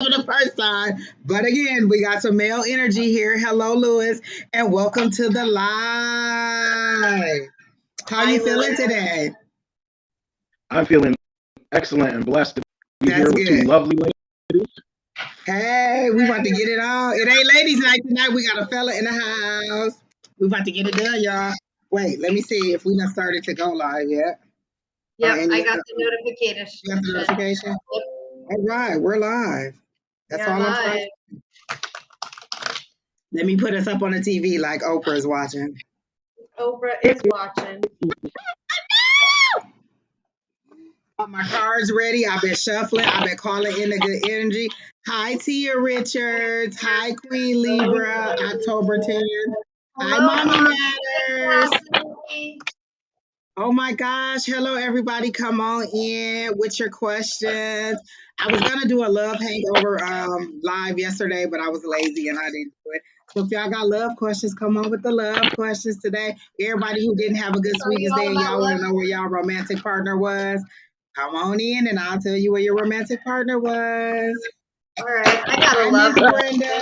for the first time. But again, we got some male energy here. Hello, Lewis, and welcome to the live. How Hi, you feeling Lewis. today? I'm feeling excellent and blessed to be That's here with two good. lovely ladies. Hey, we about to get it on. It ain't ladies night tonight. We got a fella in the house. We about to get it done, y'all. Wait, let me see if we done started to go live yet. Or Yep, any I of got the, the notification. you got the notification? Yep, All right, we're live. we That's are all I'm trying. live. Let me put us up on the TV like Oprah's watching. Oprah is watching. Got my cards ready. I've been shuffling. I've been calling in the good energy. Hi, Tia Richards. Hi, Queen Libra, October 10th. Hi, Hello, Mommy Mom. Matters. Oh my gosh. Hello, everybody. Come on in with your questions. I was going to do a love hangover live yesterday, but I was lazy and I didn't do it. So if y'all got love questions, come on with the love questions today. Everybody who didn't have a good Are you Sweetest Day all and about y'all want love? to know where y'all romantic partner was, come on in and I'll tell you where your romantic partner was. All right, I got Hi, a Miss love Brenda.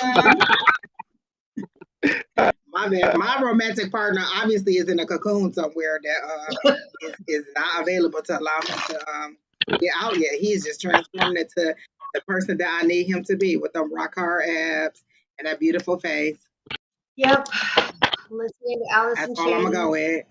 question. My romantic partner obviously is in a cocoon somewhere that is not available to allow him to get out yet. He's just transformed into the person that I need him to be with them rock hard abs and that beautiful face. Yep. Listening to That's Allison all I'm gonna go Chain.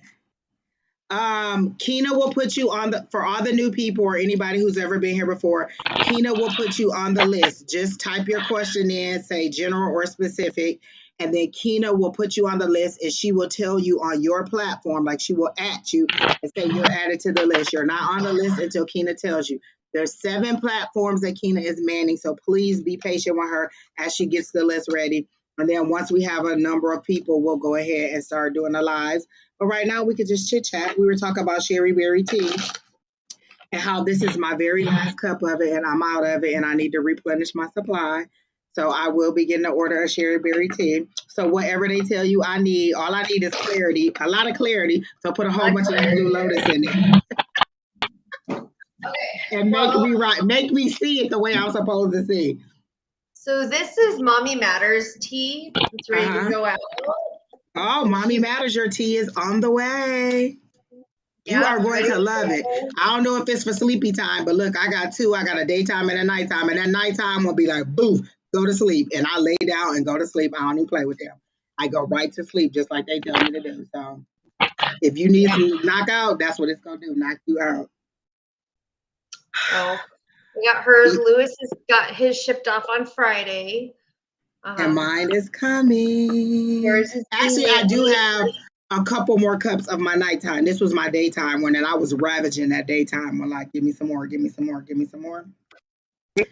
with. Keena will put you on the for all the new people or anybody who's ever been here before. Keena will put you on the list. Just type your question in, say general or specific, and then Keena will put you on the list, and she will tell you on your platform, like she will at you and say you're added to the list. You're not on the list until Keena tells you. There's 7 platforms that Keena is manning, so please be patient with her as she gets the list ready. And then once we have a number of people, we'll go ahead and start doing the lives. But right now, we could just chit chat. We were talking about Sheri Berry tea and how this is my very last cup of it, and I'm out of it, and I need to replenish my supply. So I will be getting an order of Sheri Berry tea. So whatever they tell you I need, all I need is clarity, a lot of clarity. So put a whole bunch of that blue lotus in it and make Well, me right, make me see it the way I'm supposed to see. so this is Mommy Matters tea. It's Uh ready to huh. go out. Oh, And Mommy she, Matters, your tea is on the way. You yeah, are it's going ready to to love it. go. I don't know if it's for sleepy time, but look, I got 2. I got a daytime and a nighttime, and that nighttime will be like, boof, go to sleep. And I lay down and go to sleep. I don't even play with them. I go right to sleep just like they tell me to do. So if you need Yeah. some knockout, that's what it's going to do, knock you out. So we got hers. Lewis has got his shipped off on Friday. And mine is coming. Yours is being Actually, I made. do have a couple more cups of my nighttime. This was my daytime one, and I was ravaging that daytime. I'm like, give me some more, give me some more, give me some more. And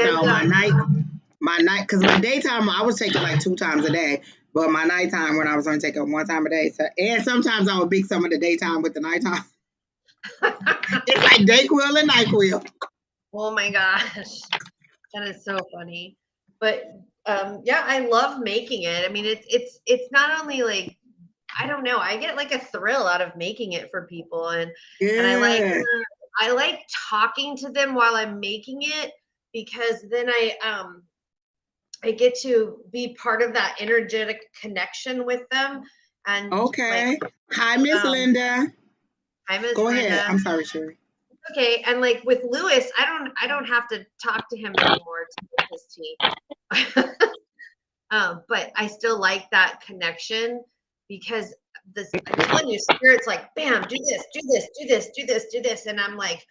So my night, because my daytime I was taking like 2 times a day, but my nighttime when I was only taking 1 time a day. So, and sometimes I would mix some of the daytime with the nighttime. It's like Dayquil and Nyquil. oh my gosh, that is so funny. But yeah, I love making it. I mean, it's not only like I don't know, I get like a thrill out of making it for people, and Yeah. I like talking to them while I'm making it because then I get to be part of that energetic connection with them and like Okay. Hi, Miss um Linda. hi Miss Go ahead. Linda. I'm sorry, Sheri. Okay, and like with Lewis, I don't have to talk to him anymore to make his tea. But I still like that connection because this I'm telling you, spirit's like, bam, do this, do this, do this, do this, do this. And I'm like,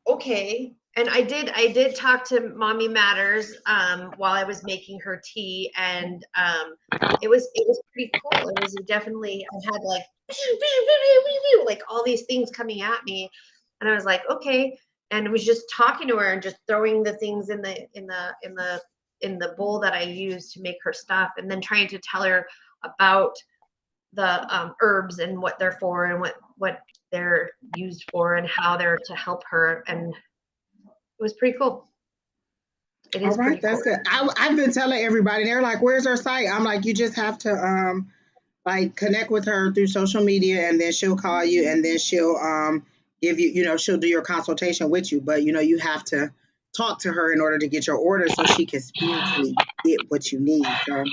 okay. And I did talk to Mommy Matters while I was making her tea, and it was pretty cool. It was definitely I had like all these things coming at me, and I was like, okay. And it was just talking to her and just throwing the things in the bowl that I use to make her stuff, and then trying to tell her about the herbs and what they're for and what they're used for and how they're to help her, and it was pretty cool. It All is right, pretty that's cool. good. I've been telling everybody, they're like, where's her site? I'm like, you just have to like connect with her through social media and then she'll call you and then she'll give you, she'll do your consultation with you. But you have to talk to her in order to get your order so she can spiritually get what you need. So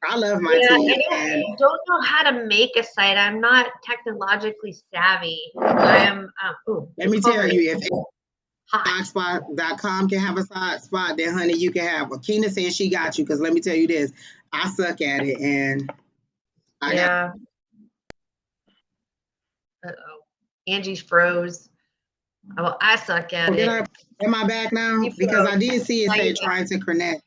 I love my Yeah, tea. I And don't know how to make a site. I'm not technologically savvy. I am. let me tell you, if hot. blogspot.com can have a side spot, then honey, you can have. Well, Keena says she got you, because let me tell you this, I suck at it, and I got. Yeah. Uh-oh. Angie's froze. Oh, I suck at it. Am I back now? You Because froze. I did see it Now say you're back. trying to connect.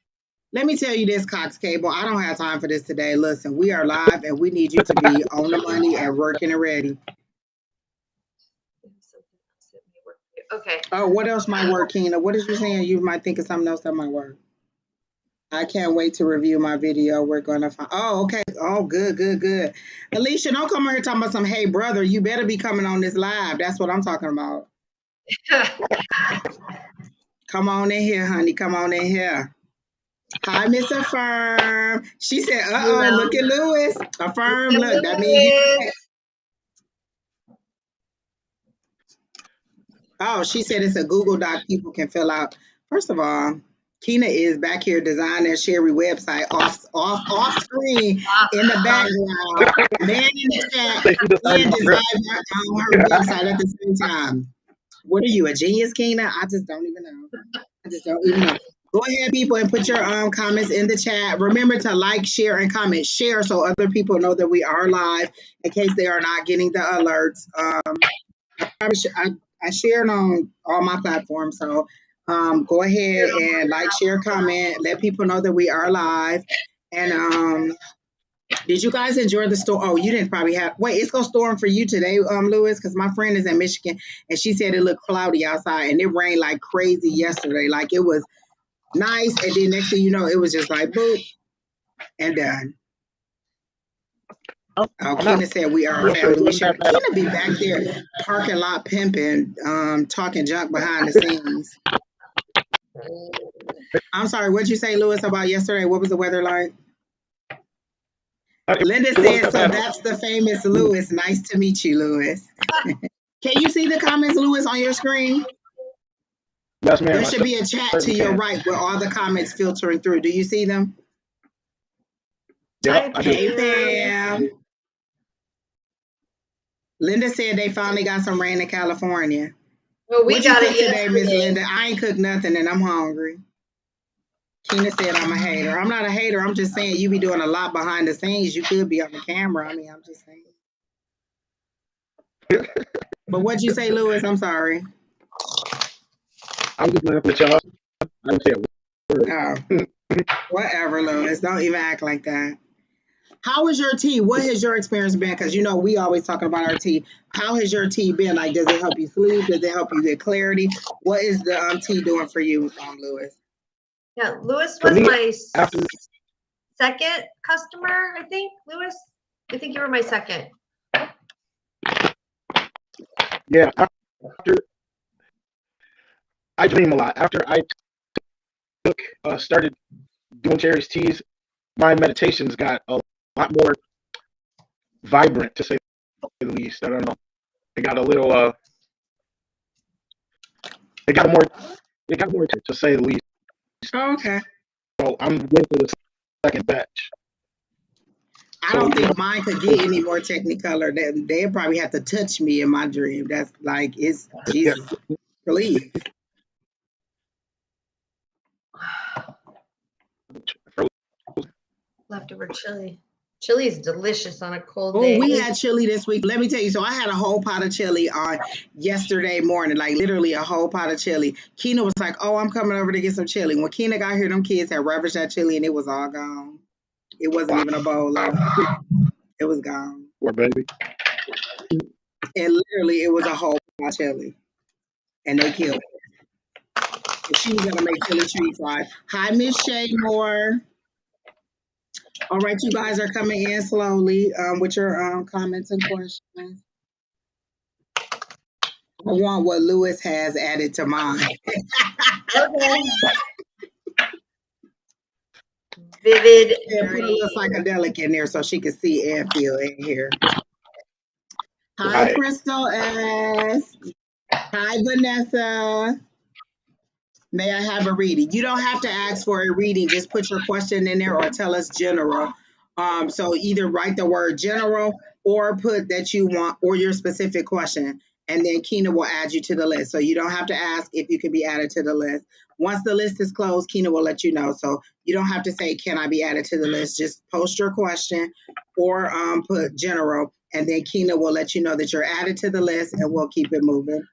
Let me tell you this, Cox Cable. I don't have time for this today. Listen, we are live, and we need you to be on the money and working and ready. Okay. Oh, what else might work, Keena? What is you saying? You might think of something else that might work. I can't wait to review my video. We're gonna find. Oh, okay. Oh, good, good, good. Alycia, don't come over here talking about some. Hey, brother, you better be coming on this live. That's what I'm talking about. Come on in here, honey. Come on in here. Hi, Miss Affirm. She said, Hello. look at Lewis. Affirm, Look at look, that means you. Lewis. Oh, she said it's a Google Doc people can fill out. First of all, Keena is back here designing Sheri website off screen in the background, man in the chat, Say she just started and off great. designing her website at the same time. What are you, a genius, Keena? I just don't even know. I just don't even know. Go ahead, people, and put your comments in the chat. Remember to like, share, and comment. Share so other people know that we are live in case they are not getting the alerts. I shared on all my platforms, so go ahead and like, share, comment, let people know that we are live. And did you guys enjoy the storm? Oh, you didn't probably have. Wait, it's gonna storm for you today, Lewis, because my friend is in Michigan, and she said it looked cloudy outside, and it rained like crazy yesterday. Like it was nice, and then next thing you know, it was just like boop and done. Oh, Keena said we are a family. We should. Keena be back there parking lot pimping, talking junk behind the scenes. I'm sorry, what'd you say, Lewis, about yesterday? What was the weather like? Linda said, so that's the famous Lewis. Nice to meet you, Lewis. Can you see the comments, Lewis, on your screen? Yes, ma'am. There should be a chat to your right with all the comments filtering through. Do you see them? Yep, I do. Hey, Pam. Linda said they finally got some rain in California. Well, we What got you it cook today, Miss yesterday. Linda? I ain't cooked nothing and I'm hungry. Keena said I'm a hater. I'm not a hater. I'm just saying you be doing a lot behind the scenes. You could be on the camera. I mean, I'm just saying. But what'd you say, Lewis? I'm sorry. I'm just looking at y'all. I said, Oh, whatever, Lewis. Don't even act like that. How is your tea? What has your experience been? Because you know we always talking about our tea. How has your tea been? Like, does it help you sleep? Does it help you get clarity? What is the tea doing for you, Lewis? Yeah, Lewis For was me, my after second customer, I think. Lewis, I think you were my second. yeah, after I dream a lot. After I started doing Sheri's teas, my meditations got a lot more vibrant, to say the least. I don't know. It got a little. It got more to say the least. Oh, okay. So I'm waiting for the second batch. I don't think mine could get any more technicolor. They probably have to touch me in my dream. That's like it's Yeah. Jesus, please. Leftover chili. Chili is delicious on a cold Oh, day. we had chili this week. Let me tell you. So I had a whole pot of chili on yesterday morning, like literally a whole pot of chili. Keena was like, "Oh, I'm coming over to get some chili." When Keena got here, them kids had ravaged that chili, and it was all gone. It wasn't even a bowl left. It was gone. Poor baby. And literally, it was a whole pot of chili, and they killed it. And she was gonna make chili tree fries. Hi, Miss Shay Moore. All right, you guys are coming in slowly with your comments and questions. I want what Lewis has added to mine. Okay. Vivid Yeah, put a little green. psychedelic in there so she can see and feel in here. Hi, Right. Crystal S. Hi, Vanessa. May I have a reading? You don't have to ask for a reading. Just put your question in there or tell us general. So either write the word general or put that you want or your specific question. And then Keena will add you to the list. So you don't have to ask if you can be added to the list. Once the list is closed, Keena will let you know. So you don't have to say, can I be added to the list? Just post your question or put general. And then Keena will let you know that you're added to the list and we'll keep it moving.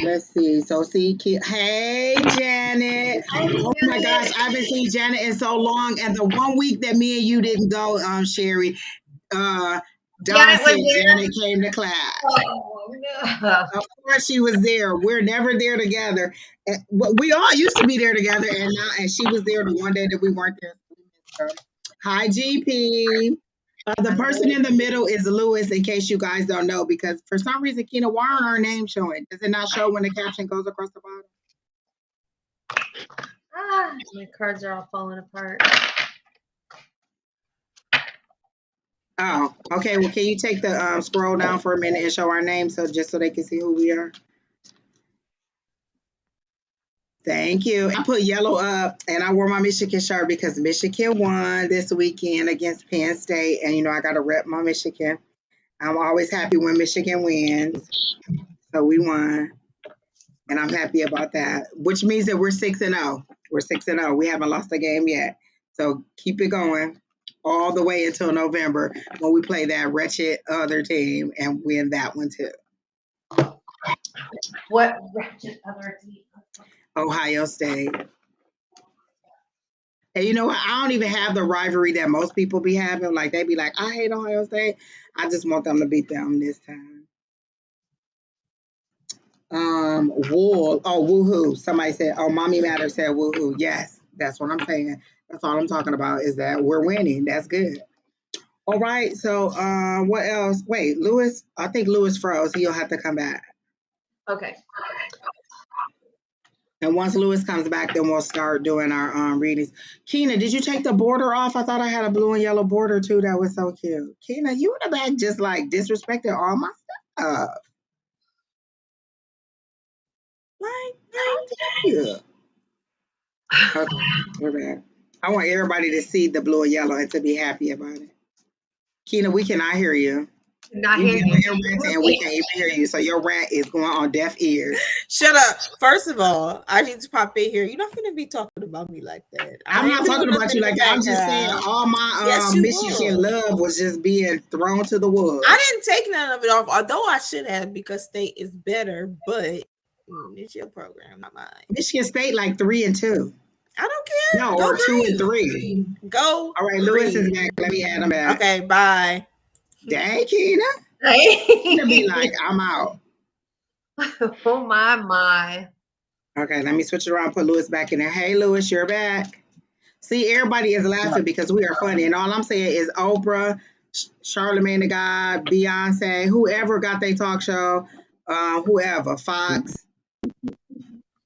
Let's see. So hey Janet. Oh my gosh, I haven't seen Janet in so long. And the one week that me and you didn't go, Sheri, Dawn Janet said was there. Janet came to class. Oh no. Of course she was there. We're never there together. We all used to be there together, and she was there the one day that we weren't there. Hi, GP. The person in the middle is Lewis, in case you guys don't know, because for some reason, Keena, why aren't our names showing? Does it not show when the caption goes across the bottom? My cards are all falling apart. Oh, okay. Well, can you take the scroll down for a minute and show our names just so they can see who we are? Thank you. I put yellow up and I wore my Michigan shirt because Michigan won this weekend against Penn State. And, I got to rep my Michigan. I'm always happy when Michigan wins. So we won. And I'm happy about that, which means that we're 6-0. We're 6-0. We haven't lost a game yet. So keep it going all the way until November when we play that wretched other team and win that one too. What wretched other team? Ohio State. And you know what? I don't even have the rivalry that most people be having. Like they be like, I hate Ohio State. I just want them to beat them this time. Wool. Oh, woohoo. Somebody said, oh, Mommy Matter said woohoo. Yes, that's what I'm saying. That's all I'm talking about is that we're winning. That's good. All right. So what else? Wait, Lewis. I think Lewis froze. He'll have to come back. Okay. And once Lewis comes back, then we'll start doing our readings. Keena, did you take the border off? I thought I had a blue and yellow border too. That was so cute. Keena, you in the back just like disrespecting all my stuff. Like, you. Okay, we're back. I want everybody to see the blue and yellow and to be happy about it. Keena, we cannot hear you. Not You hearing get you. on your rant and we can't even hear you. So your rant is going on deaf ears. Shut up. First of all, I need to pop in here. You're not going to be talking about me like that. I'm not talking about you like that. I'm just saying all my Yes, Michigan love was just being thrown to the wolves. I didn't take none of it off, although I should have because State is better, but it's your program, not mine. Michigan State like 3-2. I don't care. No, Go or 2-3. Go. All right, Lewis is back. Let me add him back. Okay, bye. Dang, Keena. Keena be like, I'm out. Oh my. Okay, let me switch it around. Put Lewis back in there. Hey, Lewis, you're back. See, everybody is laughing because we are funny, and all I'm saying is Oprah, Charlamagne the God, Beyonce, whoever got their talk show, whoever, Fox,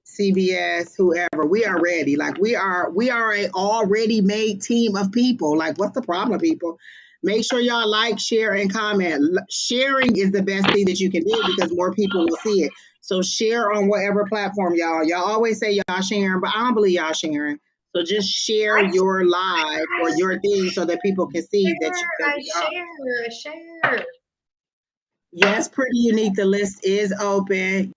CBS, whoever, we are ready. Like we are a already made team of people. Like, what's the problem, people? Make sure y'all like, share, and comment. Sharing is the best thing that you can do because more people will see it. So share on whatever platform, y'all. Y'all always say y'all sharing, but I don't believe y'all sharing. So just share your live or your thing so that people can see that I share. Yes, pretty unique. The list is open.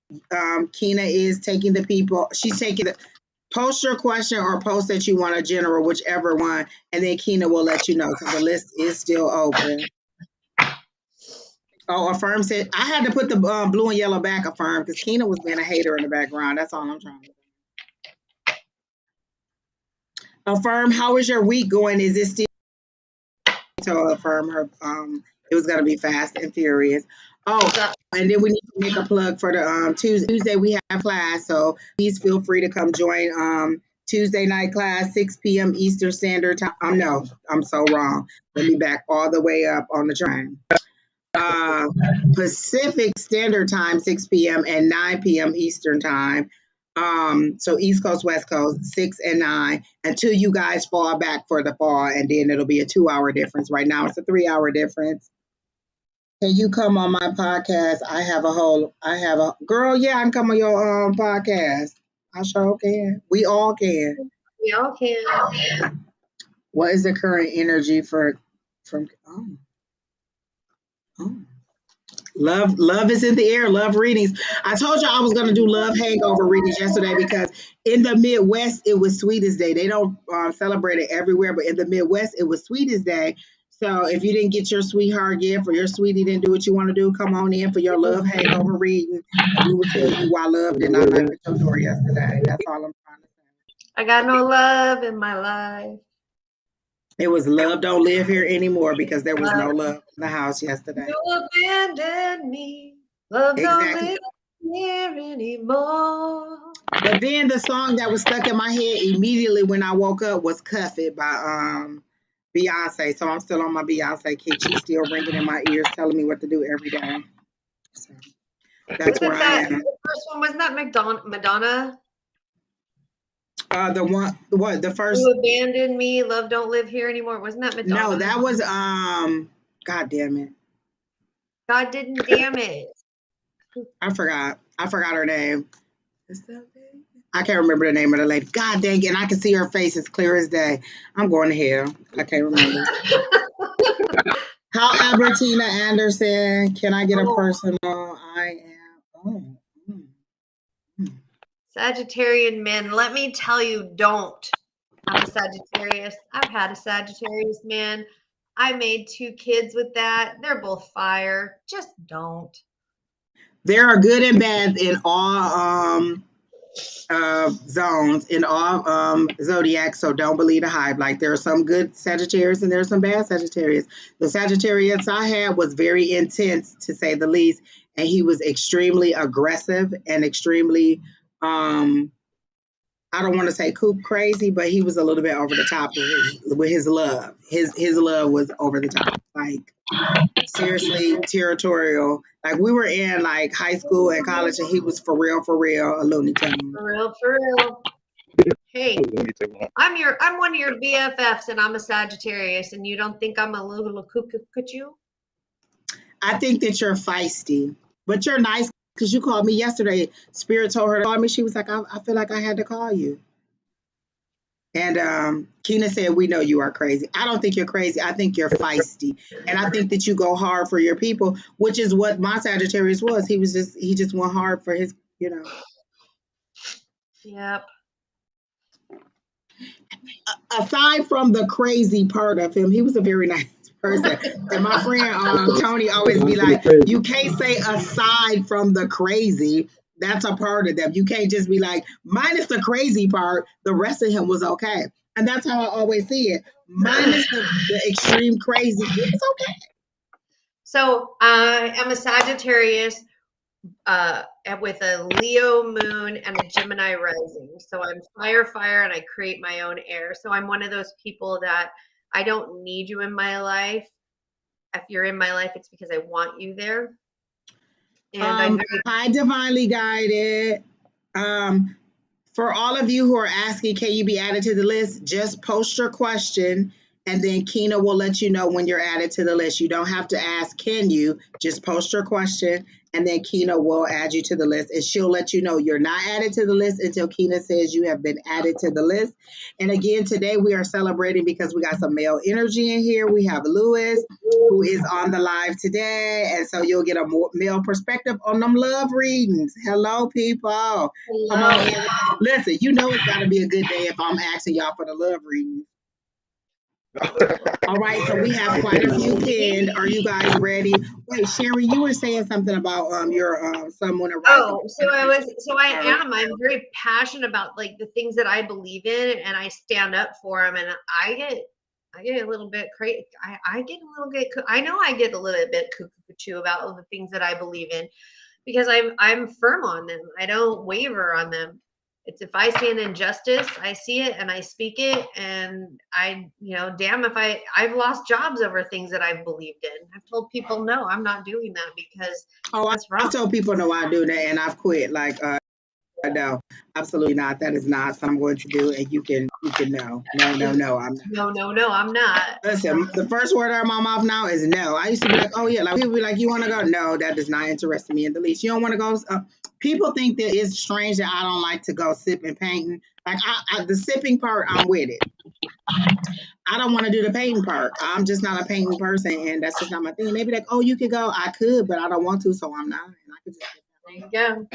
Keena is taking the people. She's taking the post your question or post that you want a general, whichever one, and then Keena will let you know because the list is still open. Oh, Affirm said I had to put the blue and yellow back. Affirm because Keena was being a hater in the background. That's all I'm trying to do. Affirm, how is your week going? Is it still? So Affirm her it was gonna be fast and furious. Oh, and then we need to make a plug for the Tuesday we have class, so please feel free to come join Tuesday night class, 6 p.m. Eastern Standard Time. No, I'm so wrong. Let me back all the way up on the train. Pacific Standard Time, 6 p.m. and 9 p.m. Eastern Time. So East Coast, West Coast, 6 and 9, until you guys fall back for the fall, and then it'll be a 2-hour difference. Right now it's a 3-hour difference. Can you come on my podcast? Girl, yeah, I can come on your podcast. I sure can. We all can. We all can. What is the current energy from oh. Love is in the air. Love readings. I told you I was gonna do love hangover readings yesterday because in the Midwest it was Sweetest Day. They don't celebrate it everywhere, but in the Midwest it was Sweetest Day. So if you didn't get your sweetheart gift or your sweetie didn't do what you want to do, come on in for your love hangover reading, and we will tell you why love did not knock at your door yesterday. That's all I'm trying to say. I got no love in my life. It was love don't live here anymore because there was no Love, love in the house yesterday. you abandoned me. Love don't Exactly. live here anymore. But then the song that was stuck in my head immediately when I woke up was "Cuff It" by Beyonce. So I'm still on my Beyonce kick. She's still ringing in my ears, telling me what to do every day. So that's where Wasn't I that am. the first one? Wasn't that Madonna? The one, what the first? You abandoned me. Love don't live here anymore. Wasn't that Madonna? No, that was God damn it, God didn't damn it. I forgot her name. I can't remember the name of the lady. God dang it, and I can see her face as clear as day. I'm going to hell. I can't remember. However, Tina Anderson, can I get a personal? I am. Oh. Sagittarian men, let me tell you, don't. I'm a Sagittarius. I've had a Sagittarius man. I made 2 kids with that. They're both fire. Just don't. There are good and bad in all zones, in all zodiacs, so don't believe the hype. Like there are some good Sagittarius and there's some bad Sagittarius. The Sagittarius I had was very intense to say the least, and he was extremely aggressive and extremely I don't want to say coop crazy, but he was a little bit over the top with his love. His love was over the top, like seriously territorial. Like we were in like high school and college, and he was for real, a Looney Tune. For real, for real. Hey, I'm one of your BFFs, and I'm a Sagittarius, and you don't think I'm a little cuckoo? I think that you're feisty, but you're nice because you called me yesterday. Spirit told her to call me. She was like, I feel like I had to call you. And Keena said, we know you are crazy. I don't think you're crazy. I think you're feisty. And I think that you go hard for your people, which is what my Sagittarius was. He just went hard for his, Yep. Aside from the crazy part of him, he was a very nice person. And my friend Tony always be like, you can't say aside from the crazy. That's a part of them. You can't just be like, minus the crazy part, the rest of him was okay. And that's how I always see it. Minus the extreme crazy, it's okay. So I am a Sagittarius with a Leo moon and a Gemini rising. So I'm fire, and I create my own air. So I'm one of those people that I don't need you in my life. If you're in my life, it's because I want you there. And I divinely guided. For all of you who are asking, can you be added to the list? Just post your question, and then Keena will let you know when you're added to the list. You don't have to ask, can you? Just post your question, and then Keena will add you to the list, and she'll let you know you're not added to the list until Keena says you have been added to the list. And again, today we are celebrating because we got some male energy in here. We have Lewis, who is on the live today, and so you'll get a male perspective on them love readings. Hello, people. Come on in. Listen, you know it's got to be a good day if I'm asking y'all for the love readings. All right, so we have quite a few pinned. Are you guys ready? Wait, Sheri, you were saying something about your someone around. Oh, I am. I'm very passionate about like the things that I believe in, and I stand up for them. And I get a little bit crazy. I get a little bit. I know I get a little bit cuckoo about the things that I believe in, because I'm firm on them. I don't waver on them. It's if I see an injustice, I see it and I speak it, and damn if I've lost jobs over things that I've believed in. I've told people, no, I'm not doing that because that's wrong. I've told people, no, I do that, and I've quit. Like, No, absolutely not. That is not something I'm going to do. And you can know. No, no, no. I'm not. No, I'm not. Listen, the first word out of my mouth now is no. I used to be like, oh yeah, like people be like, you want to go? No, that does not interest me in the least. You don't want to go? People think that it's strange that I don't like to go sipping painting. Like the sipping part, I'm with it. I don't want to do the painting part. I'm just not a painting person, and that's just not my thing. They be like, oh, you could go. I could, but I don't want to, so I'm not. And I could just. There you go.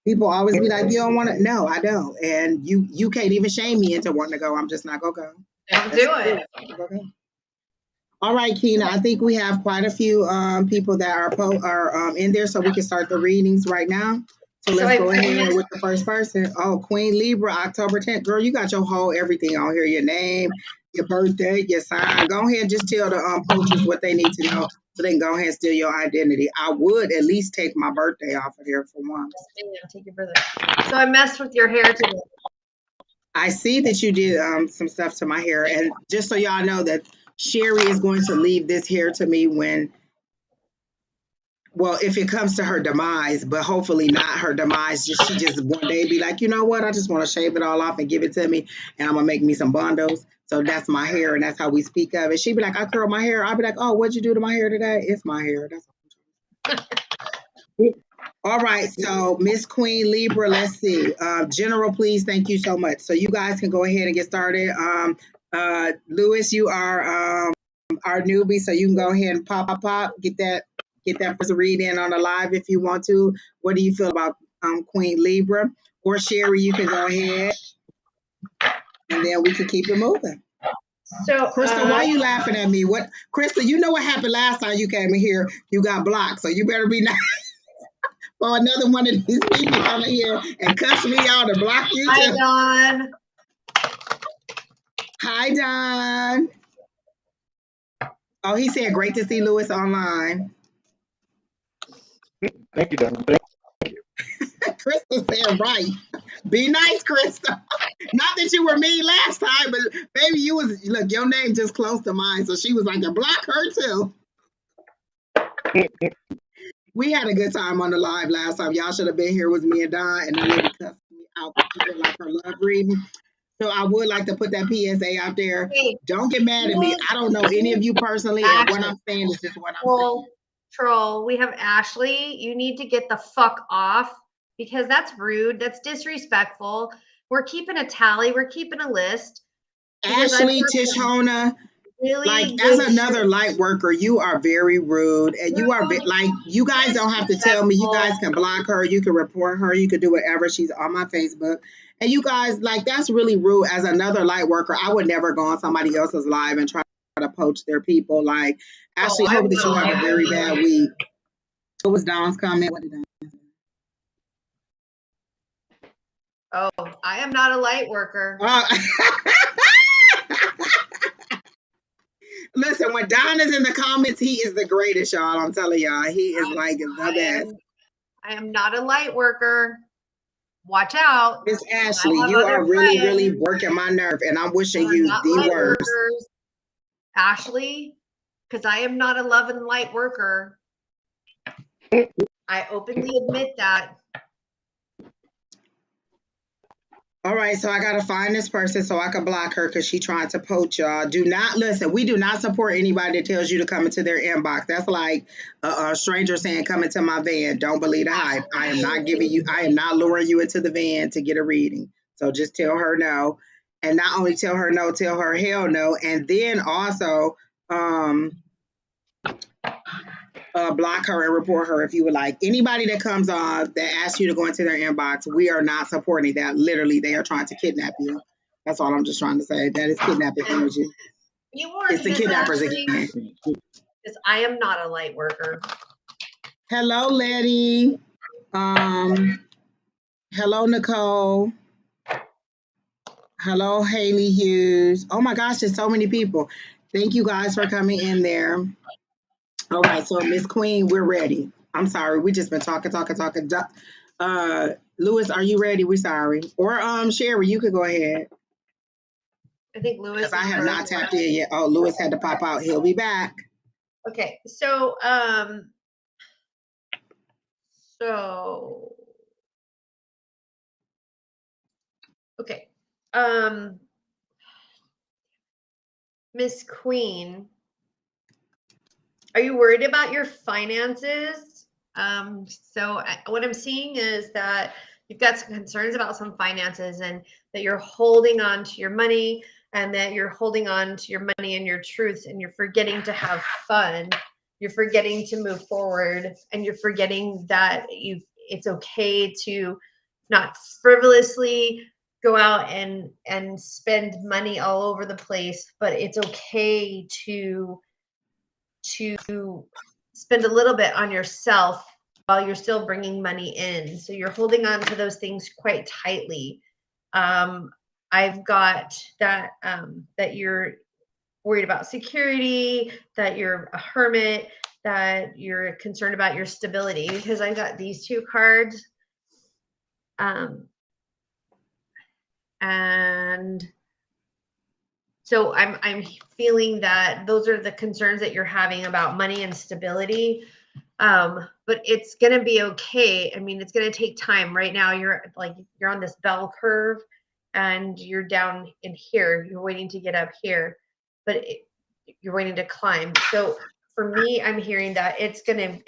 People always be like, you don't want to. No, I don't. And you can't even shame me into wanting to go. I'm just not gonna go. Don't do it. Okay. All right, Keena. I think we have quite a few people that are in there, so we can start the readings right now. So let's go ahead with the first person. Oh, Queen Libra, October 10th. Girl, you got your whole everything on here. Your name, your birthday, your sign. Go ahead and just tell the poachers what they need to know so they can go ahead and steal your identity. I would at least take my birthday off of here for once. Take your birthday. So I messed with your hair today. I see that you did some stuff to my hair. And just so y'all know that Sheri is going to leave this hair to me when, well, if it comes to her demise, but hopefully not her demise. She just one day be like, you know what? I just want to shave it all off and give it to me. And I'm going to make me some bondos. So that's my hair. And that's how we speak of it. She'd be like, I curl my hair. I'll be like, oh, what'd you do to my hair today? It's my hair. That's all right. So Miss Queen Libra, let's see. General, please. Thank you so much. So you guys can go ahead and get started. Lewis, you are our newbie, so you can go ahead and pop, get that first read in on the live if you want to. What do you feel about Queen Libra? Or Sheri, you can go ahead, and then we can keep it moving. So, Crystal, why are you laughing at me? What, Crystal? You know what happened last time you came in here? You got blocked, so you better be nice. For another one of these people come in here and cuss me out and block you too. Hi, Don. Hi, Don. Oh, he said, great to see Lewis online. Thank you, Don. Thank you. Crystal said, right. Be nice, Crystal. Not that you were mean last time, but baby, you was, look, your name just close to mine. So she was like, to block her too. We had a good time on the live last time. Y'all should have been here with me and Don, and the lady cussed me out because she didn't like her love reading. So I would like to put that PSA out there. Hey, don't get mad at me. I don't know any of you personally, and what I'm saying is just what I'm saying. Troll, we have Ashley. You need to get the fuck off because that's rude. That's disrespectful. We're keeping a tally. We're keeping a list. Ashley, Tishona, really like as another light worker, you are very rude, and you are like, you guys don't have to tell me. You guys can block her. You can report her. You can do whatever. She's on my Facebook. And you guys, like, that's really rude. As another light worker, I would never go on somebody else's live and try to poach their people. Like, Ashley, I hope that you have a very bad week. What was Don's comment? What did Don say? Oh, I am not a light worker. Listen, when Don is in the comments, he is the greatest, y'all. I'm telling y'all. He is like the best. I am not a light worker. Watch out. Miss Ashley, you are really, really working my nerve, and I'm wishing you the worst. Workers. Ashley, because I am not a love and light worker. I openly admit that. All right, so I got to find this person so I can block her because she's trying to poach y'all. Do not listen. We do not support anybody that tells you to come into their inbox. That's like a stranger saying, come into my van. Don't believe the hype. I am not luring you into the van to get a reading. So just tell her no. And not only tell her no, tell her hell no. And then also block her and report her if you would like. Anybody that comes on that asks you to go into their inbox, we are not supporting that. Literally, they are trying to kidnap you. That's all I'm just trying to say. That is kidnapping energy. It's the kidnappers again. Because I am not a light worker. Hello, Letty. Hello, Nicole. Hello, Haley Hughes. Oh my gosh, there's so many people. Thank you guys for coming in there. All right, so Miss Queen, we're ready. I'm sorry, we just been talking. Lewis, are you ready? We're sorry. Or Sheri, you could go ahead. I think Lewis. Because I have not tapped in yet. Oh, Lewis had to pop out. He'll be back. Okay, so Okay. Miss Queen, are you worried about your finances? What I'm seeing is that you've got some concerns about some finances and that you're holding on to your money and that you're holding on to your money and your truths and you're forgetting to have fun. You're forgetting to move forward and you're forgetting that it's okay to not frivolously go out and spend money all over the place, but it's okay to spend a little bit on yourself while you're still bringing money in. So you're holding on to those things quite tightly. I've got that that you're worried about security, that you're a hermit, that you're concerned about your stability, because I got these two cards. And so I'm feeling that those are the concerns that you're having about money and stability. But it's gonna be okay. I mean, it's gonna take time. Right now, you're on this bell curve, and you're down in here. You're waiting to get up here, but you're waiting to climb. So for me, I'm hearing that it's gonna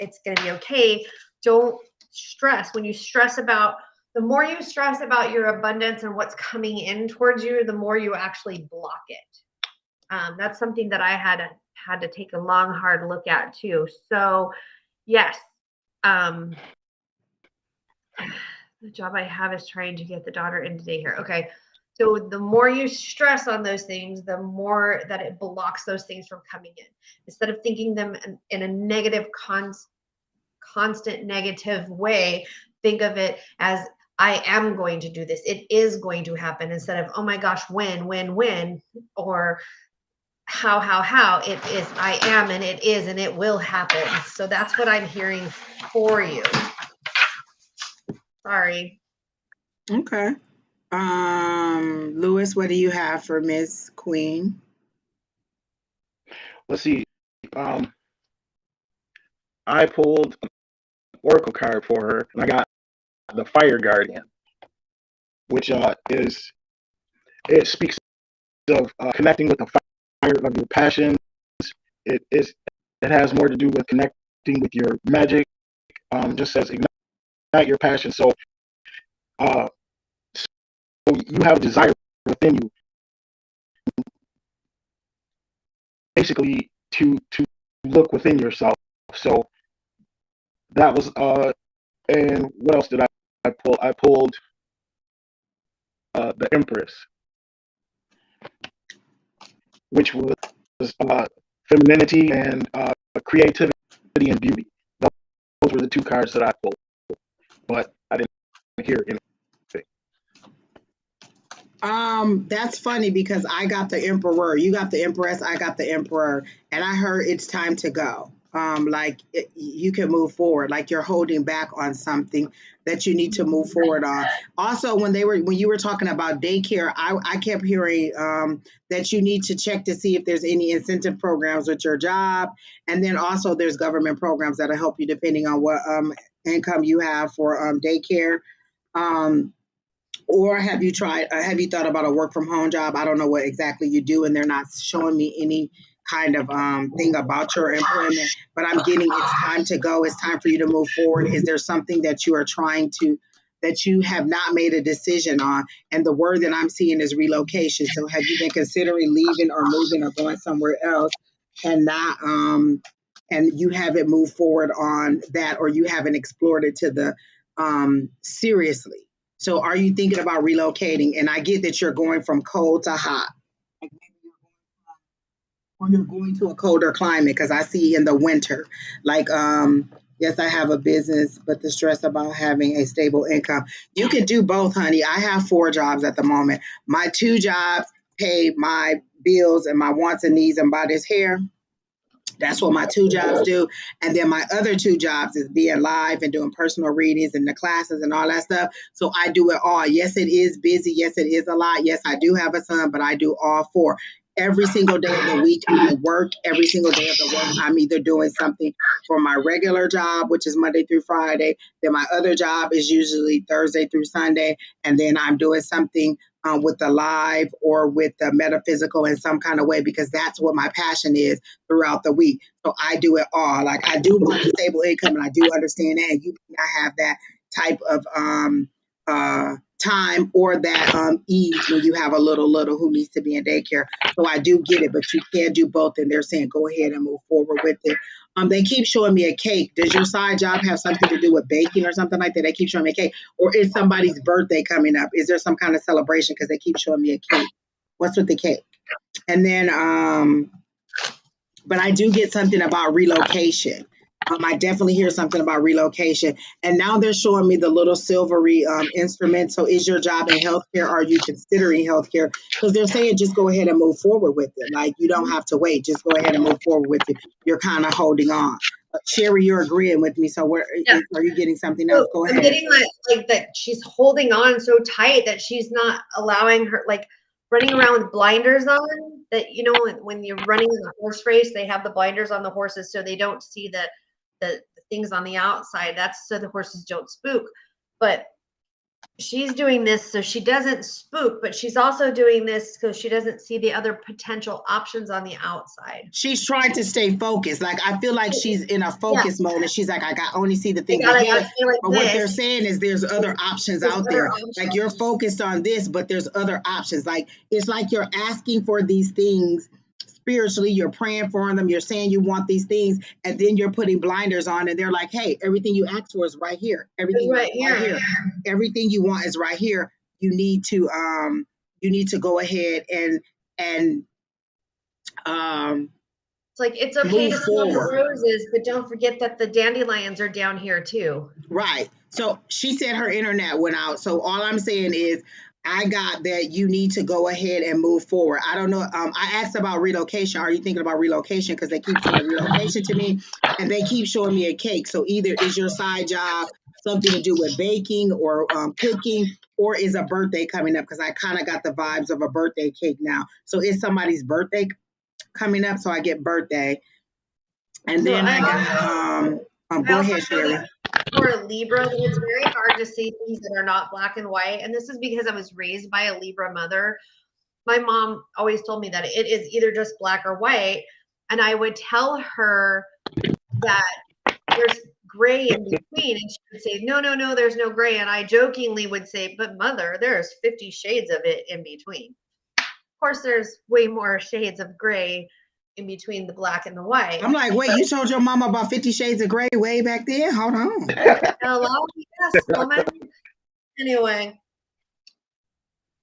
be okay. Don't stress. When you stress about the more you stress about your abundance and what's coming in towards you, the more you actually block it. That's something that I had to take a long, hard look at too. So yes, the job I have is trying to get the daughter into daycare. Okay. So the more you stress on those things, the more that it blocks those things from coming in. Instead of thinking them in a negative, constant negative way, think of it as I am going to do this. It is going to happen, instead of, oh my gosh, when, or how. It is, I am, and it is, and it will happen. So that's what I'm hearing for you. Sorry. Okay. Lewis, what do you have for Miss Queen? Let's see. I pulled an oracle card for her, and I got the Fire Guardian, which it speaks of connecting with the fire of your passions. It has more to do with connecting with your magic. Just says ignite your passion. So you have a desire within you, basically to look within yourself. So that was and what else did I pull? I pulled the Empress, which was femininity and creativity and beauty. Those were the two cards that I pulled, but I didn't hear anything. That's funny because I got the Emperor, you got the Empress, I got the Emperor, and I heard it's time to go. You can move forward, like you're holding back on something that you need to move forward on. Also, when you were talking about daycare, I kept hearing that you need to check to see if there's any incentive programs with your job, and then also there's government programs that'll help you depending on what income you have for daycare. Um, or have you thought about a work from home job? I don't know what exactly you do, and they're not showing me any kind of thing about your employment, but I'm getting it's time to go. It's time for you to move forward. Is there something that you are that you have not made a decision on? And the word that I'm seeing is relocation. So have you been considering leaving or moving or going somewhere else and not, and you haven't moved forward on that, or you haven't explored it to the seriously? So are you thinking about relocating? And I get that you're going from cold to hot. Like maybe you're going to a colder climate, because I see in the winter, like, yes, I have a business, but the stress about having a stable income. You can do both, honey. I have 4 jobs at the moment. My 2 jobs pay my bills and my wants and needs and bodies hair. That's what my 2 jobs do. And then my other 2 jobs is being live and doing personal readings and the classes and all that stuff. So I do it all. Yes, it is busy. Yes, it is a lot. Yes, I do have a son, but I do all 4. Every single day of the week, I work. Every single day of the week, I'm either doing something for my regular job, which is Monday through Friday. Then my other job is usually Thursday through Sunday. And then I'm doing something with the live or with the metaphysical in some kind of way, because that's what my passion is throughout the week. So I do it all. Like, I do want a stable income, and I do understand that. And you cannot have that type of time or that ease when you have a little who needs to be in daycare. So I do get it, but you can't do both. And they're saying go ahead and move forward with it. They keep showing me a cake. Does your side job have something to do with baking or something like that? They keep showing me a cake. Or is somebody's birthday coming up? Is there some kind of celebration? Because they keep showing me a cake. What's with the cake? And then, but I do get something about relocation. I definitely hear something about relocation. And now they're showing me the little silvery instrument. So is your job in healthcare? Are you considering healthcare? Because they're saying just go ahead and move forward with it. Like, you don't have to wait. Just go ahead and move forward with it. You're kind of holding on. Sheri, you're agreeing with me. So Yeah. are you getting something else? Go ahead. I'm getting like that she's holding on so tight that she's not allowing her, like, running around with blinders on. That, you know, when you're running in a horse race, they have the blinders on the horses so they don't see the things on the outside. That's so the horses don't spook. But she's doing this so she doesn't spook, but she's also doing this so she doesn't see the other potential options on the outside. She's trying to stay focused. Like, I feel like she's in a focus mode, and she's like, I got only see the things ahead. Like but what they're saying is there's other options out there. Like, you're focused on this, but there's other options. Like, it's like you're asking for these things spiritually, you're praying for them, you're saying you want these things, and then you're putting blinders on, and they're like, hey, everything you asked for is right here. Everything right here. Everything you want is right here. You need to go ahead and it's like, it's okay to smell the roses, but don't forget that the dandelions are down here too. Right. So she said her internet went out. So all I'm saying is, I got that you need to go ahead and move forward. I don't know. I asked about relocation. Are you thinking about relocation? Because they keep showing relocation to me, and they keep showing me a cake. So either is your side job something to do with baking or cooking, or is a birthday coming up? Because I kind of got the vibes of a birthday cake now. So is somebody's birthday coming up? So I get birthday. And then I got, go ahead, Sheri. For a Libra, it's very hard to see things that are not black and white. And this is because I was raised by a Libra mother. My mom always told me that it is either just black or white. And I would tell her that there's gray in between. And she would say, no, there's no gray. And I jokingly would say, but mother, there's 50 shades of it in between. Of course, there's way more shades of gray in between the black and the white. I'm like, wait, you told your mama about 50 Shades of Grey way back then? Hold on. Hello, yes, woman. Anyway,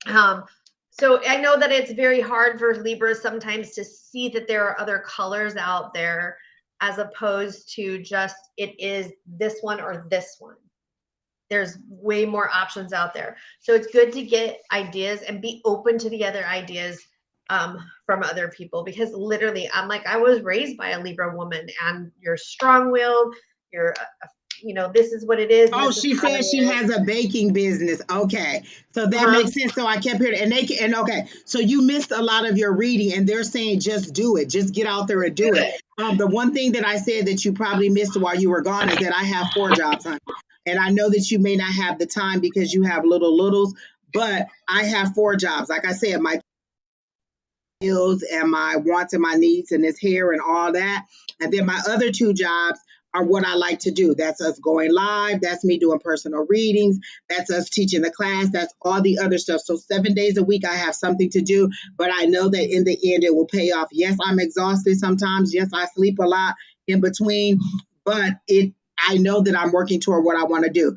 so I know that it's very hard for Libras sometimes to see that there are other colors out there, as opposed to just it is this one or this one. There's way more options out there. So it's good to get ideas and be open to the other ideas from other people, because literally I'm like, I was raised by a Libra woman, and you're strong-willed, you're this is what it is. Oh, she said she has a baking business. Okay, so that makes sense. So I kept hearing, and okay, so you missed a lot of your reading, and they're saying just do it, just get out there and do it. The one thing that I said that you probably missed while you were gone is that I have 4 jobs, honey. And I know that you may not have the time because you have littles, but I have 4 jobs. Like I said, my skills and my wants and my needs and this hair and all that. And then my other 2 jobs are what I like to do. That's us going live. That's me doing personal readings. That's us teaching the class. That's all the other stuff. So 7 days a week, I have something to do, but I know that in the end, it will pay off. Yes, I'm exhausted sometimes. Yes, I sleep a lot in between, but I know that I'm working toward what I want to do.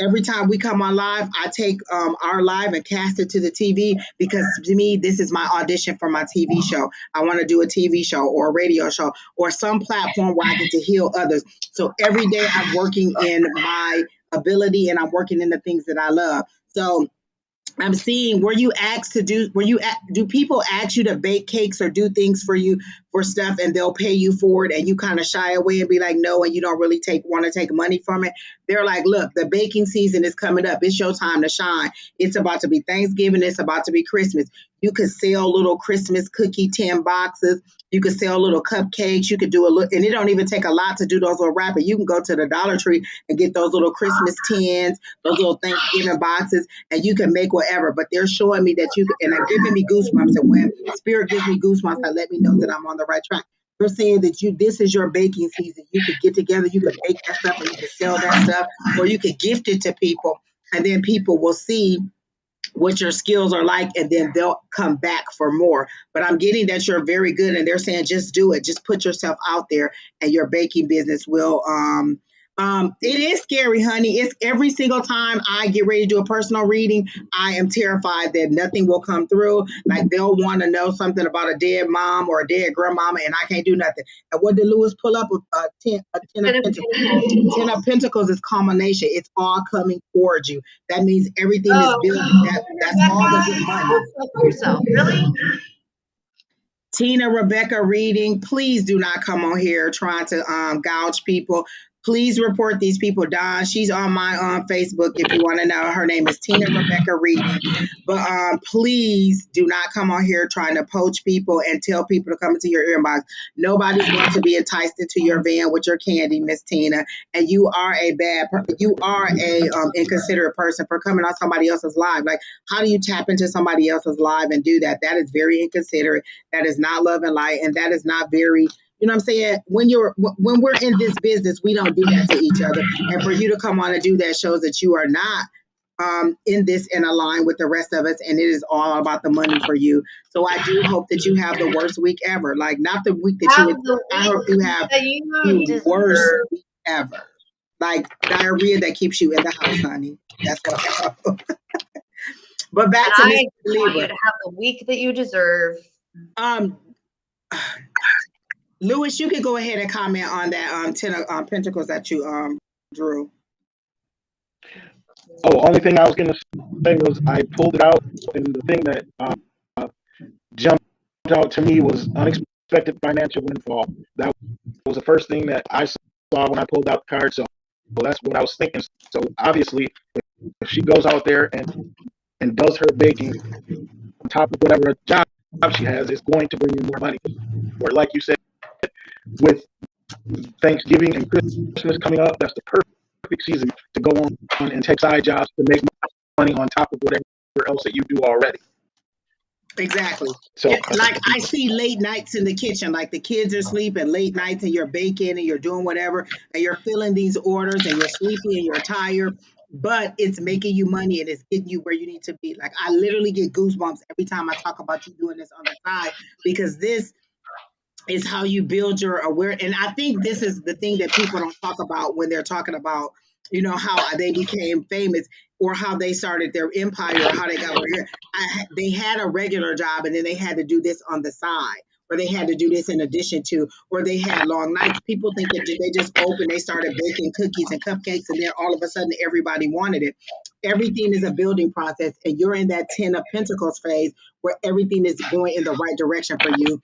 Every time we come on live, I take our live and cast it to the TV, because to me, this is my audition for my TV show. I want to do a TV show or a radio show or some platform where I get to heal others. So every day I'm working in my ability, and I'm working in the things that I love. So I'm seeing, do people ask you to bake cakes or do things for you for stuff, and they'll pay you for it, and you kind of shy away and be like, no, and you don't really want to take money from it? They're like, look, the baking season is coming up. It's your time to shine. It's about to be Thanksgiving. It's about to be Christmas. You could sell little Christmas cookie tin boxes. You could sell little cupcakes. You could do a little, and it don't even take a lot to do those little wrappers. You can go to the Dollar Tree and get those little Christmas tins, those little Thanksgiving boxes, and you can make whatever. But they're showing me that you can, and they're giving me goosebumps. And when Spirit gives me goosebumps, I let me know that I'm on the right track. They're saying that this is your baking season. You could get together, you could bake that stuff, and you could sell that stuff, or you could gift it to people, and then people will see what your skills are like, and then they'll come back for more. But I'm getting that you're very good, and they're saying just do it, just put yourself out there, and your baking business will it is scary, honey. It's every single time I get ready to do a personal reading, I am terrified that nothing will come through. Like they'll want to know something about a dead mom or a dead grandmama, and I can't do nothing. And what did Lewis pull up? A ten of pentacles. Ten of pentacles is culmination. It's all coming towards you. That means everything is building. That's all the good money. Yourself, really? Tina Rebecca reading, please do not come on here trying to gouge people. Please report these people down. She's on my Facebook if you want to know. Her name is Tina Rebecca reading. But please do not come on here trying to poach people and tell people to come into your inbox. Nobody's going to be enticed into your van with your candy, Miss Tina. And you are you are a inconsiderate person for coming on somebody else's live. Like, how do you tap into somebody else's live and do that? That is very inconsiderate. That is not love and light, and that is not very, you know what I'm saying? When we're in this business, we don't do that to each other. And for you to come on and do that shows that you are not in this and aligned with the rest of us, and it is all about the money for you. So I do hope that you have the worst week ever. Like, not the week that I hope you have the worst week ever. Like diarrhea that keeps you in the house, honey. That's what I hope. But back to Miss I want you to have the week that you deserve. Lewis, you can go ahead and comment on that ten of pentacles that you drew. Oh, only thing I was gonna say was I pulled it out, and the thing that jumped out to me was unexpected financial windfall. That was the first thing that I saw when I pulled out the card. So well, that's what I was thinking. So obviously, if she goes out there and does her baking on top of whatever job she has, it's going to bring you more money. Or like you said, with Thanksgiving and Christmas coming up, that's the perfect season to go on and take side jobs to make money on top of whatever else that you do already. Exactly. So, like I see late nights in the kitchen, like the kids are sleeping, late nights, and you're baking and you're doing whatever, and you're filling these orders, and you're sleepy and you're tired, but it's making you money and it's getting you where you need to be. Like, I literally get goosebumps every time I talk about you doing this on the side, because this is how you build your awareness. And I think this is the thing that people don't talk about when they're talking about, how they became famous or how they started their empire or how they got over here. They had a regular job, and then they had to do this on the side, or they had to do this in addition to, or they had long nights. People think that they just opened, they started baking cookies and cupcakes, and then all of a sudden everybody wanted it. Everything is a building process, and you're in that 10 of Pentacles phase where everything is going in the right direction for you.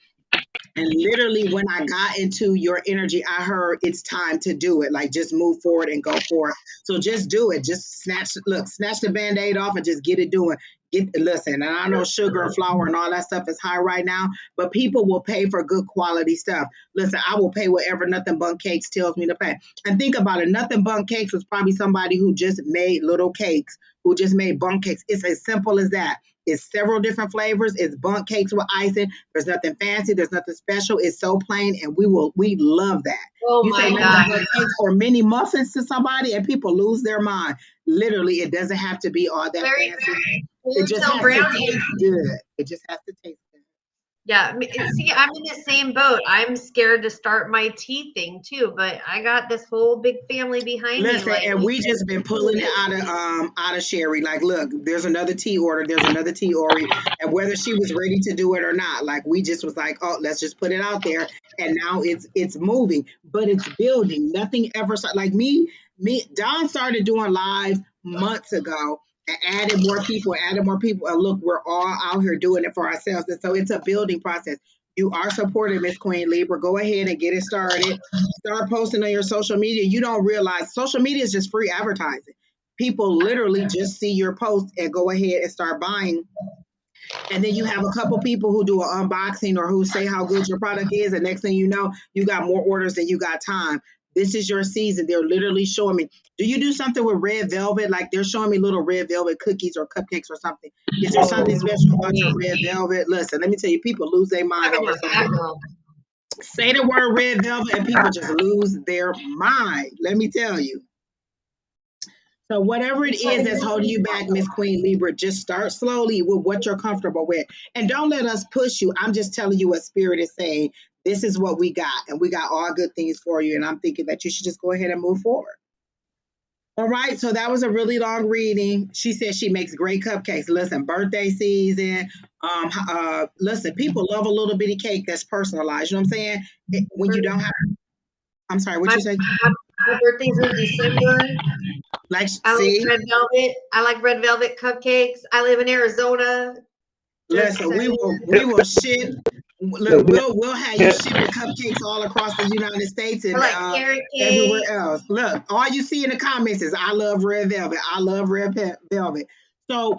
And literally, when I got into your energy, I heard it's time to do it. Like, just move forward and go forward. So just do it. Just snatch the Band-Aid off and just get it doing. Listen, and I know sugar and flour and all that stuff is high right now, but people will pay for good quality stuff. Listen, I will pay whatever Nothing Bundt Cakes tells me to pay. And think about it. Nothing Bundt Cakes was probably somebody who just made little cakes, who just made bundt cakes. It's as simple as that. It's several different flavors. It's bundt cakes with icing. There's nothing fancy. There's nothing special. It's so plain, and we love that. Oh You say my God. bundt cakes or mini muffins to somebody, and people lose their mind. Literally, it doesn't have to be all that fancy. It just has to taste good. It just has to taste good. Yeah, see, I'm in the same boat. I'm scared to start my tea thing too, but I got this whole big family behind me. Listen, and we just been pulling it out of Sheri. Like, look, there's another tea order, there's another tea order, and whether she was ready to do it or not, like, we just was like, oh, let's just put it out there, and now it's moving, but it's building. Nothing ever like me. Don started doing live months ago. And added more people, and look, we're all out here doing it for ourselves. And so it's a building process. You are supported, Miss Queen Libra. Go ahead and get it started. Start posting on your social media. You don't realize social media is just free advertising. People literally just see your post and go ahead and start buying. And then you have a couple people who do an unboxing or who say how good your product is. And next thing you know, you got more orders than you got time. This is your season. They're literally showing me. Do you do something with red velvet? Like they're showing me little red velvet cookies or cupcakes or something. Is there something special about your red velvet? Listen, let me tell you, people lose their mind over something. Say the word red velvet and people just lose their mind. Let me tell you. So whatever it is that's holding you back, Miss Queen Libra, just start slowly with what you're comfortable with. And don't let us push you. I'm just telling you what Spirit is saying. This is what we got, and we got all good things for you. And I'm thinking that you should just go ahead and move forward. All right, so that was a really long reading. She said she makes great cupcakes. Listen, birthday season. Listen, people love a little bitty cake that's personalized. You know what I'm saying? When you don't have, I'm sorry, what you say? My birthday's in December. Like, I see, like red velvet. I like red velvet cupcakes. I live in Arizona. listen, we will ship. Look, we'll have you shipping cupcakes all across the United States I and like carrot everywhere cake. else. Look, all you see in the comments is I love red velvet. I love red velvet. So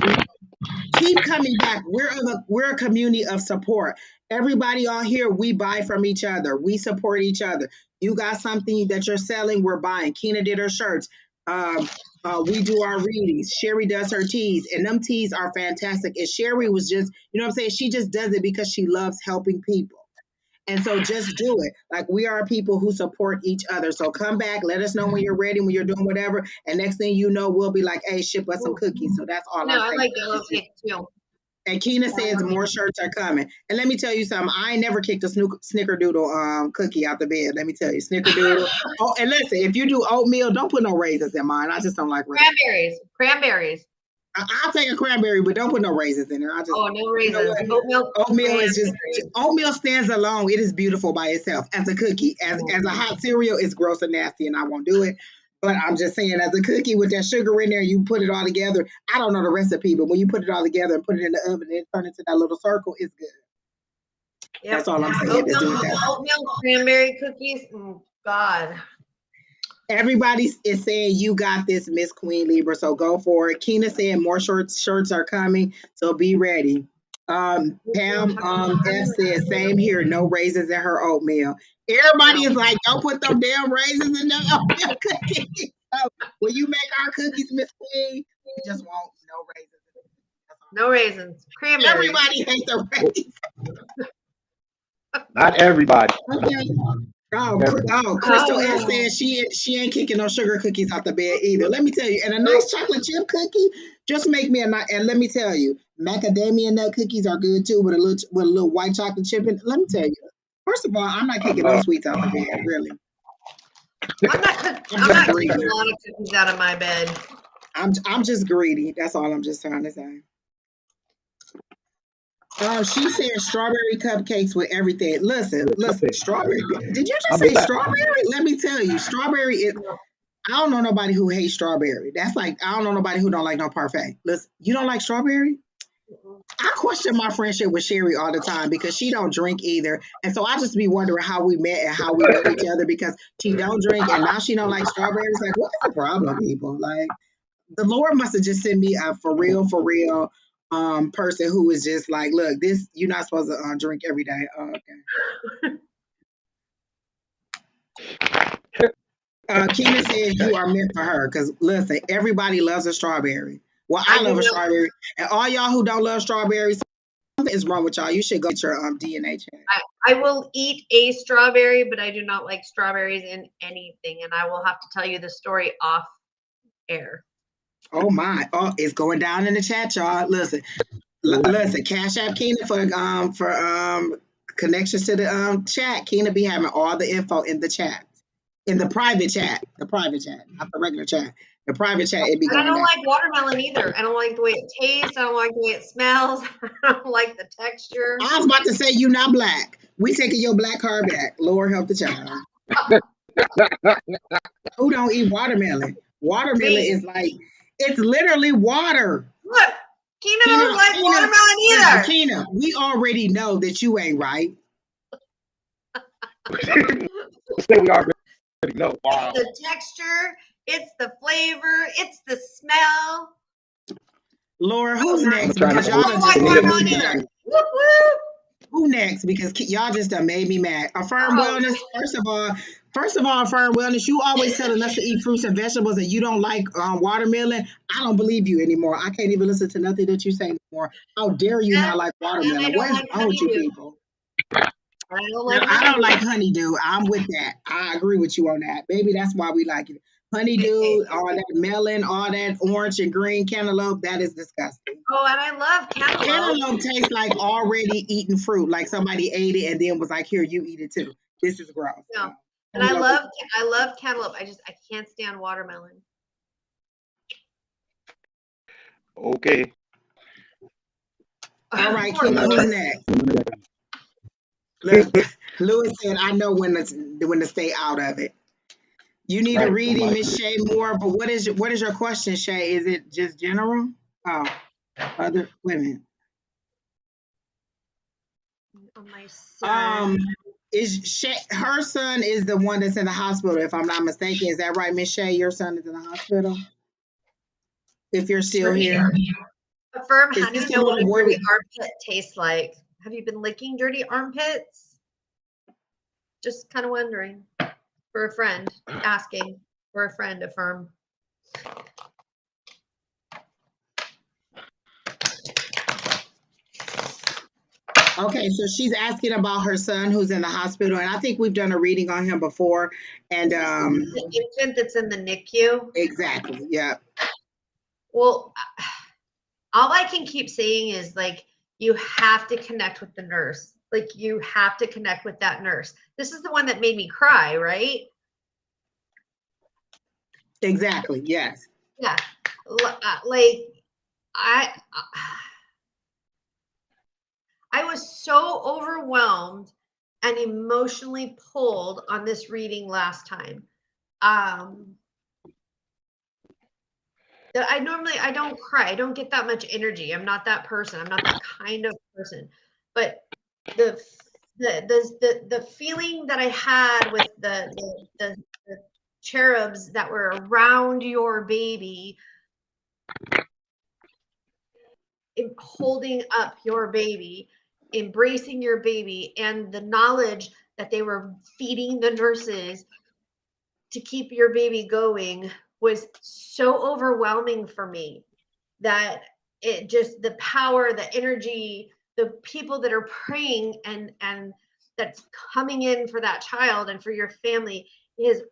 keep coming back. We're a community of support. Everybody on here, we buy from each other. We support each other. You got something that you're selling, we're buying. Keena did her shirts. We do our readings. Sheri does her teas, and them teas are fantastic. And Sheri was just, you know what I'm saying? She just does it because she loves helping people. And so just do it. Like we are people who support each other. So come back, let us know when you're ready, when you're doing whatever. And next thing you know, we'll be like, hey, ship us some cookies. So that's all No, I'm I saying. like yellow cake too. And Keena says more shirts are coming. And let me tell you something. I ain't never kicked a snickerdoodle cookie out the bed. Let me tell you, snickerdoodle. Oh, and listen, if you do oatmeal, don't put no raisins in mine. I just don't like raisins. Cranberries. I'll take a cranberry, but don't put no raisins in there. No raisins. You know oatmeal is just oatmeal stands alone. It is beautiful by itself as a cookie. As a hot cereal, it's gross and nasty, and I won't do it. But I'm just saying, as a cookie with that sugar in there, you put it all together. I don't know the recipe, but when you put it all together and put it in the oven and it turns into that little circle, it's good. Yep. That's all I'm saying. Oatmeal cranberry cookies. Oh, God. Everybody is saying you got this, Miss Queen Libra. So go for it. Keena saying more shirts are coming, so be ready. Pam F says same here. No raisins in her oatmeal. Everybody is like, don't put them damn raisins in the oatmeal cookies. So when you make our cookies, Miss Queen, we just want no raisins. No raisins. Cranberries. Everybody hates the raisins. Not everybody. Okay. Crystal S says she ain't kicking no sugar cookies out the bed either. Let me tell you, and a nice chocolate chip cookie, just make me a nice. And let me tell you, macadamia nut cookies are good too, with a little white chocolate chip. And let me tell you, first of all, I'm not kicking no sweets out the bed, really. I'm not kicking a lot of cookies out of my bed. I'm just greedy. That's all I'm just trying to say. She said strawberry cupcakes with everything. Listen, strawberry. Did you just say strawberry? Let me tell you, strawberry is. I don't know nobody who hates strawberry. That's like I don't know nobody who don't like no parfait. Listen, you don't like strawberry? I question my friendship with Sheri all the time because she don't drink either, and so I just be wondering how we met and how we know each other because she don't drink and now she don't like strawberries. Like, what's the problem, people? Like, the Lord must have just sent me a for real person who was just like, look, this you're not supposed to drink every day. Oh, okay. Keena says you are meant for her because listen, everybody loves a strawberry. Well, I love a strawberry, and all y'all who don't love strawberries, something is wrong with y'all. You should go get your DNA check. I will eat a strawberry, but I do not like strawberries in anything, and I will have to tell you the story off air. Oh my! Oh, it's going down in the chat, y'all. Listen, Cash App Keena for connections to the chat. Keena be having all the info in the chat, in the private chat, not the regular chat. The private chat. It be going down. I don't like watermelon either. I don't like the way it tastes. I don't like the way it smells. I don't like the texture. I was about to say you not black. We taking your black card back. Lord help the child. Who don't eat watermelon? Watermelon is like. It's literally water. Look, Keena don't like watermelon either. Keena, we already know that you ain't right. Say we already know. Wow. It's the texture, it's the flavor, it's the smell. Laura, who's next? Trying Because to y'all I done don't just like made watermelon me either. mad. Whoop whoop. Who next? Because y'all just done made me mad. Affirm Oh, Wellness. First of all, Affirm Wellness. You always telling us to eat fruits and vegetables, and you don't like watermelon. I don't believe you anymore. I can't even listen to nothing that you say anymore. How dare you not like and I watermelon? What don't is like wrong with you honeydew. people? I don't Now, like I don't like honeydew. honeydew. I'm with that. I agree with you on that. Maybe that's why we like it. Honeydew, all that melon, all that orange and green cantaloupe, that is disgusting. Oh, and I love cantaloupe. Cantaloupe tastes like already eaten fruit, like somebody ate it and then was like, "Here, you eat it too." This is gross. No. And I love cantaloupe. I can't stand watermelon. Okay. All right, Poor Keena, who's Louis. next? Look, Louis said, "I know when to stay out of it." You need a Right. reading, Miss Shay Moore. But what is your question, Shay? Is it just general? Oh, other women. Oh, my son. Is Shay, her son is the one that's in the hospital, if I'm not mistaken. Is that right, Miss Shay? Your son is in the hospital. If you're still here, Affirm, is how do this you the know what little a boy? dirty armpit tastes like? Have you been licking dirty armpits? Just kind of wondering. For a friend, asking for a friend, Affirm. Okay, so she's asking about her son who's in the hospital, and I think we've done a reading on him before. And The infant that's in the NICU. exactly, yeah. Well, all I can keep saying is like you have to connect with the nurse. Like you have to connect with that nurse. This is the one that made me cry, right? Exactly, yes. Yeah. Like I was so overwhelmed and emotionally pulled on this reading last time. That I don't cry. I don't get that much energy. I'm not that person. I'm not that kind of person. But the feeling that I had with the cherubs that were around your baby, holding up your baby, embracing your baby, and the knowledge that they were feeding the nurses to keep your baby going was so overwhelming for me that it just the power, the energy, the people that are praying and that's coming in for that child and for your family is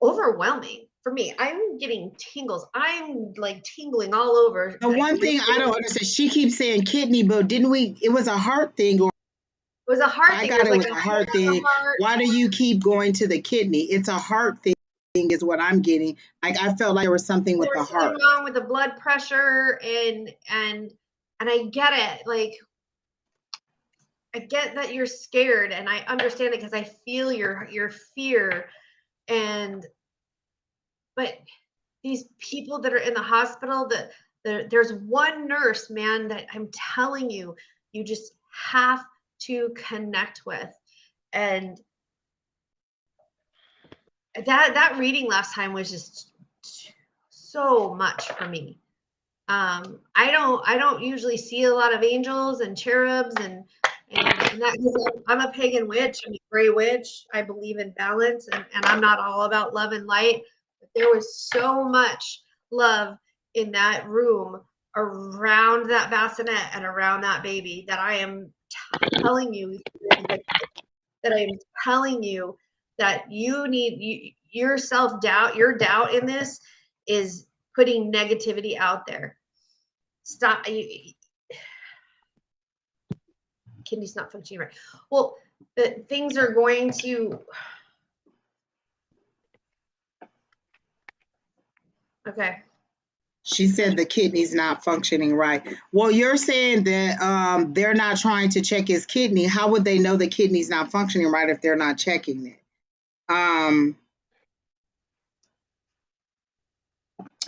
overwhelming for me. I'm getting tingles. I'm like tingling all over. The Like one thing I don't understand, she keeps saying kidney, but didn't we? It was a heart thing, or it was a heart I thing. It got was it like was a a heart hole in the thing. heart. Why do you keep going to the kidney? It's a heart thing, is what I'm getting. Like I felt like there was something with There the was something heart. wrong with the blood pressure and I get it. Like I get that you're scared and I understand it because I feel your fear and but these people that are in the hospital that there's one nurse, man, that I'm telling you, you just have to connect with. And that reading last time was just so much for me. I don't usually see a lot of angels and cherubs and that I'm a pagan witch. I'm a gray witch. I believe in balance and I'm not all about love and light. But there was so much love in that room around that bassinet and around that baby that I am telling you that I'm telling you that you need your self-doubt, your doubt in this is putting negativity out there. Stop. Kidney's not functioning right. Well, things are going to. Okay. She said the kidney's not functioning right. Well, you're saying that they're not trying to check his kidney. How would they know the kidney's not functioning right if they're not checking it?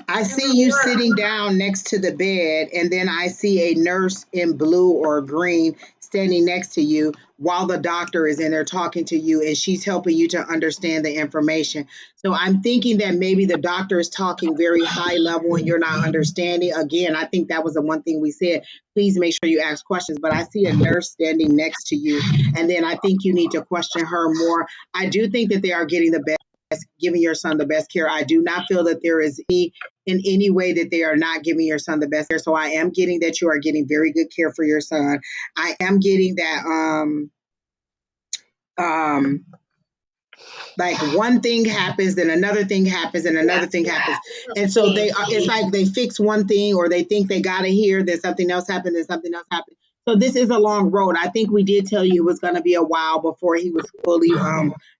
I see you sitting down next to the bed, and then I see a nurse in blue or green standing next to you while the doctor is in there talking to you, and she's helping you to understand the information. So I'm thinking that maybe the doctor is talking very high level and you're not understanding. Again, I think that was the one thing we said. Please make sure you ask questions. But I see a nurse standing next to you, and then I think you need to question her more. I do think that they are getting the best, giving your son the best care. I do not feel that there is in any way that they are not giving your son the best care. So I am getting that you are getting very good care for your son. I am getting that um like one thing happens, then another thing happens, and another thing happens. And so they are, it's like they fix one thing or they think they got it here, then something else happened, then something else happened. So this is a long road. I think we did tell you it was going to be a while before he was fully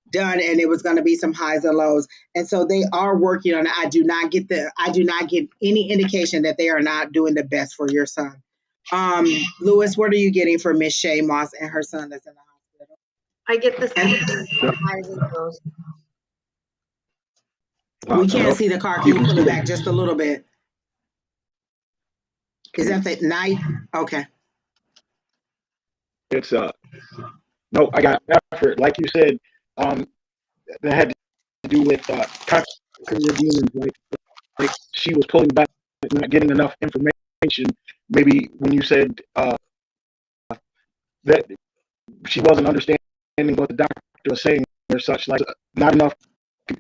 done, and it was going to be some highs and lows. And so they are working on it. I do not get any indication that they are not doing the best for your son. Lewis, what are you getting for Miss Shay Moss and her son that's in the hospital? I get the same highs and lows. We can't see the car. Can you pull it back just a little bit? Is that the night? Okay. It's no, I got effort. Like you said, that had to do with conquering your demons. Like she was pulling back, not getting enough information. Maybe when you said that she wasn't understanding what the doctor was saying or such, like not enough,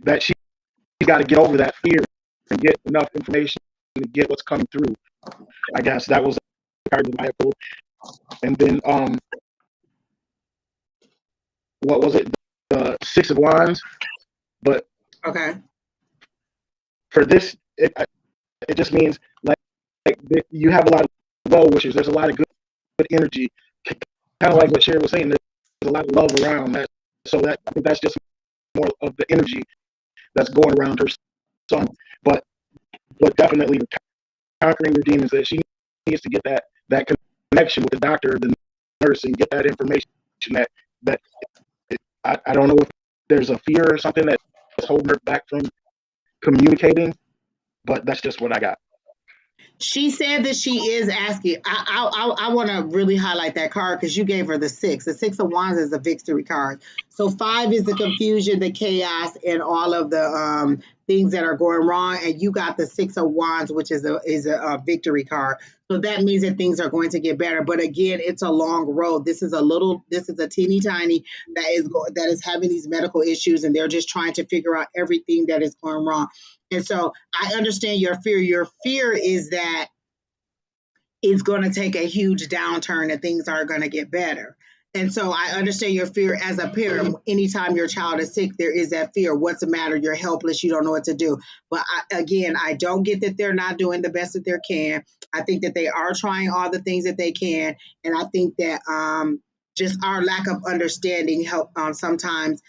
that she got to get over that fear and get enough information to get what's coming through. I guess that was the card that I pulled. And then what was it? The Six of Wands. But Okay. for this, it just means like you have a lot of well wishers. There's a lot of good energy, kind of like what Sheri was saying. There's a lot of love around that. So that I think that's just more of the energy that's going around her son. But definitely conquering your demons. That she needs to get that connection with the doctor, the nurse, and get that information. That I don't know if there's a fear or something that's holding her back from communicating, but that's just what I got. She said that she is asking. I want to really highlight that card because you gave her the six. The Six of Wands is a victory card. So 5 is the confusion, the chaos, and all of the things that are going wrong. And you got the Six of Wands, which is a victory card. So that means that things are going to get better. But again, it's a long road. This is a teeny tiny that is having these medical issues, and they're just trying to figure out everything that is going wrong. And so I understand your fear. Your fear is that it's going to take a huge downturn and things are going to get better. And so I understand your fear as a parent. Anytime your child is sick, there is that fear. What's the matter? You're helpless. You don't know what to do. But again, I don't get that they're not doing the best that they can. I think that they are trying all the things that they can. And I think that just our lack of understanding help sometimes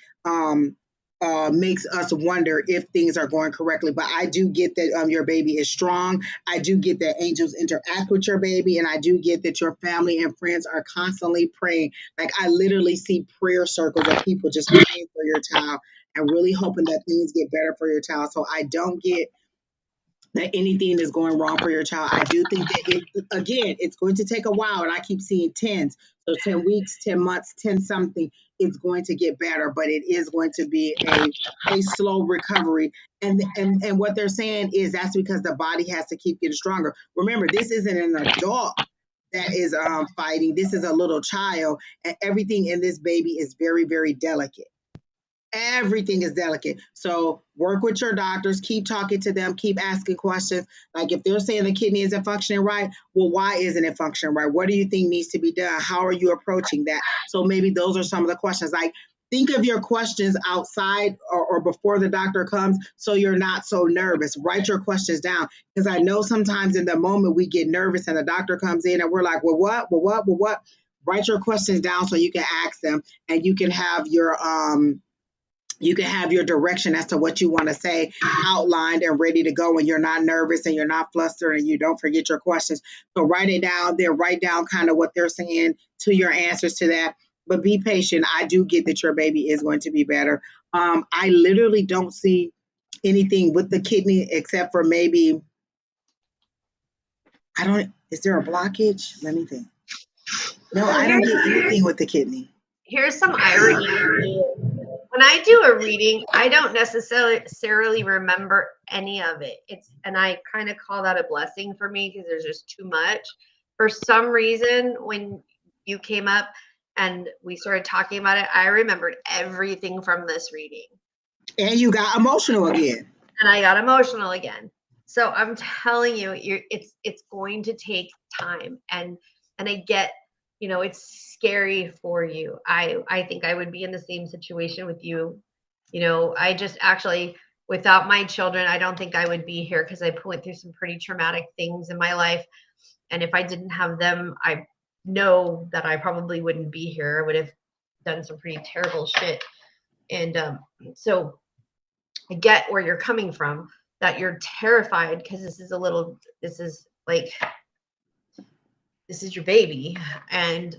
makes us wonder if things are going correctly. But I do get that your baby is strong. I do get that angels interact with your baby, and I do get that your family and friends are constantly praying. Like I literally see prayer circles of people just praying for your child and really hoping that things get better for your child. So I don't get that anything is going wrong for your child. I do think that it's going to take a while, and I keep seeing tens. So 10 weeks, 10 months, 10 something, it's going to get better, but it is going to be a slow recovery. And what they're saying is that's because the body has to keep getting stronger. Remember, this isn't an adult that is fighting. This is a little child, and everything in this baby is very, very delicate. Everything is delicate. So work with your doctors, keep talking to them, keep asking questions. Like if they're saying the kidney isn't functioning right, well, why isn't it functioning right? What do you think needs to be done? How are you approaching that? So maybe those are some of the questions. Like think of your questions outside or before the doctor comes so you're not so nervous. Write your questions down. Because I know sometimes in the moment we get nervous and the doctor comes in and we're like, well, what? Well, what? Well, what? Write your questions down so you can ask them and you can have your direction as to what you want to say outlined and ready to go, and you're not nervous and you're not flustered and you don't forget your questions. So write it down, then write down kind of what they're saying to your answers to that. But be patient. I do get that your baby is going to be better. I literally don't see anything with the kidney except for maybe, is there a blockage? Let me think. No, So I don't get anything with the kidney. here's some irony. When I do a reading, I don't necessarily remember any of it. And I kind of call that a blessing for me because there's just too much. For some reason, when you came up and we started talking about it, I remembered everything from this reading. And you got emotional again. And I got emotional again. So I'm telling you, it's going to take time. And I get, it's scary for you. I think I would be in the same situation with you. I just actually, without my children, I don't think I would be here because I went through some pretty traumatic things in my life. And if I didn't have them, I know that I probably wouldn't be here. I would have done some pretty terrible shit. And so I get where you're coming from, that you're terrified because this is your baby. And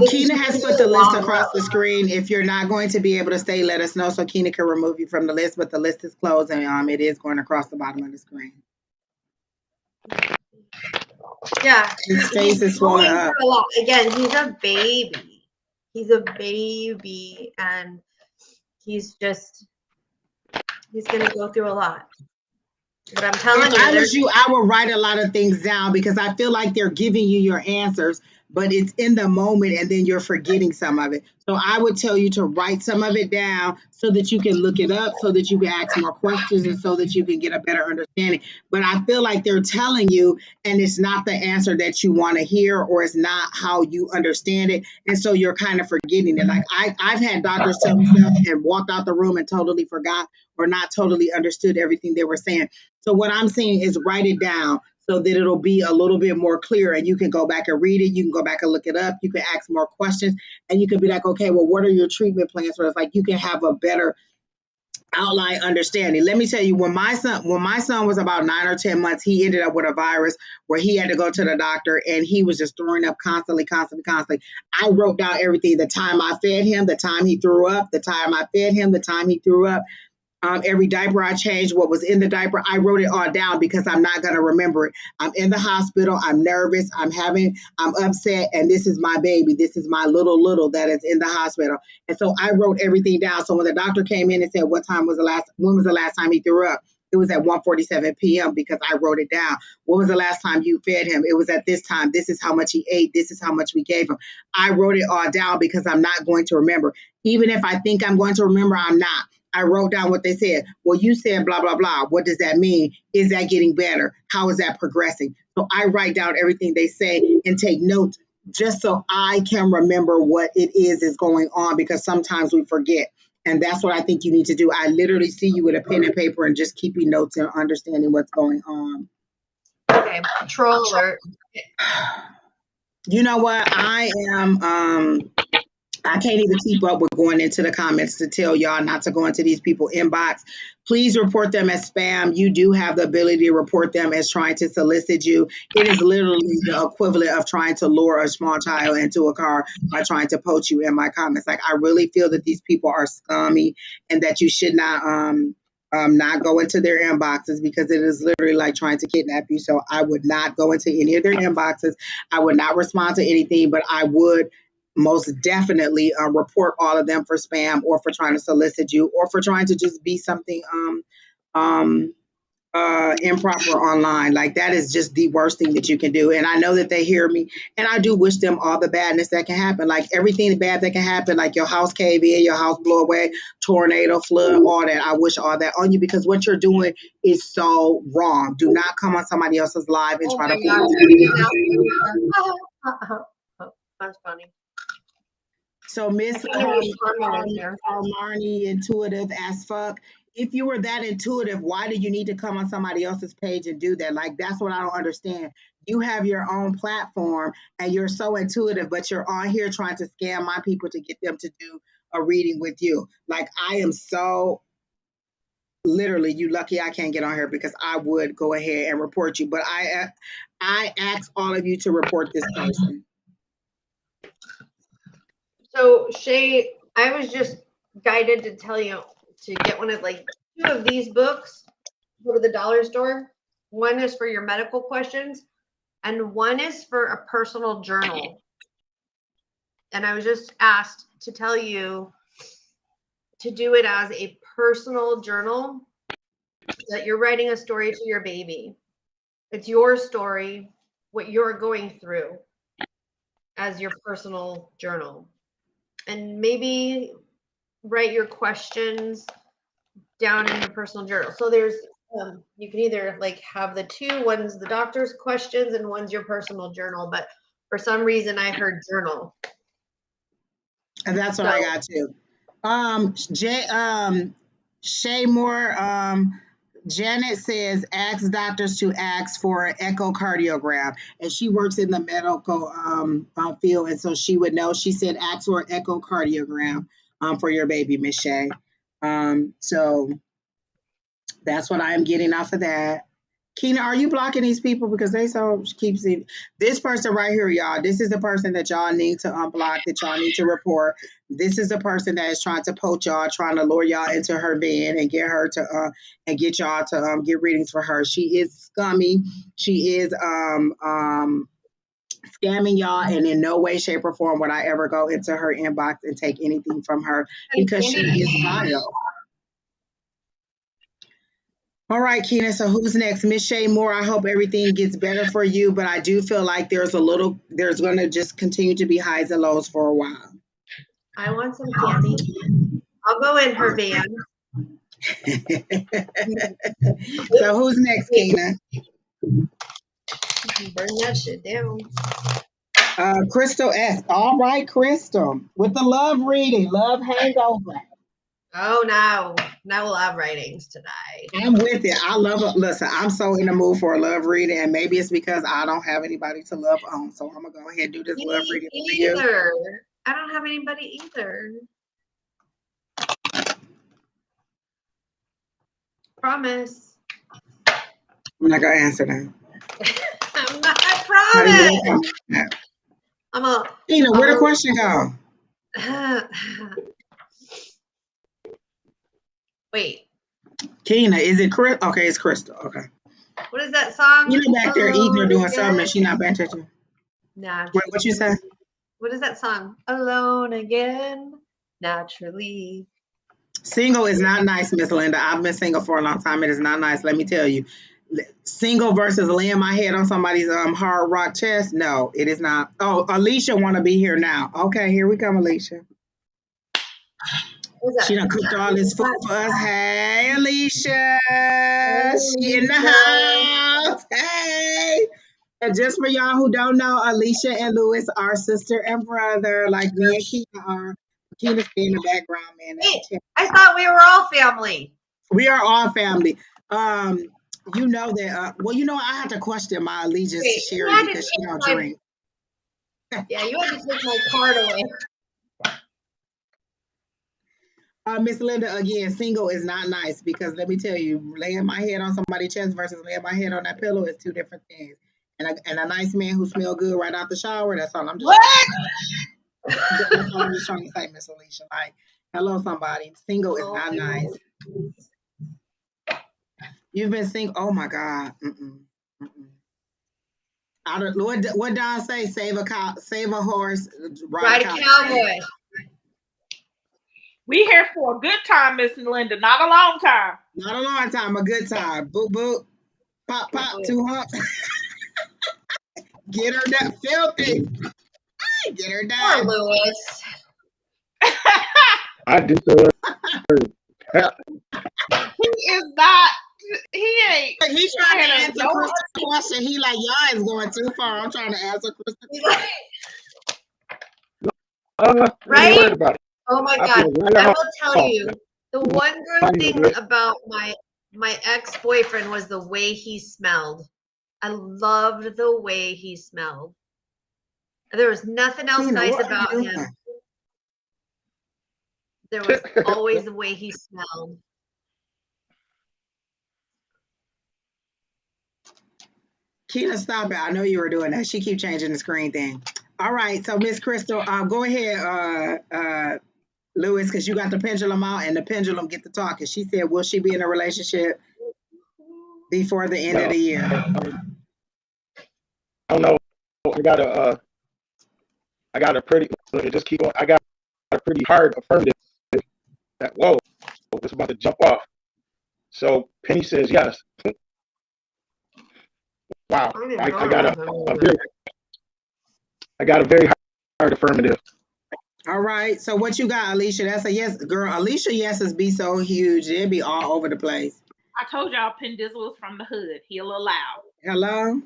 Keena has put the list across the screen. If you're not going to be able to stay, let us know so Keena can remove you from the list, but the list is closed and it is going across the bottom of the screen. Yeah, his face is swollen up. A lot. Again, he's a baby. He's a baby, and he's gonna go through a lot. But I'm telling you, if I was you, I would write a lot of things down because I feel like they're giving you your answers, but it's in the moment and then you're forgetting some of it. So I would tell you to write some of it down so that you can look it up, so that you can ask more questions and so that you can get a better understanding. But I feel like they're telling you and it's not the answer that you want to hear, or it's not how you understand it. And so you're kind of forgetting it. Like I've had doctors tell me stuff and walked out the room and totally forgot or not totally understood everything they were saying. So what I'm saying is write it down so that it'll be a little bit more clear and you can go back and read it. You can go back and look it up. You can ask more questions and you can be like, okay, well, what are your treatment plans for this? Like you can have a better outline understanding. Let me tell you, when my son was about 9 or 10 months, he ended up with a virus where he had to go to the doctor and he was just throwing up constantly. I wrote down everything, the time I fed him, the time he threw up, the time I fed him, the time he threw up. Every diaper I changed, what was in the diaper, I wrote it all down because I'm not going to remember it. I'm in the hospital. I'm nervous. I'm upset. And this is my baby. This is my little that is in the hospital. And so I wrote everything down. So when the doctor came in and said, when was the last time he threw up? It was at 1:47 p.m. because I wrote it down. When was the last time you fed him? It was at this time. This is how much he ate. This is how much we gave him. I wrote it all down because I'm not going to remember. Even if I think I'm going to remember, I'm not. I wrote down what they said. Well, you said blah, blah, blah. What does that mean? Is that getting better? How is that progressing? So I write down everything they say and take notes just so I can remember what it is going on, because sometimes we forget. And that's what I think you need to do. I literally see you with a pen and paper and just keeping notes and understanding what's going on. Okay, troll alert. You know what? I can't even keep up with going into the comments to tell y'all not to go into these people's inbox. Please report them as spam. You do have the ability to report them as trying to solicit you. It is literally the equivalent of trying to lure a small child into a car by trying to poach you in my comments. Like, I really feel that these people are scummy and that you should not go into their inboxes, because it is literally like trying to kidnap you. So I would not go into any of their inboxes. I would not respond to anything, but I would most definitely report all of them for spam or for trying to solicit you or for trying to just be something improper online. Like, that is just the worst thing that you can do. And I know that they hear me, and I do wish them all the badness that can happen. Like, everything bad that can happen, like your house cave in, your house blow away, tornado, flood, all that. I wish all that on you, because what you're doing is so wrong. Do not come on somebody else's live and try to That's funny. So Miss Marnie, intuitive as fuck. If you were that intuitive, why do you need to come on somebody else's page and do that? Like, that's what I don't understand. You have your own platform and you're so intuitive, but you're on here trying to scam my people to get them to do a reading with you. Like, I am so literally, you lucky I can't get on here, because I would go ahead and report you. But I ask all of you to report this person. So Shay, I was just guided to tell you to get one of like 2 of these books. Go to the dollar store. One is for your medical questions, and one is for a personal journal. And I was just asked to tell you to do it as a personal journal, that you're writing a story to your baby. It's your story, what you're going through, as your personal journal. And maybe write your questions down in your personal journal. So there's you can either like have the 2, one's the doctor's questions and one's your personal journal, but for some reason I heard journal. And that's what I got too. Shay Moore, Janet says, ask doctors to ask for an echocardiogram. And she works in the medical field, and so she would know. She said, ask for an echocardiogram for your baby, Miss Shay. So that's what I'm getting off of that. Keena, are you blocking these people? Because they so keep seeing this person right here, y'all. This is the person that y'all need to unblock, that y'all need to report. This is the person that is trying to poach y'all, trying to lure y'all into her van and get her to and get y'all to get readings for her. She is scummy. She is scamming y'all, and in no way, shape, or form would I ever go into her inbox and take anything from her because she is vile. All right, Keena. So who's next? Miss Shay Moore, I hope everything gets better for you, but I do feel like there's going to just continue to be highs and lows for a while. I want some candy. I'll go in her van. So who's next, Keena? Burn that shit down. Crystal S. All right, Crystal. With the love reading, love hangover. Oh, now we'll have writings today. I'm with it. I love it. Listen, I'm so in the mood for a love reading, and maybe it's because I don't have anybody to love on. So I'm gonna go ahead and do this love reading for you. I don't have anybody either. Promise. I'm not gonna answer that. I'm not. I promise. I'm a. Keena, where the question go? Wait. Keena, is it Chris? Okay, it's Crystal. Okay. What is that song? You back there eating or doing something, and she not paying attention. Nah. Wait, what you say? What is that song? Alone again, naturally. Single is not nice, Miss Linda. I've been single for a long time. It is not nice. Let me tell you. Single versus laying my head on somebody's hard rock chest. No, it is not. Oh, Alycia want to be here now. Okay, here we come, Alycia. She done cooked all this food for us. Hey, Alycia. She in the house. Hey. And just for y'all who don't know, Alycia and Louis are sister and brother, like me and Keena are. Keena's in the background, man. Hey, I thought we were all family. We are all family. You know that. Well, you know, I have to question my allegiance to Sheri because she don't drink. Yeah, you had to take my card away. Miss Linda, again, single is not nice because let me tell you, laying my head on somebody's chest versus laying my head on that pillow is 2 different things. And a nice man who smells good right out the shower, that's all I'm just That's all I'm just trying to say, Miss Alycia. Like, hello, somebody. Single is not nice. You've been single. Oh my God. What Don say? Save a horse, ride a cowboy. We here for a good time, Miss Linda, not a long time. Not a long time, a good time. Boop boop, pop pop, 2 humps. Get her that filthy. Get her done. Poor Louis. I do. He is not. He ain't. He's trying to answer Crystal's question. He like, y'all is going too far. I'm trying to answer Crystal's question. Right? Oh my God. I will tell you, the one good thing about my ex-boyfriend was the way he smelled. I loved the way he smelled. There was nothing else nice about him. There was always the way he smelled. Keena, stop it. I know you were doing that. She keep changing the screen thing. All right. So, Miss Crystal, go ahead. Lewis, because you got the pendulum out and the pendulum get to talking. She said, will she be in a relationship before the end of Well, the year? I don't know. I got a pretty. Let me just keep on. I got a pretty hard affirmative. That whoa, it's about to jump off. So Penny says yes. Wow, I got a very hard affirmative. All right. So what you got, Alycia? That's a yes. Girl, Alycia yeses be so huge. They'd be all over the place. I told y'all Pendizzle is from the hood. He'll allow. Hello?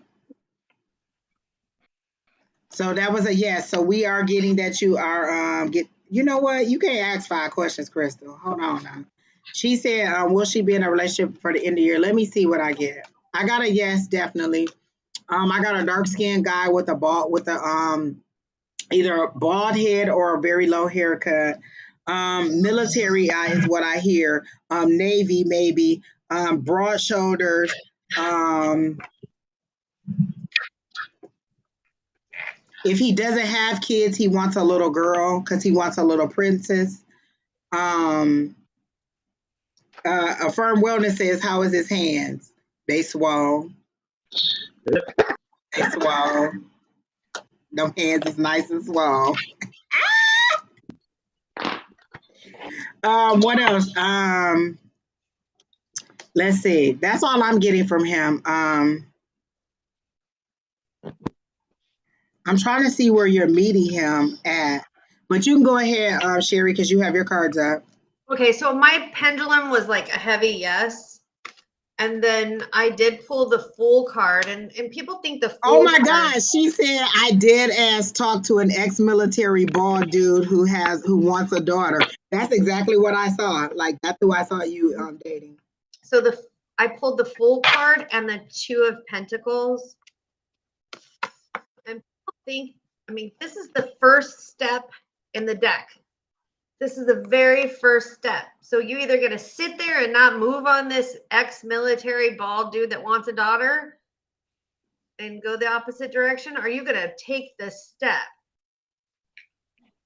So that was a yes. So we are getting that you are you know what? You can't ask 5 questions, Crystal. Hold on now. She said, will she be in a relationship for the end of the year? Let me see what I get. I got a yes, definitely. I got a dark skinned guy with a either a bald head or a very low haircut. Military eye is what I hear. Navy maybe. Broad shoulders. If he doesn't have kids, he wants a little girl because he wants a little princess. A firm wellness says, how is his hands? They swole. They swole. Them hands is nice and swole. What else? Let's see. That's all I'm getting from him. I'm trying to see where you're meeting him at. But you can go ahead, Sheri, because you have your cards up. Okay, so my pendulum was like a heavy yes. And then I did pull the Fool card, and people think the Fool Oh my card, gosh, she said I dead ass talked to an ex-military bald dude who wants a daughter. That's exactly what I saw. Like that's who I saw you dating. So I pulled the Fool card and the 2 of Pentacles. And people think, I mean, this is the first step in the deck. This is the very first step. So you either going to sit there and not move on this ex-military bald dude that wants a daughter and go the opposite direction, or are you going to take the step?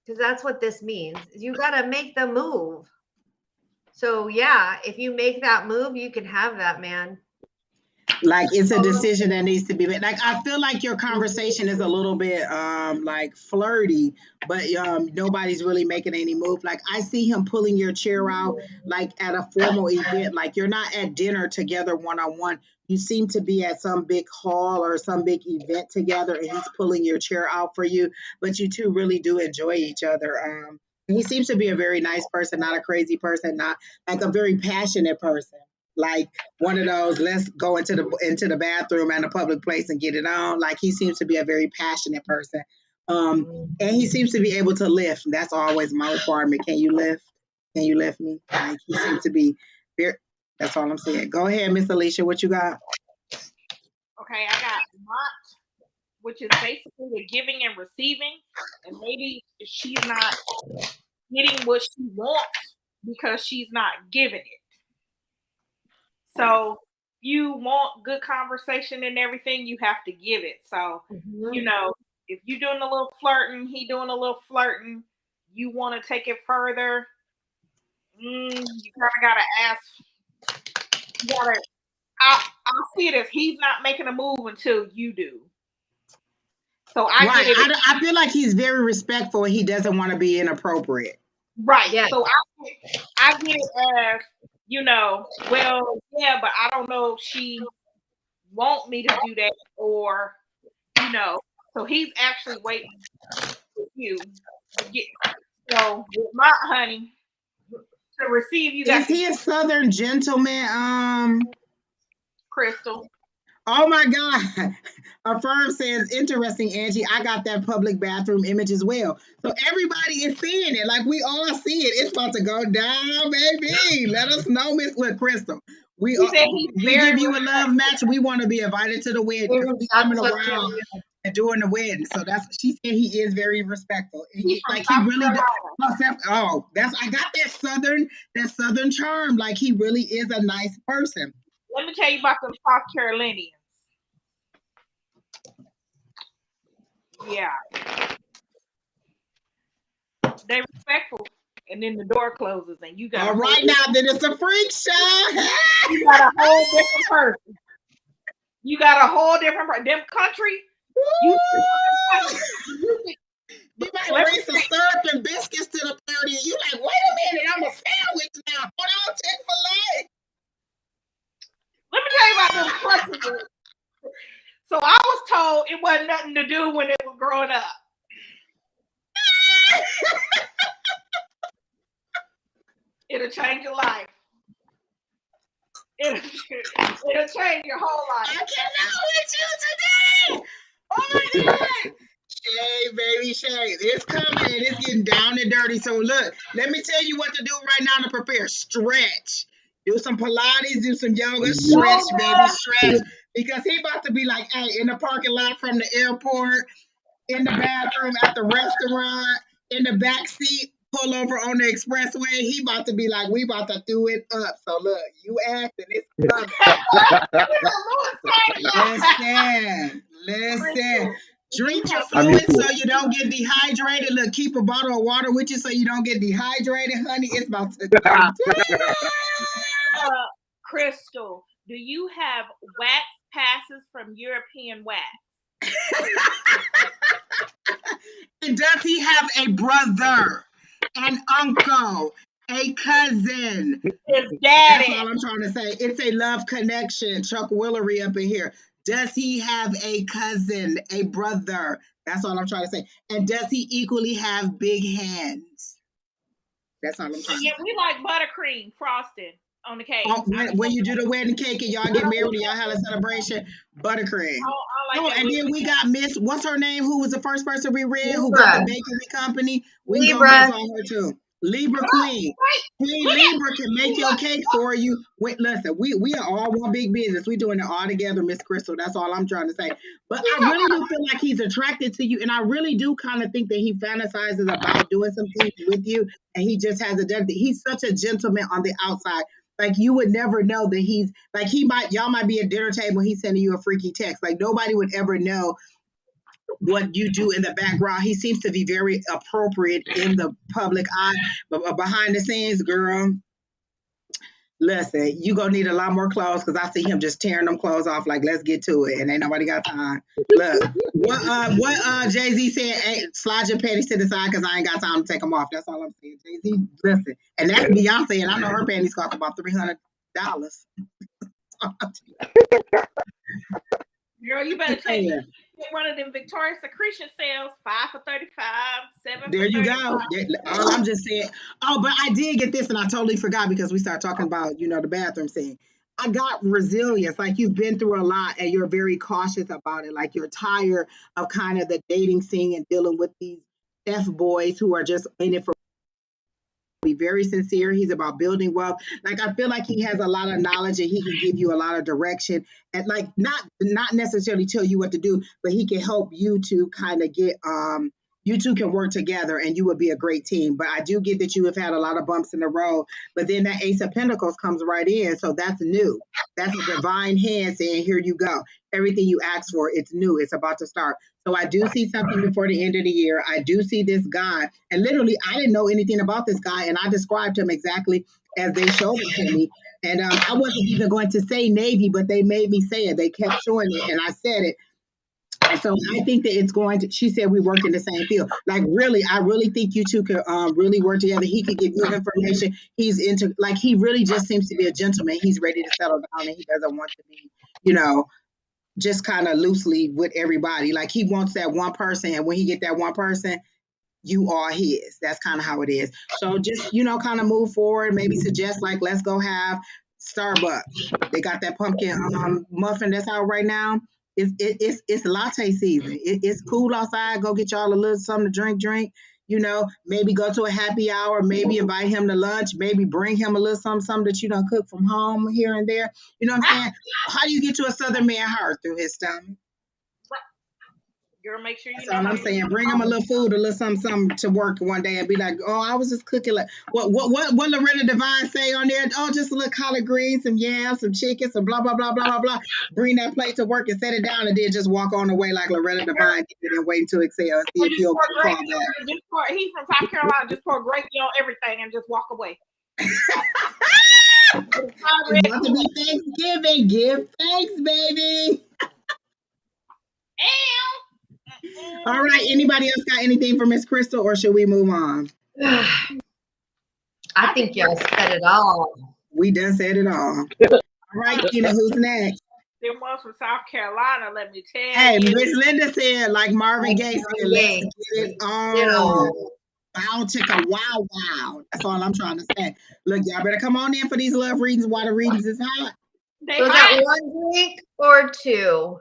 Because that's what this means. You got to make the move. So yeah, if you make that move, you can have that man. Like it's a decision that needs to be made. Like I feel like your conversation is a little bit like flirty, but nobody's really making any move. Like I see him pulling your chair out like at a formal event. Like you're not at dinner together one-on-one. You seem to be at some big hall or some big event together and he's pulling your chair out for you, but you two really do enjoy each other. He seems to be a very nice person, not a crazy person, not like a very passionate person. Like one of those, let's go into the bathroom and a public place and get it on. Like he seems to be a very passionate person. And he seems to be able to lift. That's always my requirement. Can you lift? Can you lift me? Like he seems to be very, that's all I'm saying. Go ahead, Miss Alycia, what you got? Okay, I got Mott, which is basically the giving and receiving. And maybe she's not getting what she wants because she's not giving it. So you want good conversation and everything, you have to give it. So, you know, if you're doing a little flirting, he doing a little flirting, you want to take it further, you kind of got to ask. You gotta, I'll see it as he's not making a move until you do. So I get it. I feel like he's very respectful. He doesn't want to be inappropriate. Right. Yeah. So I get it as, you know, well, yeah, but I don't know if she want me to do that or, you know, so he's actually waiting for you to get. So with my honey, to receive you. Is he a Southern gentleman? Crystal. Oh my God. Affirm says, interesting, Angie. I got that public bathroom image as well. So everybody is seeing it. Like we all see it. It's about to go down, baby. Let us know, Miss Crystal. We give you a love match. We want to be invited to the wedding because we coming around and doing the wedding. So she said he is very respectful. Like he really does. Oh, I got that southern charm. Like he really is a nice person. Let me tell you about the South Carolinians. Yeah. They respectful. and then the door closes and you got All right, now then it's a freak show. you got a whole different person. You got a whole different person. Them country. You You might bring some syrup and biscuits to the party. You like, wait a minute, I'm a sandwich now. Hold on, Chick-fil-A. Let me tell you about them country. So I was told it wasn't nothing to do when it was growing up. It'll change your life. It'll change your whole life. I cannot with you today. Oh my God. Shay, baby, Shay. It's coming. It's getting down and dirty. So look, let me tell you what to do right now to prepare. Stretch. Do some Pilates, do some yoga, stretch, baby, stretch. Because he about to be like, hey, in the parking lot from the airport, in the bathroom at the restaurant, in the back seat, pull over on the expressway. He about to be like, we about to do it up. So look, you acting, it's coming. Listen. Drink your fluids so you don't get dehydrated. Look, keep a bottle of water with you so you don't get dehydrated, honey. It's about to go down. Crystal, do you have wax passes from European Wax? And does he have a brother, an uncle, a cousin? His daddy. That's all I'm trying to say. It's a love connection. Chuck Willery up in here. Does he have a cousin, a brother? That's all I'm trying to say. And does he equally have big hands? That's all I'm trying to say. Yeah, we like buttercream frosting on the cake. Oh, when you do the wedding cake and y'all get married and y'all have a celebration, buttercream. And then we got Miss, what's her name? Who was the first person we read? Who got the bakery company? We can go on her too. Libra Queen. Queen Libra can make your cake for you. Wait, listen, we are all one big business. We doing it all together, Miss Crystal. That's all I'm trying to say. But I really do feel like he's attracted to you, and I really do kind of think that he fantasizes about doing some things with you, and he just hasn't done it. He's such a gentleman on the outside. Like you would never know that he's like y'all might be at dinner table and he's sending you a freaky text. Like nobody would ever know what you do in the background. He seems to be very appropriate in the public eye, but behind the scenes, girl, listen, you gonna need a lot more clothes because I see him just tearing them clothes off. Like, let's get to it, and ain't nobody got time. Look, what Jay-Z said, hey, slide your panties to the side because I ain't got time to take them off. That's all I'm saying. Jay-Z, listen, and that's Beyonce, and I know her panties cost about $300. Girl, you better take one of them Victoria's Secretion sales, 5 for $35, 7 there for you $35. go. All I'm just saying. Oh, but I did get this, and I totally forgot because we started talking about, the bathroom scene. I got resilience. Like you've been through a lot, and you're very cautious about it. Like you're tired of kind of the dating scene and dealing with these F boys who are just in it for. Be very sincere. He's about building wealth. Like I feel like he has a lot of knowledge and he can give you a lot of direction and like not necessarily tell you what to do, but he can help you to kind of get you two can work together and you would be a great team. But I do get that you have had a lot of bumps in the road, but then that Ace of Pentacles comes right in. So that's new. That's a divine hand saying, here you go. Everything you asked for, it's new. It's about to start. So I do see something before the end of the year. I do see this guy. And literally, I didn't know anything about this guy. And I described him exactly as they showed it to me. And I wasn't even going to say Navy, but they made me say it. They kept showing it. And I said it. And so I think that it's going to, she said we work in the same field. Like really, I really think you two could really work together. He could give you information. He's into, like, he really just seems to be a gentleman. He's ready to settle down and he doesn't want to be, just kind of loosely with everybody. Like he wants that one person. And when he get that one person, you are his. That's kind of how it is. So just, kind of move forward. Maybe suggest like, let's go have Starbucks. They got that pumpkin muffin that's out right now. It's latte season. It's cool outside. Go get y'all a little something to drink. Maybe go to a happy hour. Maybe invite him to lunch. Maybe bring him a little something that you don't cook from home here and there. You know what I'm saying? How do you get to a Southern man heart? Through his stomach. Girl, make sure you That's know all how I'm to saying. Bring them a little food, a little something to work one day, and be like, "Oh, I was just cooking like what Loretta Devine say on there? Oh, just a little collard greens, some yams, some chicken, some blah blah blah blah blah blah. Bring that plate to work and set it down, and then just walk on the way like Loretta Devine did, and wait to excel. See Or if just you'll pour call gravy back. on, he's from South Carolina, just pour gravy on everything and just walk away. It's about to be Thanksgiving. Give thanks, baby. All right. Anybody else got anything for Miss Crystal, or should we move on? I think y'all said it all. We done said it all. All right, Kina, who's next? Them ones from South Carolina, let me tell Hey, you. Miss Linda said, like Marvin Gaye said, let's get it on. Bow chicka wow wow. That's all I'm trying to say. Look, y'all better come on in for these love readings while the readings is hot. Was that one drink or two?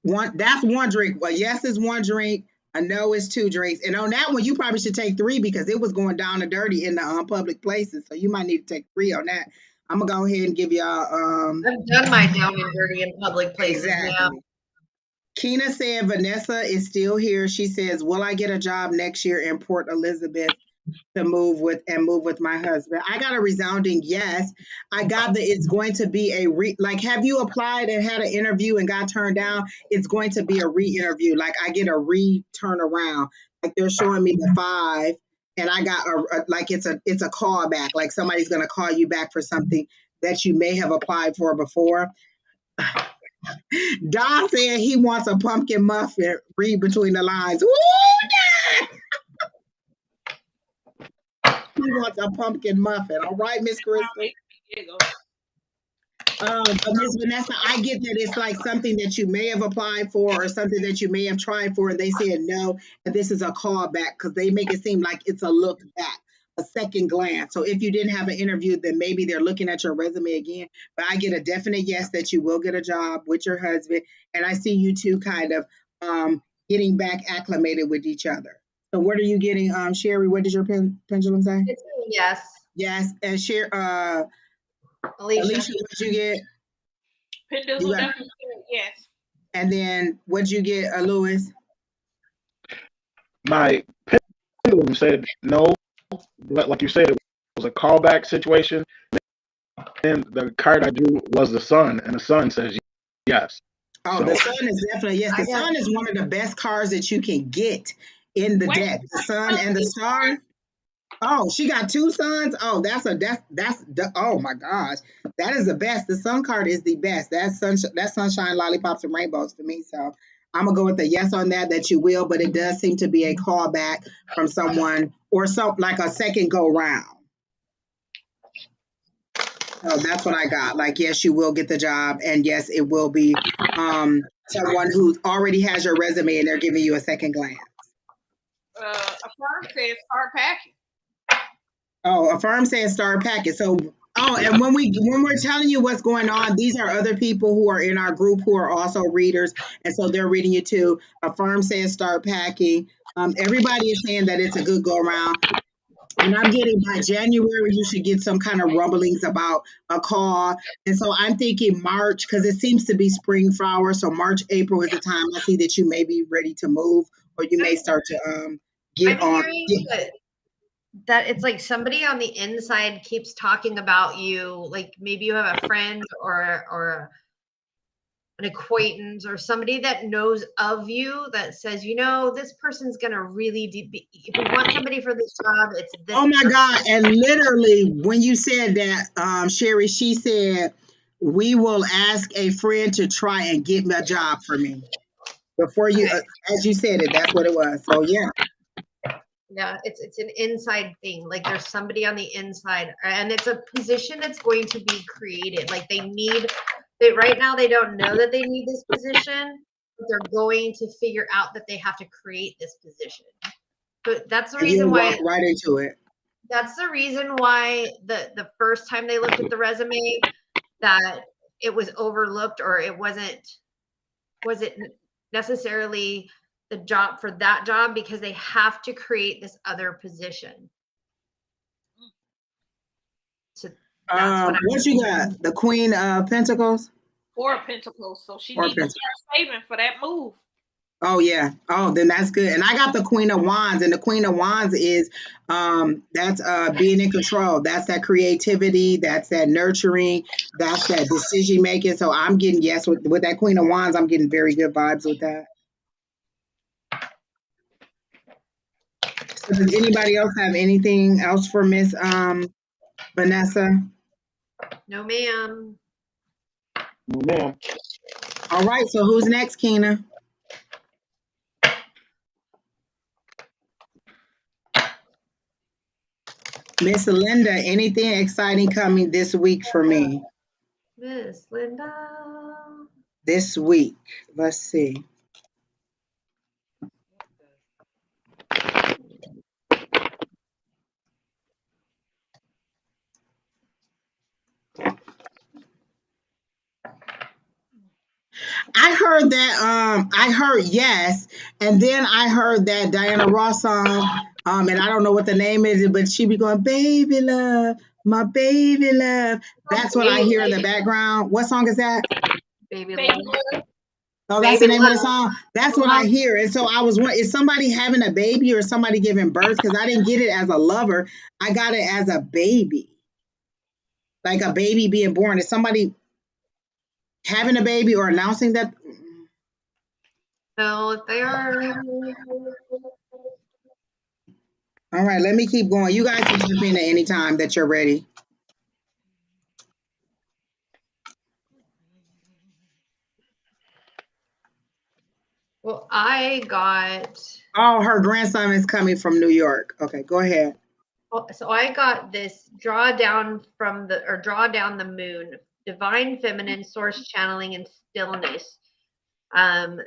That's one drink. Well, yes is one drink. A no is two drinks. And on that one, you probably should take three because it was going down and dirty in the public places. So you might need to take three on that. I'm gonna go ahead and give y'all I've done my down and dirty in public places now. exactly. Kina said Vanessa is still here. She says, "Will I get a job next year in Port Elizabeth to move with my husband?" I got a resounding yes. I got that it's going to be like, have you applied and had an interview and got turned down? It's going to be a re-interview. Like I get a re-turn around. Like they're showing me the 5 and I got like it's a callback. Like somebody's going to call you back for something that you may have applied for before. Don said he wants a pumpkin muffin. Read between the lines. Woo, Dad! He wants a pumpkin muffin. All right, Miss Crystal. But Miss Vanessa, I get that it's like something that you may have applied for or something that you may have tried for, and they said no, and this is a callback because they make it seem like it's a look back, a second glance. So if you didn't have an interview, then maybe they're looking at your resume again. But I get a definite yes that you will get a job with your husband, and I see you two kind of getting back acclimated with each other. So what are you getting, Sheri? What does your pendulum say? It's a yes. Yes, and Alycia, what did you get? Pendulum definitely yes. And then what'd you get, Lewis? My pendulum said no, but like you said, it was a callback situation. And the card I drew was the sun, and the sun says yes. Oh, So- the sun is definitely yes. The sun is one of the best cards that you can get in the deck. The sun and the star. Oh, she got 2 suns. Oh, that's oh my gosh, that is the best. The sun card is the best. That's sunshine, lollipops, and rainbows for me. So I'm gonna go with the yes on that you will, but it does seem to be a callback from someone or like a second go round. So that's what I got. Like, yes, you will get the job, and yes, it will be someone who already has your resume and they're giving you a second glance. A firm says start packing. Oh, a firm says start packing. So, and when we're telling you what's going on, these are other people who are in our group who are also readers, and so they're reading you too. A firm says start packing. Everybody is saying that it's a good go around. And I'm getting by January, you should get some kind of rumblings about a call. And so I'm thinking March, because it seems to be spring flowers. So March, April is the time I see that you may be ready to move, or you may start to get I'm on. hearing that it's like somebody on the inside keeps talking about you. Like maybe you have a friend or an acquaintance or somebody that knows of you that says, you know, this person's gonna really if we want somebody for this job, it's this. Oh my person. God. And literally when you said that, Sheri, she said, we will ask a friend to try and get me a job for me. Before you, as you said it, that's what it was. So yeah. Yeah, it's an inside thing. Like there's somebody on the inside, and it's a position that's going to be created. Like right now they don't know that they need this position, but they're going to figure out that they have to create this position. But that's the reason why walk right into it. That's the reason why the first time they looked at the resume that it was overlooked or it wasn't necessarily the job for that job, because they have to create this other position. So that's what you got? The Queen of Pentacles? 4 of Pentacles. So she needs to start saving for that move. Oh yeah. Oh, then that's good. And I got the Queen of Wands, and the Queen of Wands is that's being in control. That's that creativity, that's that nurturing, that's that decision making. So I'm getting yes with that Queen of Wands, I'm getting very good vibes with that. So does anybody else have anything else for Miss Vanessa? No, ma'am. No, ma'am. All right, so who's next, Keena? Miss Linda, anything exciting coming this week for me? Miss Linda. This week. Let's see. I heard that I heard yes, and then I heard that Diana Ross song, and I don't know what the name is, but she be going, "Baby love, my baby love." That's what I Baby, hear in the background. What song is that? baby Baby love. love. Oh, that's the Baby name of the love. song. That's what I hear. And so I was wondering, is somebody having a baby or somebody giving birth? Because I didn't get it as a lover. I got it as a baby. Like a baby being born. Is somebody having a baby or announcing that? So if they are, All right, let me keep going. You guys can jump in at any time that you're ready. well, I got. Oh, her grandson is coming from New York. Okay, go ahead. So I got this draw down the moon, divine feminine source channeling and stillness. Um,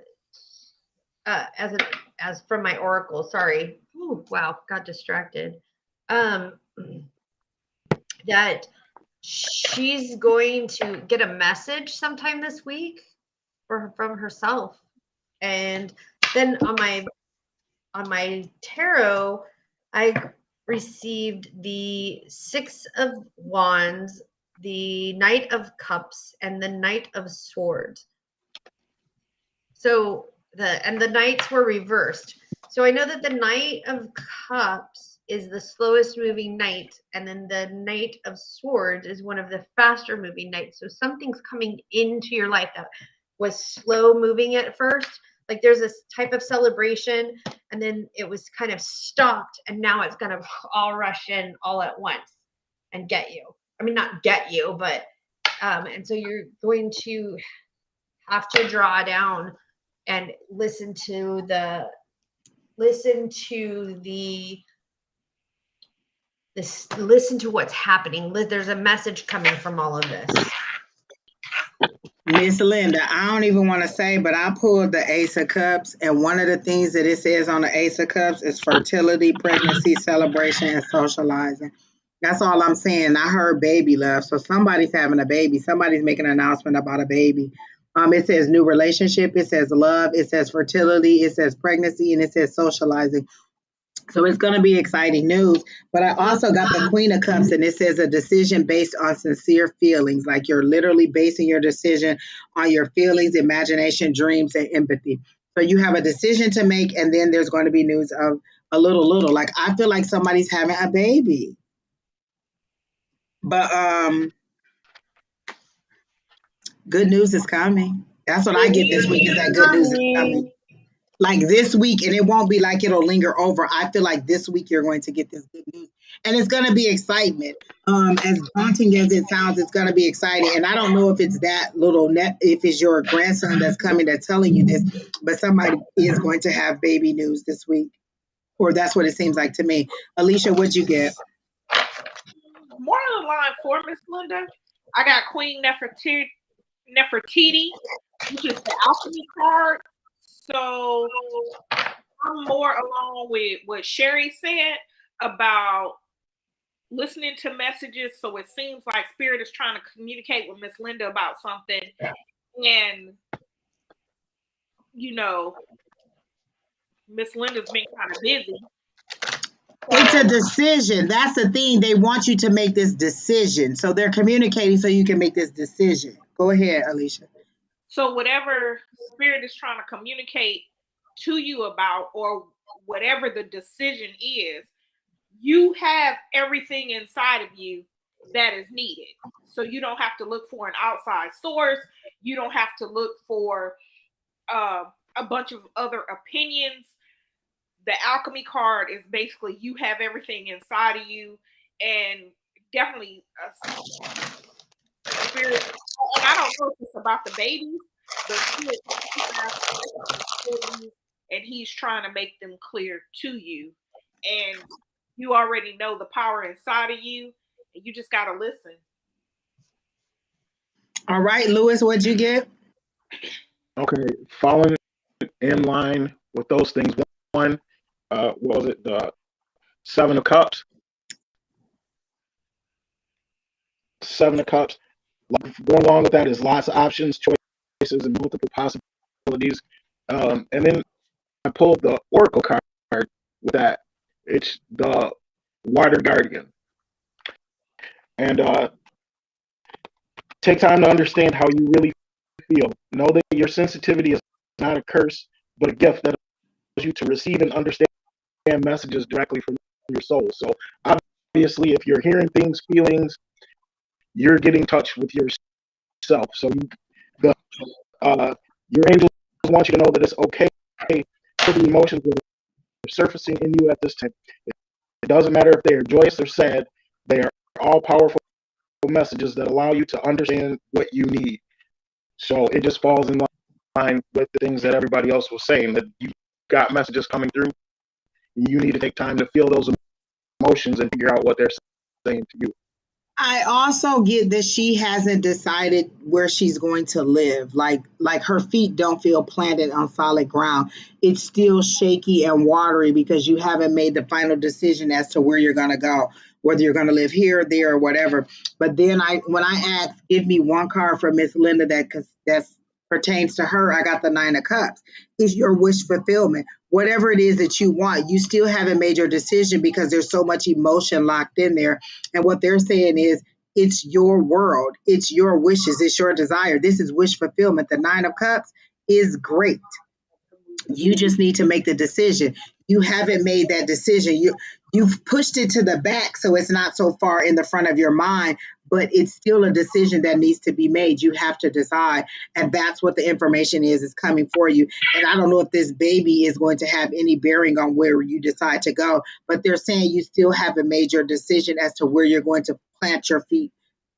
as from my oracle. Sorry. Ooh, wow, got distracted. Um, that she's going to get a message sometime this week from herself, and then on my tarot, I received the Six of Wands, the Knight of Cups, and the Knight of Swords. So the knights were reversed. So I know that the Knight of Cups is the slowest moving knight, and then the Knight of Swords is one of the faster moving knights. So something's coming into your life that was slow moving at first. Like there's this type of celebration, and then it was kind of stopped, and now it's gonna all rush in all at once and get you. I mean, not get you, but and so you're going to have to draw down and listen to what's happening. There's a message coming from all of this. Miss Linda, I don't even want to say, but I pulled the Ace of Cups, and one of the things that it says on the Ace of Cups is fertility, pregnancy, celebration, and socializing. That's all I'm saying. I heard baby love. So somebody's having a baby. Somebody's making an announcement about a baby. It says new relationship. It says love. It says fertility. It says pregnancy, and it says socializing. So it's going to be exciting news. But I also got the Queen of Cups, and it says a decision based on sincere feelings. Like you're literally basing your decision on your feelings, imagination, dreams, and empathy. So you have a decision to make, and then there's going to be news of a little. Like I feel like somebody's having a baby. But good news is coming. That's what I get this week is that good news is coming. Like this week, and it won't be like it'll linger over. I feel like this week you're going to get this good news, and it's going to be excitement. As daunting as it sounds, it's going to be exciting. And I don't know if it's that little if it's your grandson that's coming that's telling you this, but somebody is going to have baby news this week, or that's what it seems like to me. Alycia, what'd you get? More on the line for Miss Linda. I got Queen Nefertiti, which is the alchemy card. So I'm more along with what Sheri said about listening to messages. So it seems like Spirit is trying to communicate with Miss Linda about something. And, Miss Linda's been kind of busy. It's a decision. That's the thing. They want you to make this decision. So they're communicating so you can make this decision. Go ahead, Alycia. So whatever Spirit is trying to communicate to you about, or whatever the decision is, you have everything inside of you that is needed. So you don't have to look for an outside source. You don't have to look for a bunch of other opinions. The alchemy card is basically you have everything inside of you, and definitely a spirit. And I don't know if it's about the babies, but spirit and he's trying to make them clear to you. And you already know the power inside of you, and you just got to listen. All right, Lewis, what'd you get? Okay, falling in line with those things. One, what was it? The Seven of Cups. Seven of Cups. Like, going along with that is lots of options, choices, and multiple possibilities. And then I pulled the Oracle card with that. It's the Water Guardian. And take time to understand how you really feel. Know that your sensitivity is not a curse, but a gift that allows you to receive and understand messages directly from your soul. So obviously, if you're hearing things, feelings, you're getting in touch with yourself. So your angels want you to know that it's okay for the emotions that are surfacing in you at this time. It doesn't matter if they are joyous or sad. They are all powerful messages that allow you to understand what you need. So it just falls in line with the things that everybody else was saying, that you got messages coming through. You need to take time to feel those emotions and figure out what they're saying to you. I also get that she hasn't decided where she's going to live. Like her feet don't feel planted on solid ground. It's still shaky and watery because you haven't made the final decision as to where you're going to go, whether you're going to live here, there, or whatever. But then when I asked, give me one card for Miss Linda that pertains to her, I got the Nine of Cups. It's your wish fulfillment. Whatever it is that you want, you still haven't made your decision because there's so much emotion locked in there. And what they're saying is, it's your world, it's your wishes, it's your desire. This is wish fulfillment. The Nine of Cups is great. You just need to make the decision. You haven't made that decision. You've pushed it to the back so it's not so far in the front of your mind, but it's still a decision that needs to be made. You have to decide, and that's what the information is coming for you. And I don't know if this baby is going to have any bearing on where you decide to go, but they're saying you still haven't made your decision as to where you're going to plant your feet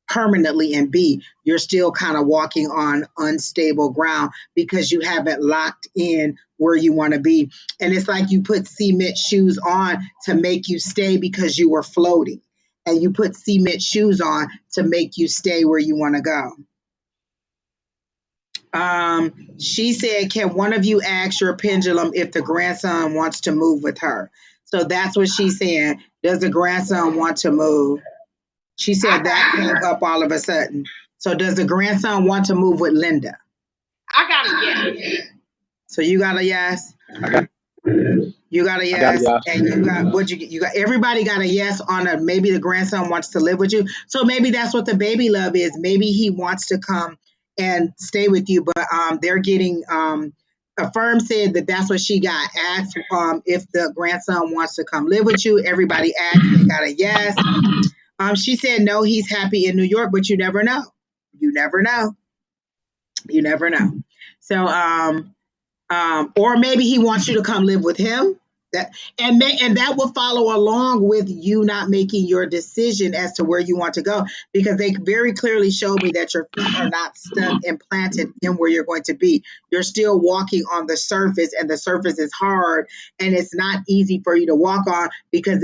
permanently and be. You're still kind of walking on unstable ground because you haven't locked in where you want to be. And it's like you put cement shoes on to make you stay because you were floating, and you put cement shoes on to make you stay where you want to go. She said, can one of you ask your pendulum if the grandson wants to move with her? So that's what she's saying. Does the grandson want to move? She said that came up all of a sudden. So does the grandson want to move with Linda? I got a yes. So you got a yes? You got a yes? And you got what you got? Everybody got a yes on a maybe the grandson wants to live with you. So maybe that's what the baby love is. Maybe he wants to come and stay with you, but they're getting Affirm said that that's what she got. Asked if the grandson wants to come live with you. Everybody asked, they got a yes. She said, no, he's happy in New York, but you never know. You never know. You never know. So, or maybe he wants you to come live with him. And that will follow along with you not making your decision as to where you want to go, because they very clearly showed me that your feet are not stuck and planted in where you're going to be. You're still walking on the surface, and the surface is hard, and it's not easy for you to walk on because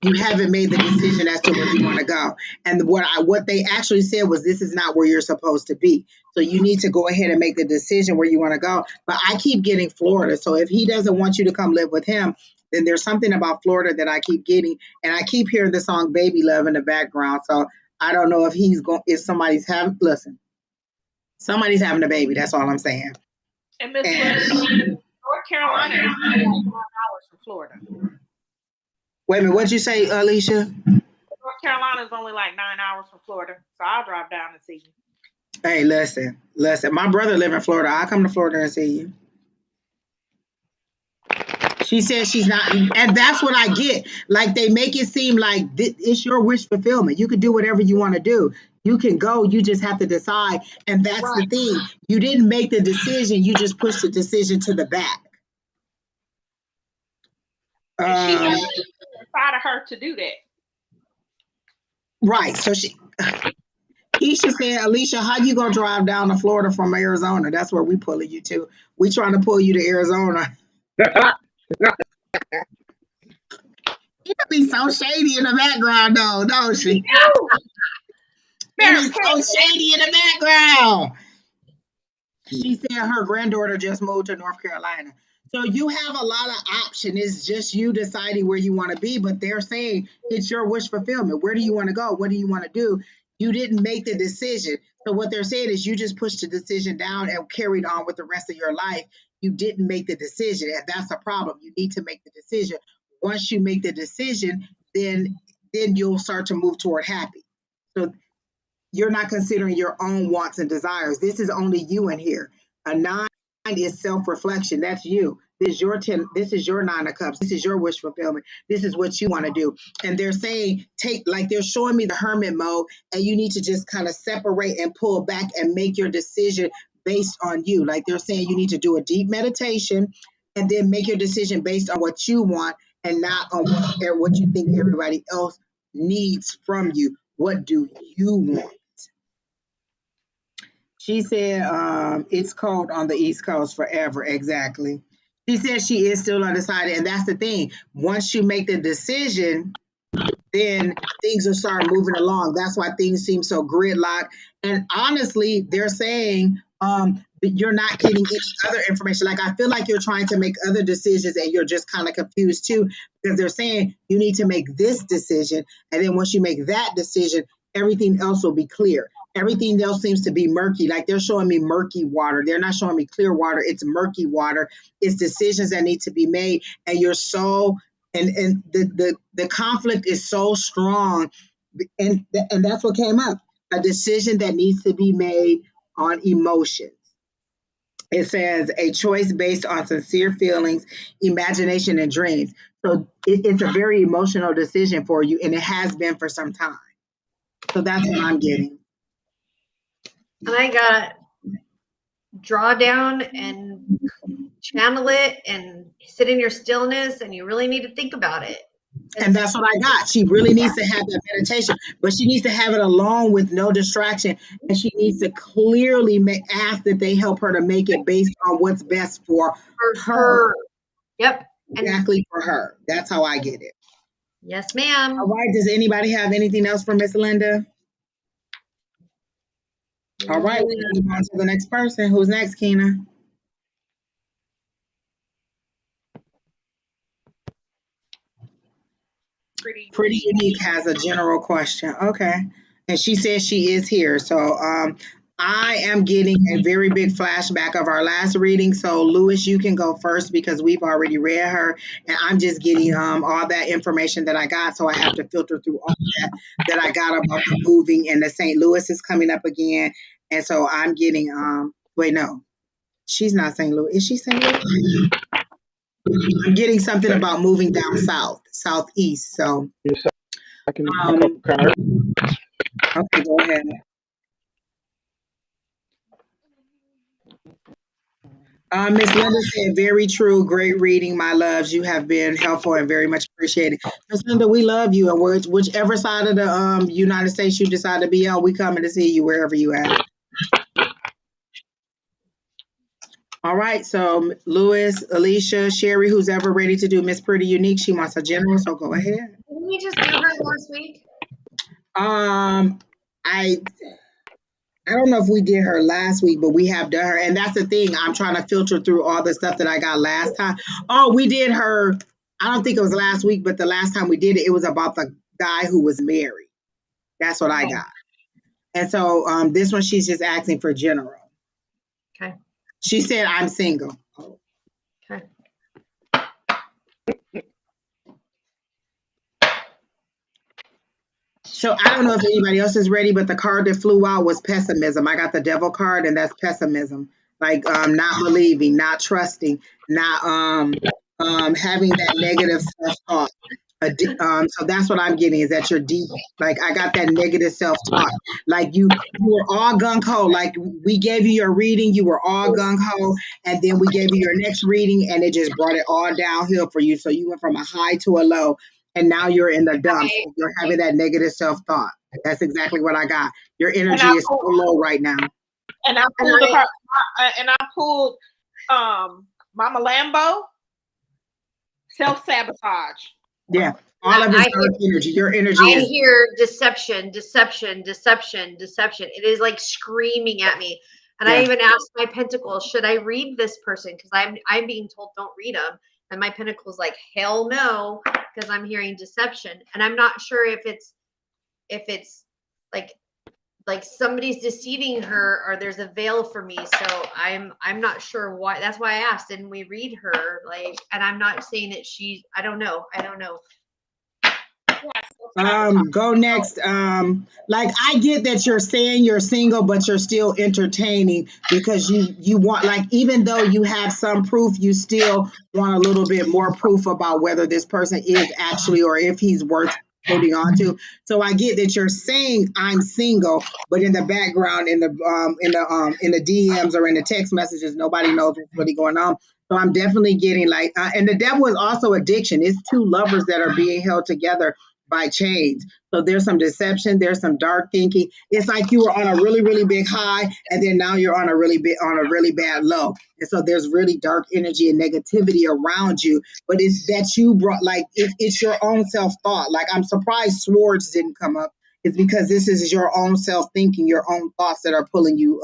you haven't made the decision as to where you want to go. And what they actually said was, this is not where you're supposed to be. So you need to go ahead and make the decision where you want to go. But I keep getting Florida. So if he doesn't want you to come live with him, then there's something about Florida that I keep getting. And I keep hearing the song Baby Love in the background. So I don't know if somebody's having a baby. That's all I'm saying. And Miss North Carolina is 9 hours from Florida. Wait a minute, what'd you say, Alycia? North Carolina is only like 9 hours from Florida, so I'll drive down and see you. Hey, listen. My brother lives in Florida. I'll come to Florida and see you. She says she's not, and that's what I get. Like they make it seem like it's your wish fulfillment. You can do whatever you want to do. You can go. You just have to decide, and that's the Right. thing. You didn't make the decision. You just pushed the decision to the back. And she Um, has inside of her to do that. right. So Keisha said, Alycia, how you gonna drive down to Florida from Arizona? That's where we pulling you to. We trying to pull you to Arizona. You could be so shady in the background, though, don't she? It is so shady in the background. She said her granddaughter just moved to North Carolina. So you have a lot of option. It's just you deciding where you want to be, but they're saying it's your wish fulfillment. Where do you want to go? What do you want to do? You didn't make the decision. So what they're saying is you just pushed the decision down and carried on with the rest of your life. You didn't make the decision, and that's a problem. You need to make the decision. Once you make the decision, then you'll start to move toward happy. So you're not considering your own wants and desires. This is only you in here. A nine is self-reflection. That's you. This is your 10. This is your 9 of cups. This is your wish fulfillment. This is what you want to do. And they're saying, they're showing me the hermit mode, and you need to just kind of separate and pull back and make your decision based on you. Like they're saying, you need to do a deep meditation and then make your decision based on what you want and not on what you think everybody else needs from you. What do you want? She said it's cold on the East Coast forever. Exactly. She said she is still undecided. And that's the thing. Once you make the decision, then things will start moving along. That's why things seem so gridlocked. And honestly, they're saying that you're not getting any other information. Like I feel like you're trying to make other decisions and you're just kind of confused too, because they're saying you need to make this decision. And then once you make that decision, everything else will be clear. Everything else seems to be murky. Like they're showing me murky water. They're not showing me clear water. It's murky water. It's decisions that need to be made. And you're so and the conflict is so strong, and that's what came up, a decision that needs to be made on emotions. It says a choice based on sincere feelings, imagination, and dreams. So it's a very emotional decision for you, and it has been for some time. So that's what I'm getting. And I got draw down and channel it and sit in your stillness, and you really need to think about it. And that's what I got. She really needs to have that meditation, but she needs to have it alone with no distraction. And she needs to clearly ask that they help her to make it based on what's best for her. Yep. Exactly for her. That's how I get it. Yes, ma'am. All right. Does anybody have anything else for Miss Linda? All right. We'll move on to the next person. Who's next, Keena? Pretty Unique has a general question. Okay. And she says she is here. So I am getting a very big flashback of our last reading. So Lewis, you can go first because we've already read her. And I'm just getting all that information that I got. So I have to filter through all that I got about the moving, and the St. Louis is coming up again. And so I'm getting wait, no. She's not St. Louis. Is she St. Louis? I'm getting something about moving down southeast. So okay, go ahead. Miss Linda said, very true. Great reading, my loves. You have been helpful and very much appreciated. Miss Linda, we love you. And whichever side of the United States you decide to be on, we coming to see you wherever you at. All right, so Lewis, Alycia, Sheri, who's ever ready to do Miss Pretty Unique, she wants a general, so go ahead. Didn't we just do her last week? I don't know if we did her last week, but we have done her. And that's the thing. I'm trying to filter through all the stuff that I got last time. Oh, we did her. I don't think it was last week, but the last time we did it, it was about the guy who was married. That's what I got. And so this one, she's just asking for general. Okay. She said, I'm single. Okay. So I don't know if anybody else is ready, but the card that flew out was pessimism. I got the devil card, and that's pessimism. Like not believing, not trusting, not having that negative self-talk. So that's what I'm getting is that you're deep. Like I got that negative self-talk. Like you were all gung ho. Like we gave you your reading, you were all gung ho, and then we gave you your next reading, and it just brought it all downhill for you. So you went from a high to a low, and now you're in the dumps. I, You're having that negative self-thought. That's exactly what I got. Your And energy I is so pulled, low right now. and I and pulled the I, card, and I pulled Mama Lambo, self sabotage. Yeah, all of it's I dark energy. Your energy I is hear deception, deception, deception, deception. It is like screaming at me. And I yeah. even asked my pentacle, should I read this person? Because I'm being told don't read them. And my pentacle's like, hell no, because I'm hearing deception. And I'm not sure if it's like somebody's deceiving her or there's a veil for me. So I'm not sure why. That's why I asked, didn't we read her? Like, and I'm not saying that I don't know. I don't know. Yeah, self sabotage. Go next. Like I get that you're saying you're single, but you're still entertaining because you want, like, even though you have some proof, you still want a little bit more proof about whether this person is actually or if he's worth holding on to. So I get that you're saying I'm single, but in the background, in the DMs or in the text messages, nobody knows what's really going on. So I'm definitely getting like, and the devil is also addiction. It's two lovers that are being held together by chains. So there's some deception, there's some dark thinking. It's like you were on a really, really big high, and then now you're on a really bad low. And so there's really dark energy and negativity around you. But it's that you brought, like it's your own self thought. Like I'm surprised swords didn't come up. It's because this is your own self thinking, your own thoughts that are pulling you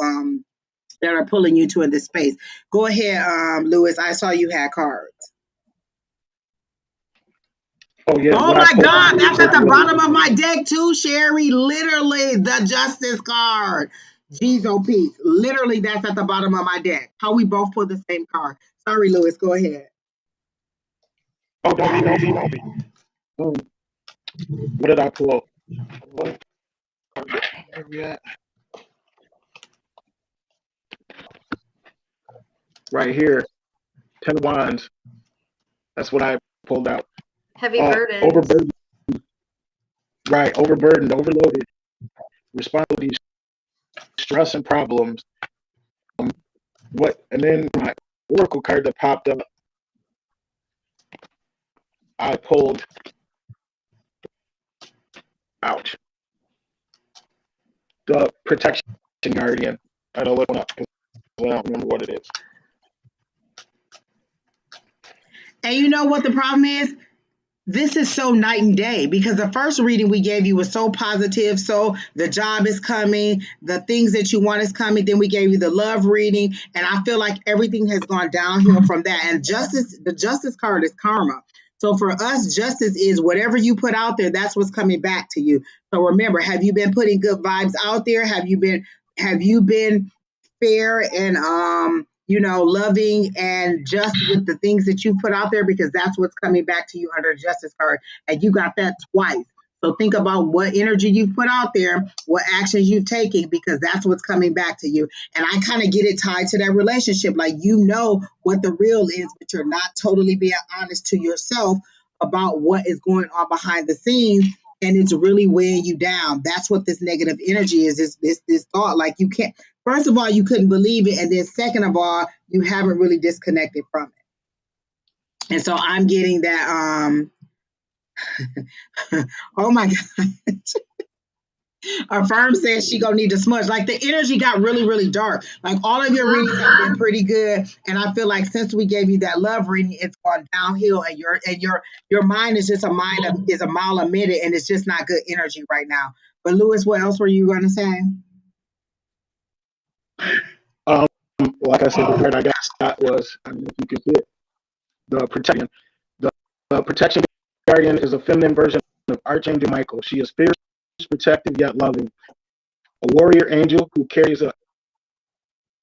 to in this space. Go ahead, Lewis. I saw you had cards. Oh yeah, Oh what I my pulled God, that's at was the really bottom of my deck too, Sheri. Literally, the Justice card. Jeez, oh, Pete. Literally, that's at the bottom of my deck. How we both pulled the same card. Sorry, Lewis. Go ahead. oh don't be. What did I pull? What where we at? Right here, 10 of Wands. That's what I pulled out. Heavy burdens. Overburdened, right? Overburdened, overloaded, responsibilities, stress, and problems. What? And then my oracle card that popped up, I pulled out the protection guardian. I don't look one up because I don't remember what it is. And you know what the problem is? This is so night and day because the first reading we gave you was so positive. So the job is coming, the things that you want is coming. Then we gave you the love reading, and I feel like everything has gone downhill from that. And the justice card is karma. So for us, justice is whatever you put out there, that's what's coming back to you. So remember, have you been putting good vibes out there? Have you been fair and loving and just with the things that you put out there, because that's what's coming back to you under the justice card, and you got that twice. So think about what energy you've put out there, what actions you've taken, because that's what's coming back to you. And I kind of get it tied to that relationship, like you know what the real is, but you're not totally being honest to yourself about what is going on behind the scenes, and it's really weighing you down. That's what this negative energy is, this thought, like you can't. First of all, you couldn't believe it. And then second of all, you haven't really disconnected from it. And so I'm getting that, oh my God. Affirm says she gonna need to smudge. Like the energy got really, really dark. Like all of your readings have been pretty good. And I feel like since we gave you that love reading, it's gone downhill, and your mind is just a mile a minute, and it's just not good energy right now. But Lewis, what else were you gonna say? Like I said, the card I got was, I don't know if you could see it, the protection. The protection guardian is a feminine version of Archangel Michael. She is fierce, protective, yet loving. A warrior angel who carries a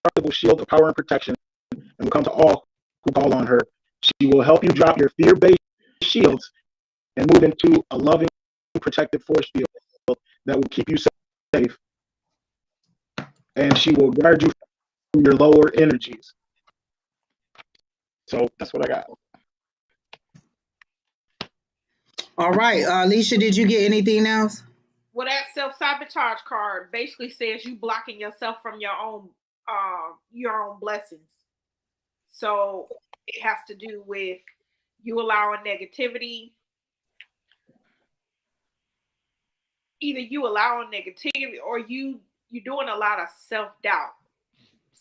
indestructible shield of power and protection and will come to all who call on her. She will help you drop your fear-based shields and move into a loving, protective force field that will keep you safe. And she will guard you from your lower energies. So that's what I got. All right, Alycia, did you get anything else? Well, that self-sabotage card basically says you blocking yourself from your own blessings. So it has to do with you allowing negativity. Either you allowing negativity or you doing a lot of self-doubt.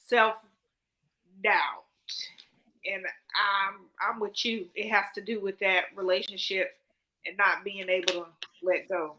Self-doubt. And I'm with you. It has to do with that relationship and not being able to let go.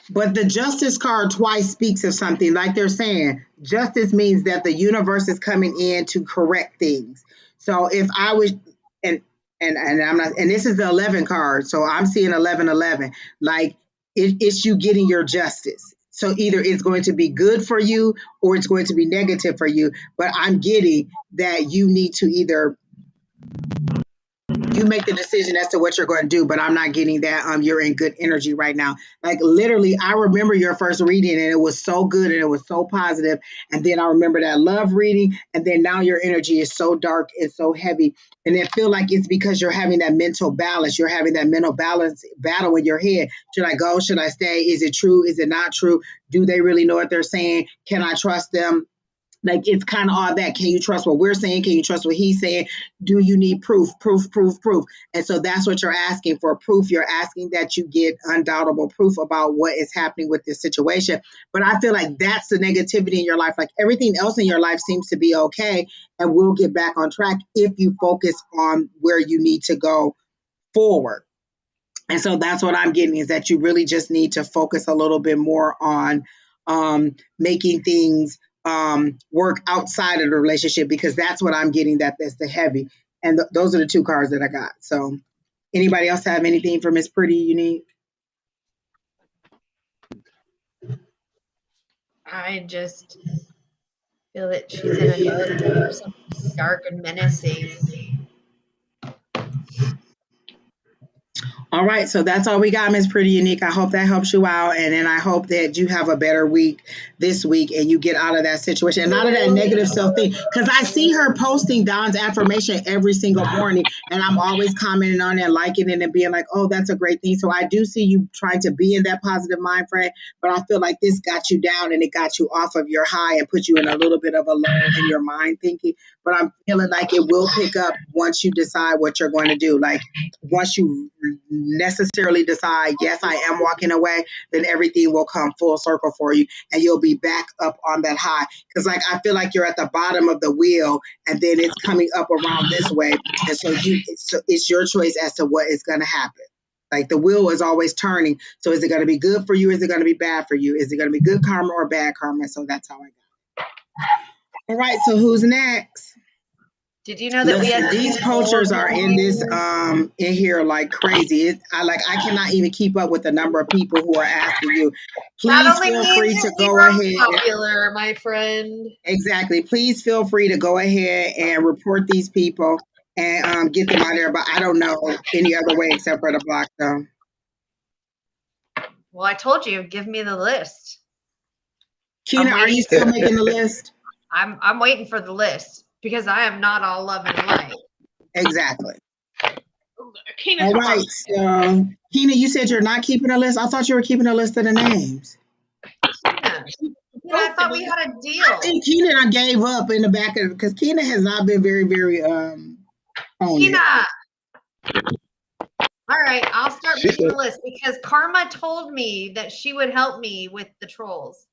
But the justice card twice speaks of something. Like they're saying, justice means that the universe is coming in to correct things. So if I was, and and I'm not, and this is the 11 card, so I'm seeing 1111. Like it's you getting your justice. So either it's going to be good for you or it's going to be negative for you. But I'm getting that you need to either you make the decision as to what you're going to do, but I'm not getting that you're in good energy right now. Like literally, I remember your first reading and it was so good and it was so positive. And then I remember that love reading, and then now your energy is so dark and so heavy. And it feel like it's because you're having that mental balance. You're having that mental balance battle in your head. Should I go? Should I stay? Is it true? Is it not true? Do they really know what they're saying? Can I trust them? Like it's kind of all that. Can you trust what we're saying? Can you trust what he's saying? Do you need proof, proof, proof, proof? And so that's what you're asking for, proof. You're asking that you get undoubtable proof about what is happening with this situation. But I feel like that's the negativity in your life. Like everything else in your life seems to be okay, and we'll get back on track if you focus on where you need to go forward. And so that's what I'm getting, is that you really just need to focus a little bit more on making things work outside of the relationship, because that's what I'm getting, that's the heavy. And those are the two cards that I got. So anybody else have anything for Miss Pretty Unique? I just feel that she's in a new for something dark and menacing. All right, so that's all we got, Miss Pretty Unique. I hope that helps you out, and then I hope that you have a better week this week and you get out of that situation and out of that negative self thing. Because I see her posting Don's affirmation every single morning, and I'm always commenting on it, liking it, and being like, "Oh, that's a great thing." So I do see you trying to be in that positive mind frame, but I feel like this got you down and it got you off of your high and put you in a little bit of a low in your mind thinking. But I'm feeling like it will pick up once you decide what you're going to do. Like once you necessarily decide, yes, I am walking away, then everything will come full circle for you and you'll be back up on that high. Because like I feel like you're at the bottom of the wheel and then it's coming up around this way. And so it's your choice as to what is going to happen. Like the wheel is always turning. So is it going to be good for you? Is it going to be bad for you? Is it going to be good karma or bad karma? So that's how I got it. All right. So who's next? Did you know that we had These poachers are in this in here like crazy. I cannot even keep up with the number of people who are asking you. That Please only feel means free that to we go were ahead. popular, my friend. Exactly. Please feel free to go ahead and report these people and get them out of there. But I don't know any other way except for to block them. Well, I told you, give me the list. Keena, are you still making the list? I'm waiting for the list because I am not all love and light. Exactly. Keena, all right. So, Keena, you said you're not keeping a list. I thought you were keeping a list of the names. Yeah. I thought we had a deal. I think Keena gave up in the back of because Keena has not been very, very Keena. All right, I'll start making the list because Karma told me that she would help me with the trolls.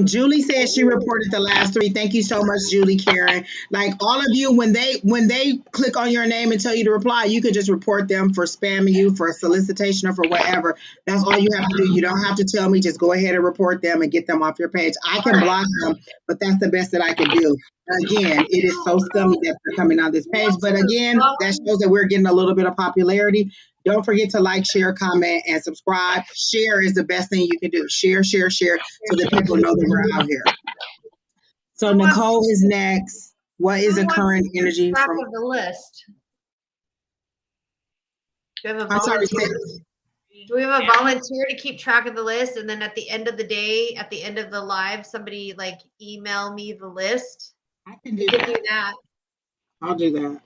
Julie said she reported the last 3. Thank you so much, Julie Karen. Like all of you, when they click on your name and tell you to reply, you could just report them for spamming you, for solicitation, or for whatever. That's all you have to do. You don't have to tell me. Just go ahead and report them and get them off your page. I can block them, but that's the best that I can do. Again, it is so scummy that they're coming on this page. But again, that shows that we're getting a little bit of popularity. Don't forget to like, share, comment, and subscribe. Share is the best thing you can do. Share, share, share, so that people know that we're out here. So Nicole is next. What is the current energy Track from of the list? Do we have a I'm sorry, volunteer? Do we have a volunteer to keep track of the list? And then at the end of the day, at the end of the live, somebody like email me the list? I can do that. that. I'll do that.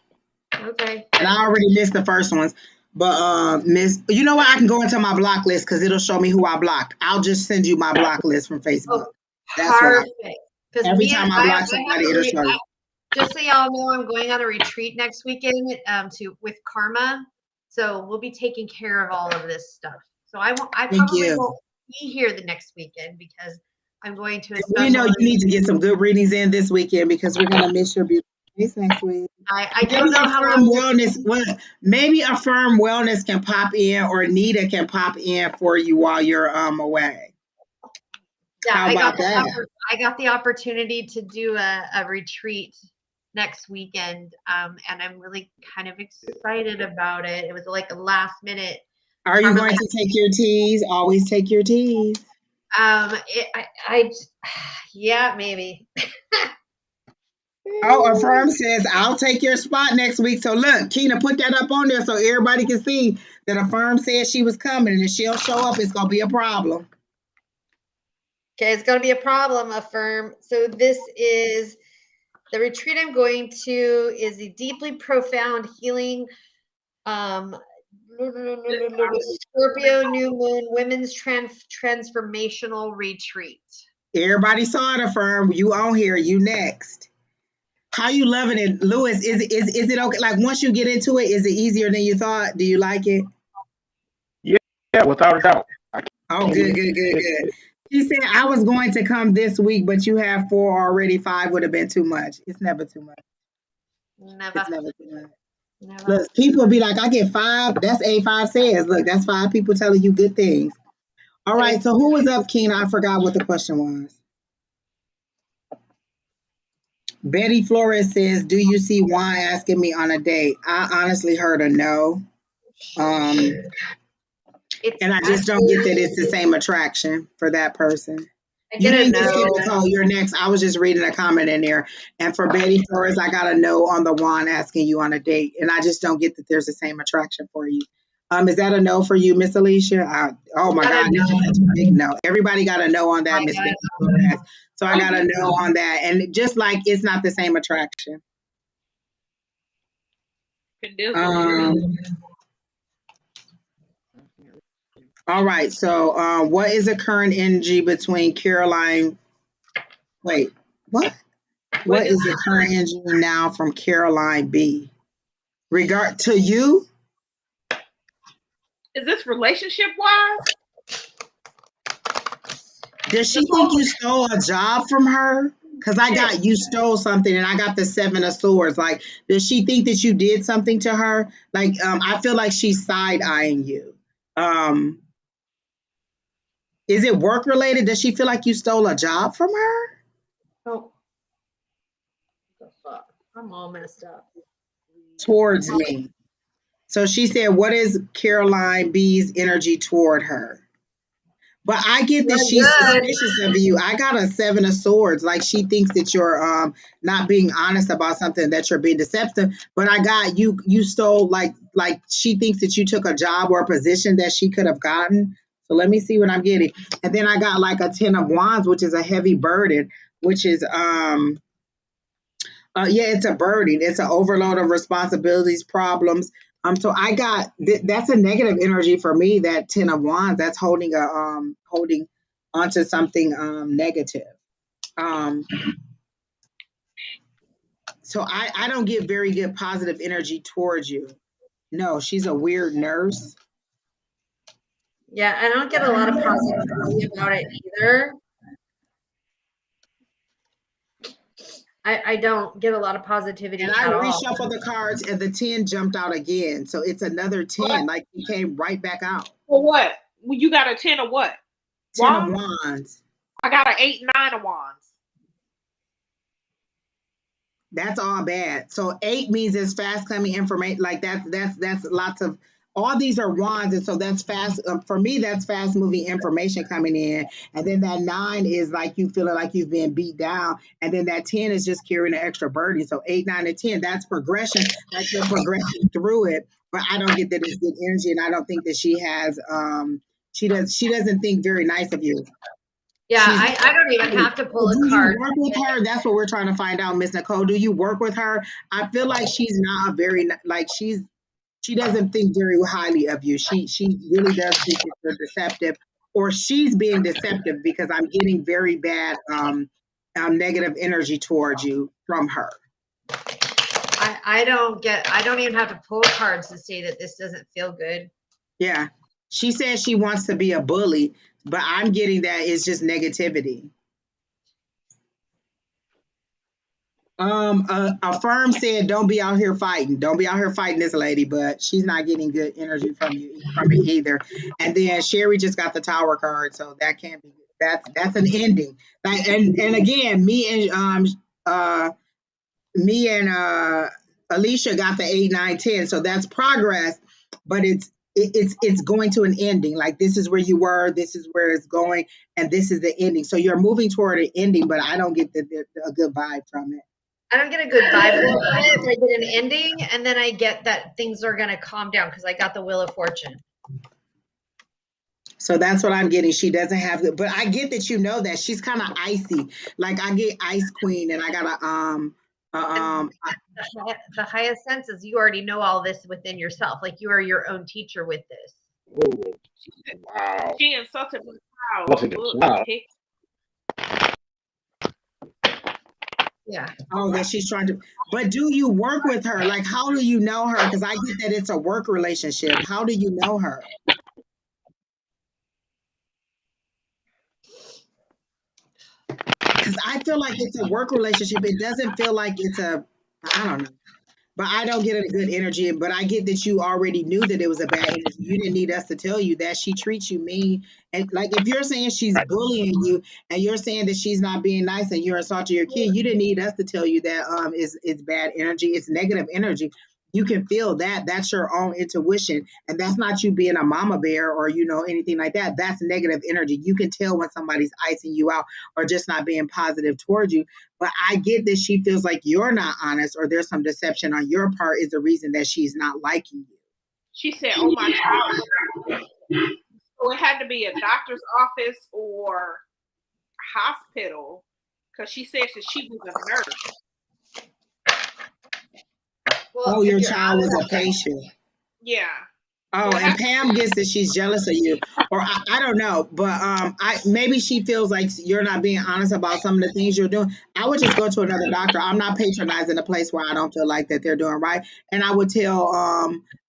Okay. And I already missed the first ones. But Miss, you know what? I can go into my block list because it'll show me who I blocked. I'll just send you my block list from Facebook. Oh, That's what perfect. Because every me and time I block somebody, it'll show you. just so y'all know, I'm going on a retreat next weekend with Karma. So we'll be taking care of all of this stuff. So I Thank probably you. won't be here the next weekend because I'm going to a We know special. you need to get some good readings in this weekend because we're gonna miss your beautiful face next week. I Maybe don't know how Affirm long this. Wellness. Well, maybe Affirm Wellness can pop in, or Nita can pop in for you while you're away. Yeah, How about that? I got the opportunity to do a retreat next weekend, and I'm really kind of excited about it. It was like a last minute. Are you going to take your teas? Always take your teas. Yeah, maybe. Oh, Affirm says I'll take your spot next week. So look, Keena, put that up on there so everybody can see that Affirm said she was coming, and if she'll show up, it's gonna be a problem. Okay, it's going to be a problem, Affirm. So this is the retreat I'm going to is a deeply profound healing Scorpio new moon women's transformational retreat. Everybody saw it, Affirm. You on here, you next. How you loving it, Lewis? Is it okay? Like once you get into it, is it easier than you thought? Do you like it? Yeah, without a doubt. Oh, good. She said I was going to come this week, but you have 4 already. 5 would have been too much. It's never too much. Never. It's never too much. Never. Look, people be like, I get 5. That's A5 says. Look, that's 5 people telling you good things. All right. So who was up, Keena? I forgot what the question was. Betty Flores says, "Do you see Juan asking me on a date?" I honestly heard a no. And I just don't get that it's the same attraction for that person. You didn't get it, Nicole. You're next. I was just reading a comment in there. And for Betty Flores, I got a no on the Juan asking you on a date. And I just don't get that there's the same attraction for you. Is that a no for you, Miss Alycia? Oh my God, this is such a big no. Everybody got a no on that, Miss Betty Flores. So I got a no on that. And just like it's not the same attraction. All right. So what is the current energy between Caroline? Wait, what? What is the current energy now from Caroline B? Regard to you? Is this relationship wise? Does she think you stole a job from her? Because I got you stole something and I got the 7 of swords. Like, does she think that you did something to her? Like, I feel like she's side-eyeing you. Is it work related? Does she feel like you stole a job from her? Oh, the fuck! I'm all messed up. Towards me. So she said, what is Caroline B's energy toward her? But I get that she's suspicious of you. I got a 7 of swords. Like she thinks that you're not being honest about something, that you're being deceptive. But I got you stole like she thinks that you took a job or a position that she could have gotten. So let me see what I'm getting. And then I got like a 10 of wands, which is a heavy burden, which is it's a burden. It's an overload of responsibilities, problems. So I got that's a negative energy for me. That 10 of wands, that's holding onto something negative. So I don't get very good positive energy towards you. No, she's a weird nurse. Yeah, I don't get a lot of positivity about it either. I don't get a lot of positivity and I reshuffled the cards and the 10 jumped out again. So it's another 10. Like it came right back out. For what? You got a 10 of what? 10 of wands. I got an 8, 9 of wands. That's all bad. So 8 means it's fast coming information. Like that's lots of. All these are wands, and so that's fast. For me, that's fast moving information coming in. And then that 9 is like you feeling like you've been beat down. And then that 10 is just carrying an extra burden. So 8, 9, and 10, that's progression. That's your progression through it. But I don't get that it's good energy, and I don't think that she has. She doesn't think very nice of you. Yeah, I don't even have to pull a card. Do you work with her? That's what we're trying to find out, Miss Nicole. Do you work with her? I feel like she's not a very, like she's She doesn't think very highly of you. She really does think that you're deceptive, or she's being deceptive because I'm getting very bad negative energy towards you from her. I don't even have to pull cards to say that this doesn't feel good. Yeah. She says she wants to be a bully, but I'm getting that it's just negativity. A firm said, "Don't be out here fighting. Don't be out here fighting this lady." But she's not getting good energy from it either. And then Sheri just got the Tower card, so that can't be. That's an ending. Like, and again, me and Alycia got the 8, 9, 10. So that's progress, but it's going to an ending. Like, this is where you were, this is where it's going, and this is the ending. So you're moving toward an ending, but I don't get a good vibe from it. I don't get a good vibe from it. I get an ending, and then I get that things are gonna calm down because I got the Wheel of Fortune. So that's what I'm getting. She doesn't have it, but I get that, you know, that she's kind of icy. Like, I get Ice Queen, and I got The highest sense is you already know all this within yourself. Like, you are your own teacher with this. Oh, wow. She insulted me. Wow. Yeah. Oh, that she's trying to. But do you work with her? Like, how do you know her? Because I get that it's a work relationship. How do you know her? Because I feel like it's a work relationship. It doesn't feel like it's a, I don't know. But I don't get a good energy. But I get that you already knew that it was a bad energy. You didn't need us to tell you that. She treats you mean. And like, if you're saying she's bullying you, and you're saying that she's not being nice, and you're assaulting your kid, you didn't need us to tell you that it's bad energy. It's negative energy. You can feel that. That's your own intuition. And that's not you being a mama bear or, you know, anything like that. That's negative energy. You can tell when somebody's icing you out or just not being positive towards you. But I get that she feels like you're not honest, or there's some deception on your part is the reason that she's not liking you. She said, "Oh my child." So it had to be a doctor's office or hospital, because she said that she was a nurse. Well, Oh, your child was a patient. Yeah. Oh, and Pam gets that she's jealous of you, or I don't know, but maybe she feels like you're not being honest about some of the things you're doing. I would just go to another doctor. I'm not patronizing a place where I don't feel like that they're doing right, and I would tell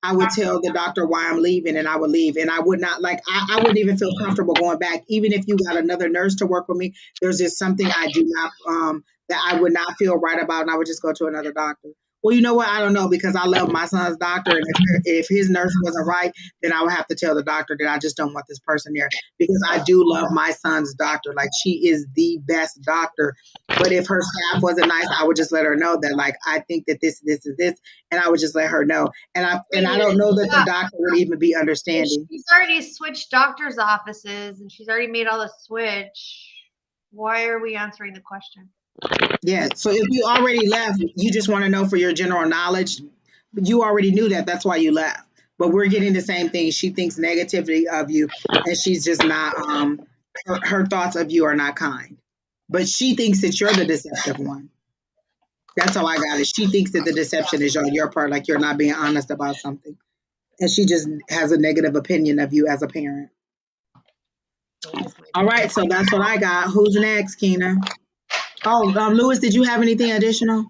the doctor why I'm leaving, and I would leave, and I would not, like, I wouldn't even feel comfortable going back, even if you got another nurse to work with me. There's just something I do not that I would not feel right about, and I would just go to another doctor. Well, you know what? I don't know, because I love my son's doctor, and if his nurse wasn't right, then I would have to tell the doctor that I just don't want this person there, because I do love my son's doctor. Like, she is the best doctor. But if her staff wasn't nice, I would just let her know that, like, I think that this, and I would just let her know. And I don't know that the doctor would even be understanding. She's already switched doctor's offices, and she's already made all the switch. Why are we answering the question? Yeah. So if you already left, you just want to know for your general knowledge. You already knew that. That's why you left. But we're getting the same thing. She thinks negativity of you, and she's just not. Her thoughts of you are not kind. But she thinks that you're the deceptive one. That's how I got it. She thinks that the deception is on your part, like you're not being honest about something, and she just has a negative opinion of you as a parent. All right. So that's what I got. Who's next, Keena? Oh, Lewis, did you have anything additional?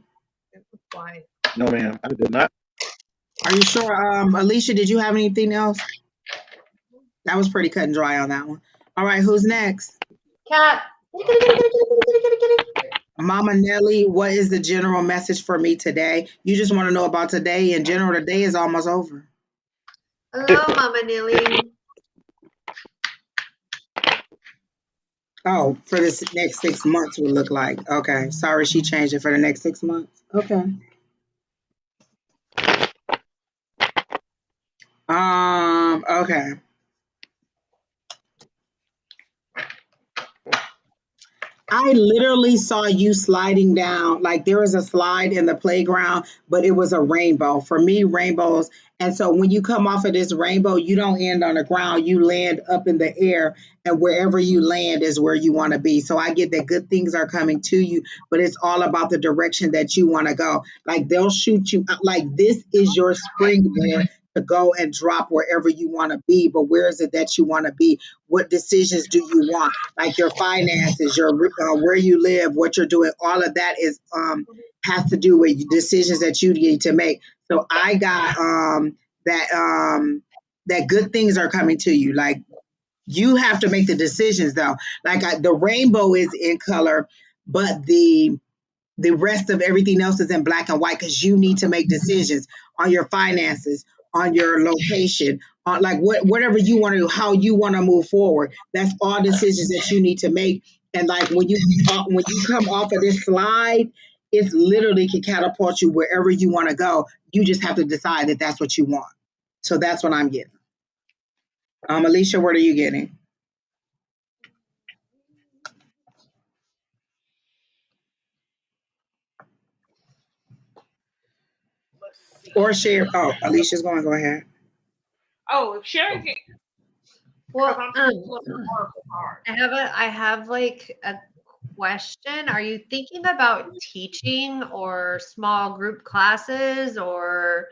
Why? No, ma'am, I did not. Are you sure? Alycia, did you have anything else? That was pretty cut and dry on that one. All right, who's next? Cat. Mama Nelly, what is the general message for me today? You just want to know about today. In general, the day is almost over. Hello, Mama Nelly. Oh, for this next 6 months would look like. Okay, sorry, she changed it for the next 6 months. Okay. Okay. I literally saw you sliding down. Like, there was a slide in the playground, but it was a rainbow. For me, rainbows. And so when you come off of this rainbow, you don't end on the ground. You land up in the air, and wherever you land is where you want to be. So I get that good things are coming to you, but it's all about the direction that you want to go. Like, they'll shoot you. Like, this is your springboard to go and drop wherever you want to be, but where is it that you want to be? What decisions do you want? Like your finances, your where you live, what you're doing, all of that is has to do with decisions that you need to make. So I got that good things are coming to you. Like you have to make the decisions though. Like the rainbow is in color, but the rest of everything else is in black and white because you need to make decisions on your finances, on your location, on like whatever you want to do, how you want to move forward. That's all decisions that you need to make. And like when you come off of this slide, it's literally can catapult you wherever you want to go. You just have to decide that that's what you want. So that's what I'm getting. Alycia, what are you getting? Let's see. Or share. Oh, Alicia's going. Go ahead. Oh, if Sheri can, Well, I'm I have like a question. Are you thinking about teaching or small group classes or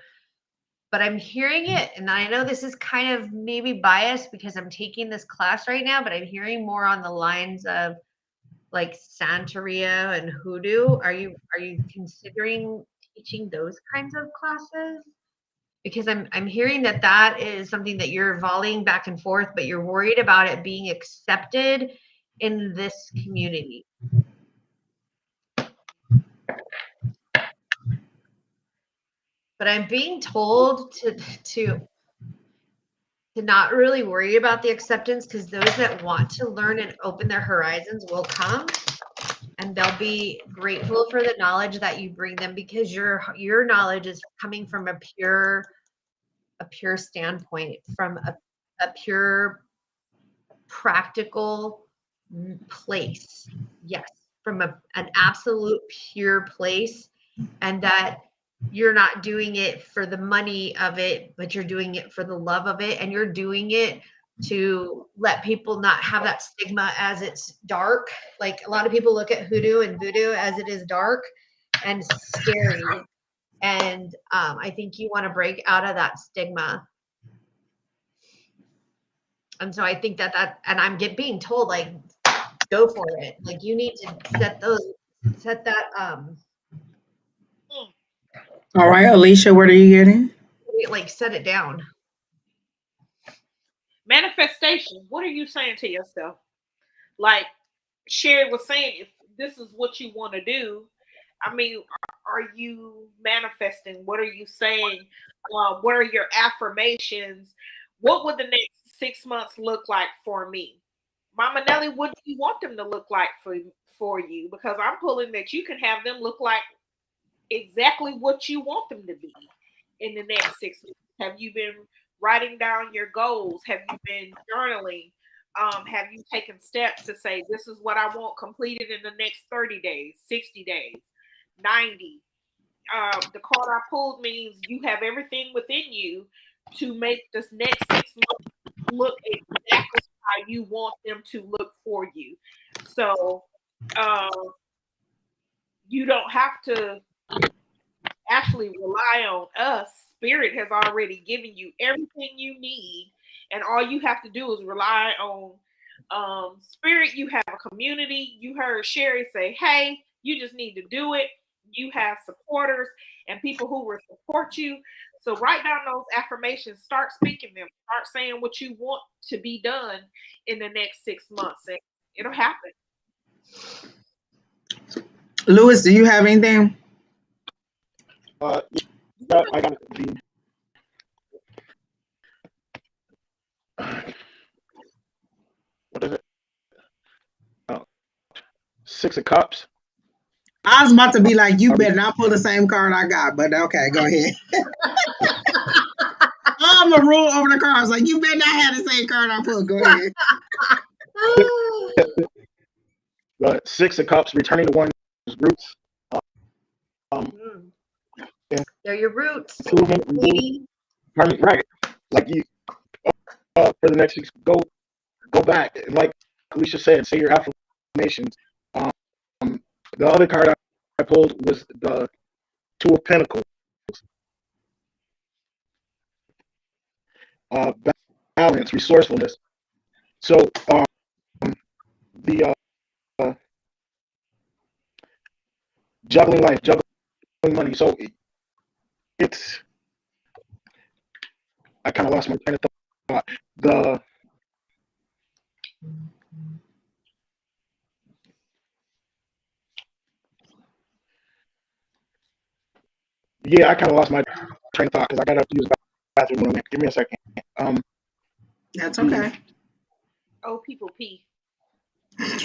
but I'm hearing it, and I know this is kind of maybe biased because I'm taking this class right now, but I'm hearing more on the lines of like Santeria and Hoodoo. Are you considering teaching those kinds of classes? Because I'm hearing that is something that you're volleying back and forth, but you're worried about it being accepted in this community. But I'm being told to not really worry about the acceptance because those that want to learn and open their horizons will come and they'll be grateful for the knowledge that you bring them because your knowledge is coming from a pure standpoint, from a pure practical place. Yes, from an absolute pure place, and that you're not doing it for the money of it, but you're doing it for the love of it, and you're doing it to let people not have that stigma as it's dark. Like a lot of people look at hoodoo and voodoo as it is dark and scary. And I think you want to break out of that stigma. And so I think that and I'm being told like, go for it. Like you need to set that All right, Alycia, what are you getting? like set it down. manifestation. What are you saying to yourself? Like Sheri was saying, if this is what you want to do, I mean, are you manifesting? What are you saying? What are your affirmations? What would the next 6 months look like for me? Mama Nelly, what do you want them to look like for you? Because I'm pulling that you can have them look like exactly what you want them to be in the next 6 months. Have you been writing down your goals? Have you been journaling? Have you taken steps to say, this is what I want completed in the next 30 days, 60 days, 90? The card I pulled means you have everything within you to make this next 6 months look exactly how you want them to look for you. So you don't have to actually rely on us. Spirit has already given you everything you need, and all you have to do is rely on Spirit. You have a community. You heard Sheri say, hey, you just need to do it. You have supporters and people who will support you. So write down those affirmations, start speaking them, start saying what you want to be done in the next 6 months, and it'll happen. Lewis, do you have anything? Yeah, I got the what is it? Oh, 6 of Cups. I was about to be like, you better not pull the same card I got, but okay, go ahead. I'm gonna roll over the cards. Like, you better not have the same card I pulled. Go ahead. The 6 of Cups, returning to one's roots. They're your roots. Improvement, right? Like you, for the next week, go back. Like Alycia said, say your affirmations. The other card I pulled was the 2 of Pentacles. balance, resourcefulness. So the juggling life, juggling money. So it's I kind of lost my train of thought. I kind of lost my train of thought because I got to use the bathroom. Give me a second. That's okay. Old people pee. We do.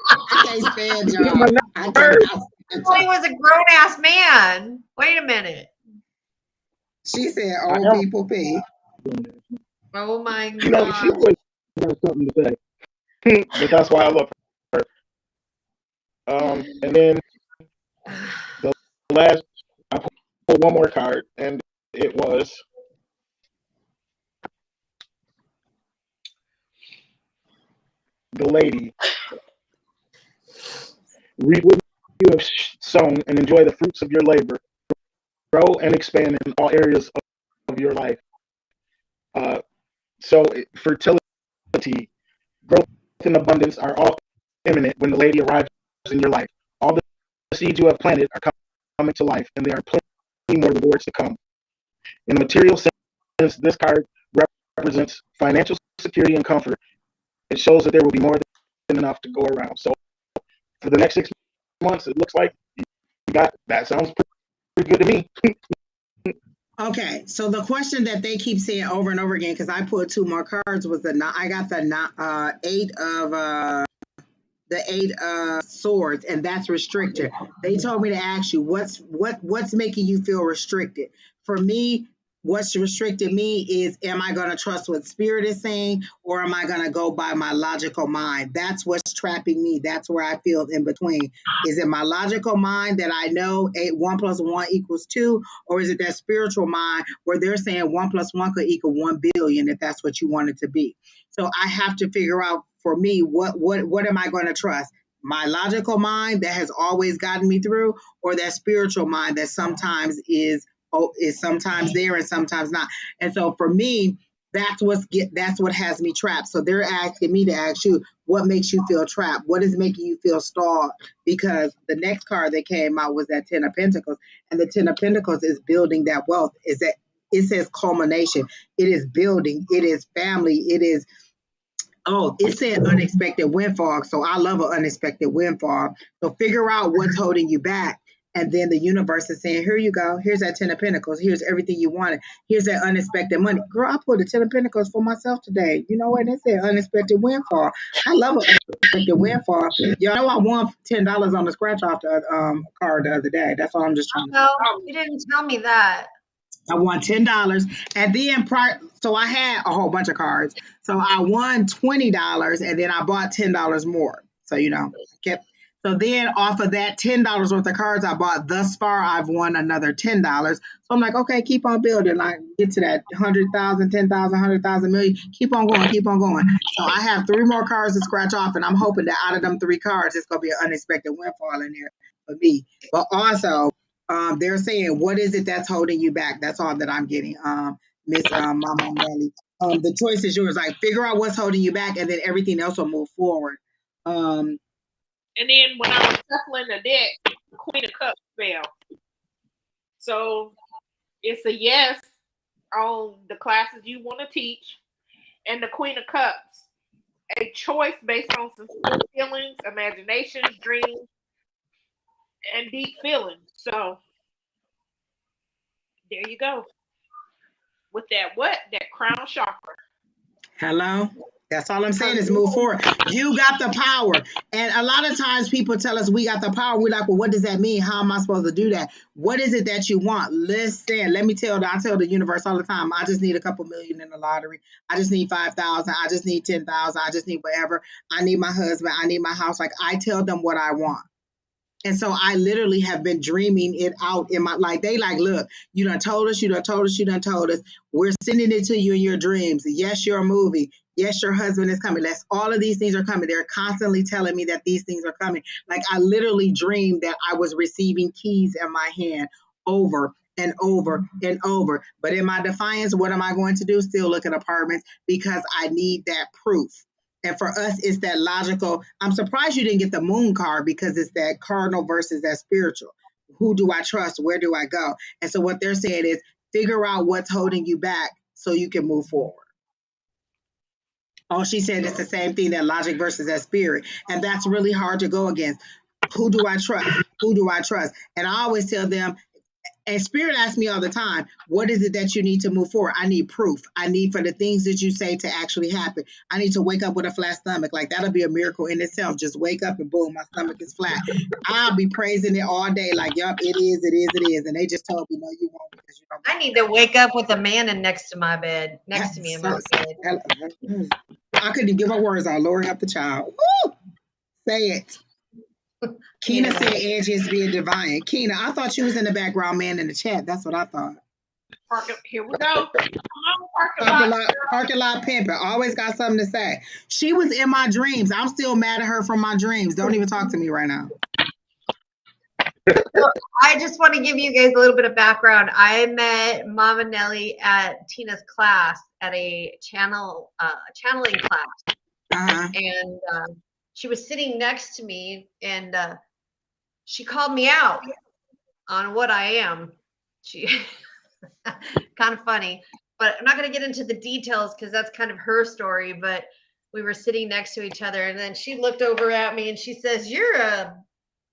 I can't stand y'all. I Well, he was a grown ass man. Wait a minute. She said old people pee. Oh my You know, she god. always has something to say. But that's why I love her. And then the last, I pulled one more card, and it was the lady. Reap what you have sown and enjoy the fruits of your labor. Grow and expand in all areas of your life. So fertility, growth, and abundance are all imminent when the lady arrives in your life. All the seeds you have planted are coming to life, and there are plenty more rewards to come. In a material sense, this card represents financial security and comfort. It shows that there will be more than enough to go around. So for the next 6 months, it looks like you got that. Sounds pretty good to me. Okay, so the question that they keep saying over and over again, because I pulled two more cards, was I got the eight of swords, and that's restricted. They told me to ask you what's making you feel restricted. For me, what's restricted me is, am I going to trust what spirit is saying, or am I going to go by my logical mind? That's what's trapping me. That's where I feel in between. Is it my logical mind that I know 1 + 1 = 2, or is it that spiritual mind where they're saying 1 + 1 could equal 1 billion if that's what you want it to be? So I have to figure out, for me, what am I going to trust? My logical mind that has always gotten me through, or that spiritual mind that sometimes is sometimes there and sometimes not. And so for me, that's what has me trapped. So they're asking me to ask you, what makes you feel trapped? What is making you feel stalled? Because the next card that came out was that 10 of Pentacles, and the 10 of Pentacles is building that wealth. Is that it says culmination. It is building. It is family. It is. Oh, it said unexpected windfall. So I love an unexpected windfall. So figure out what's holding you back. And then the universe is saying, here you go. Here's that 10 of Pentacles. Here's everything you wanted. Here's that unexpected money. Girl, I pulled the 10 of Pentacles for myself today. You know what? It said unexpected windfall. I love an unexpected windfall. Y'all know I won $10 on the scratch off the card the other day. That's all I'm just trying to say. No, you didn't tell me that. I won $10, and then so I had a whole bunch of cards. So I won $20, and then I bought $10 more. So kept. So then off of that $10 worth of cards I bought thus far, I've won another $10. So I'm like, okay, keep on building. Like get to that 100,000, 10,000, 100,000, million. Keep on going, keep on going. So I have 3 more cards to scratch off, and I'm hoping that out of them 3 cards, it's gonna be an unexpected windfall in there for me. But also, they're saying, what is it that's holding you back? That's all that I'm getting, Miss Mama Nelly. The choice is yours. Like, figure out what's holding you back, and then everything else will move forward. And then when I was shuffling the deck, Queen of Cups fell. So it's a yes on the classes you want to teach, and the Queen of Cups, a choice based on some feelings, imagination, dreams, and deep feelings. So there you go. With that crown chakra. Hello? That's all I'm saying is move forward. You got the power. And a lot of times people tell us we got the power. We're like, well, what does that mean? How am I supposed to do that? What is it that you want? Listen, let me I tell the universe all the time, I just need a couple million in the lottery. I just need 5,000. I just need 10,000. I just need whatever. I need my husband. I need my house. Like, I tell them what I want. And so I literally have been dreaming it out in my, like, they like, look, you done told us, you done told us, you done told us. We're sending it to you in your dreams. Yes, you're a movie. Yes, your husband is coming. All of these things are coming. They're constantly telling me that these things are coming. Like, I literally dreamed that I was receiving keys in my hand over and over and over. But in my defiance, what am I going to do? Still look at apartments because I need that proof. And for us, it's that logical. I'm surprised you didn't get the moon card because it's that cardinal versus that spiritual. Who do I trust? Where do I go? And so what they're saying is figure out what's holding you back so you can move forward. Oh, she said it's the same thing, that logic versus that spirit. And that's really hard to go against. Who do I trust? Who do I trust? And I always tell them, and spirit asks me all the time, what is it that you need to move forward? I need proof. I need for the things that you say to actually happen. I need to wake up with a flat stomach. Like that'll be a miracle in itself. Just wake up and boom, my stomach is flat. I'll be praising it all day. Like, yup, it is, it is, it is. And they just told me, no, you won't because you don't. I need to wake up with a man next to my bed, next to me in my bed. I couldn't give my words out. Lord help the child. Woo! Say it. Keena said Angie is being divine. Keena, I thought you was in the background, man, in the chat. That's what I thought. Here we go. Come on, parking lot pimping. Always got something to say. She was in my dreams. I'm still mad at her from my dreams. Don't even talk to me right now. So I just want to give you guys a little bit of background. I met Mama Nelly at Tina's class at a channeling class. And she was sitting next to me, and she called me out on what I am. She kind of funny, but I'm not going to get into the details because that's kind of her story. But we were sitting next to each other, and then she looked over at me and she says, "You're a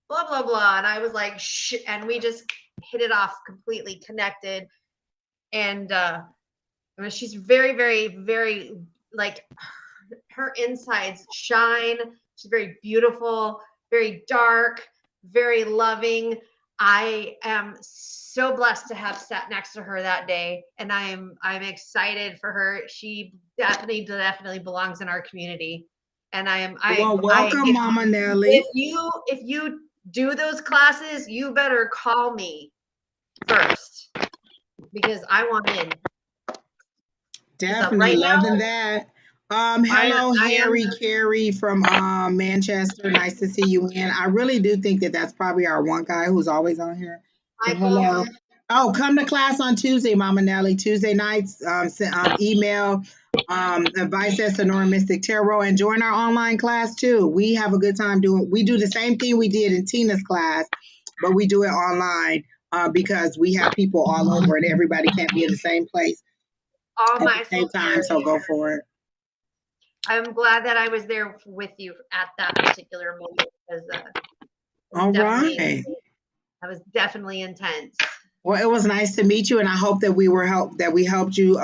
blah, blah, blah." And I was like, shh. And we just hit it off, completely connected. And I mean, she's very, very, very, like, her insides shine. She's very beautiful, very dark, very loving. I am so blessed to have sat next to her that day, and I'm excited for her. She definitely belongs in our community. And welcome, Mama Nelly. If you do those classes, you better call me first because I want in. Definitely loving that. Hello, Harry Carey from Manchester. Nice to see you in. I really do think that that's probably our one guy who's always on here. Hello. Oh, come to class on Tuesday, Mama Nelly. Tuesday nights, email advice at Sonora Mystic Tarot, and join our online class too. We have a good time we do the same thing we did in Tina's class, but we do it online because we have people all over and everybody can't be in the same place all at the same time, so go for it. I'm glad that I was there with you at that particular moment because all right, that was definitely intense. Well, it was nice to meet you, and I hope that we helped you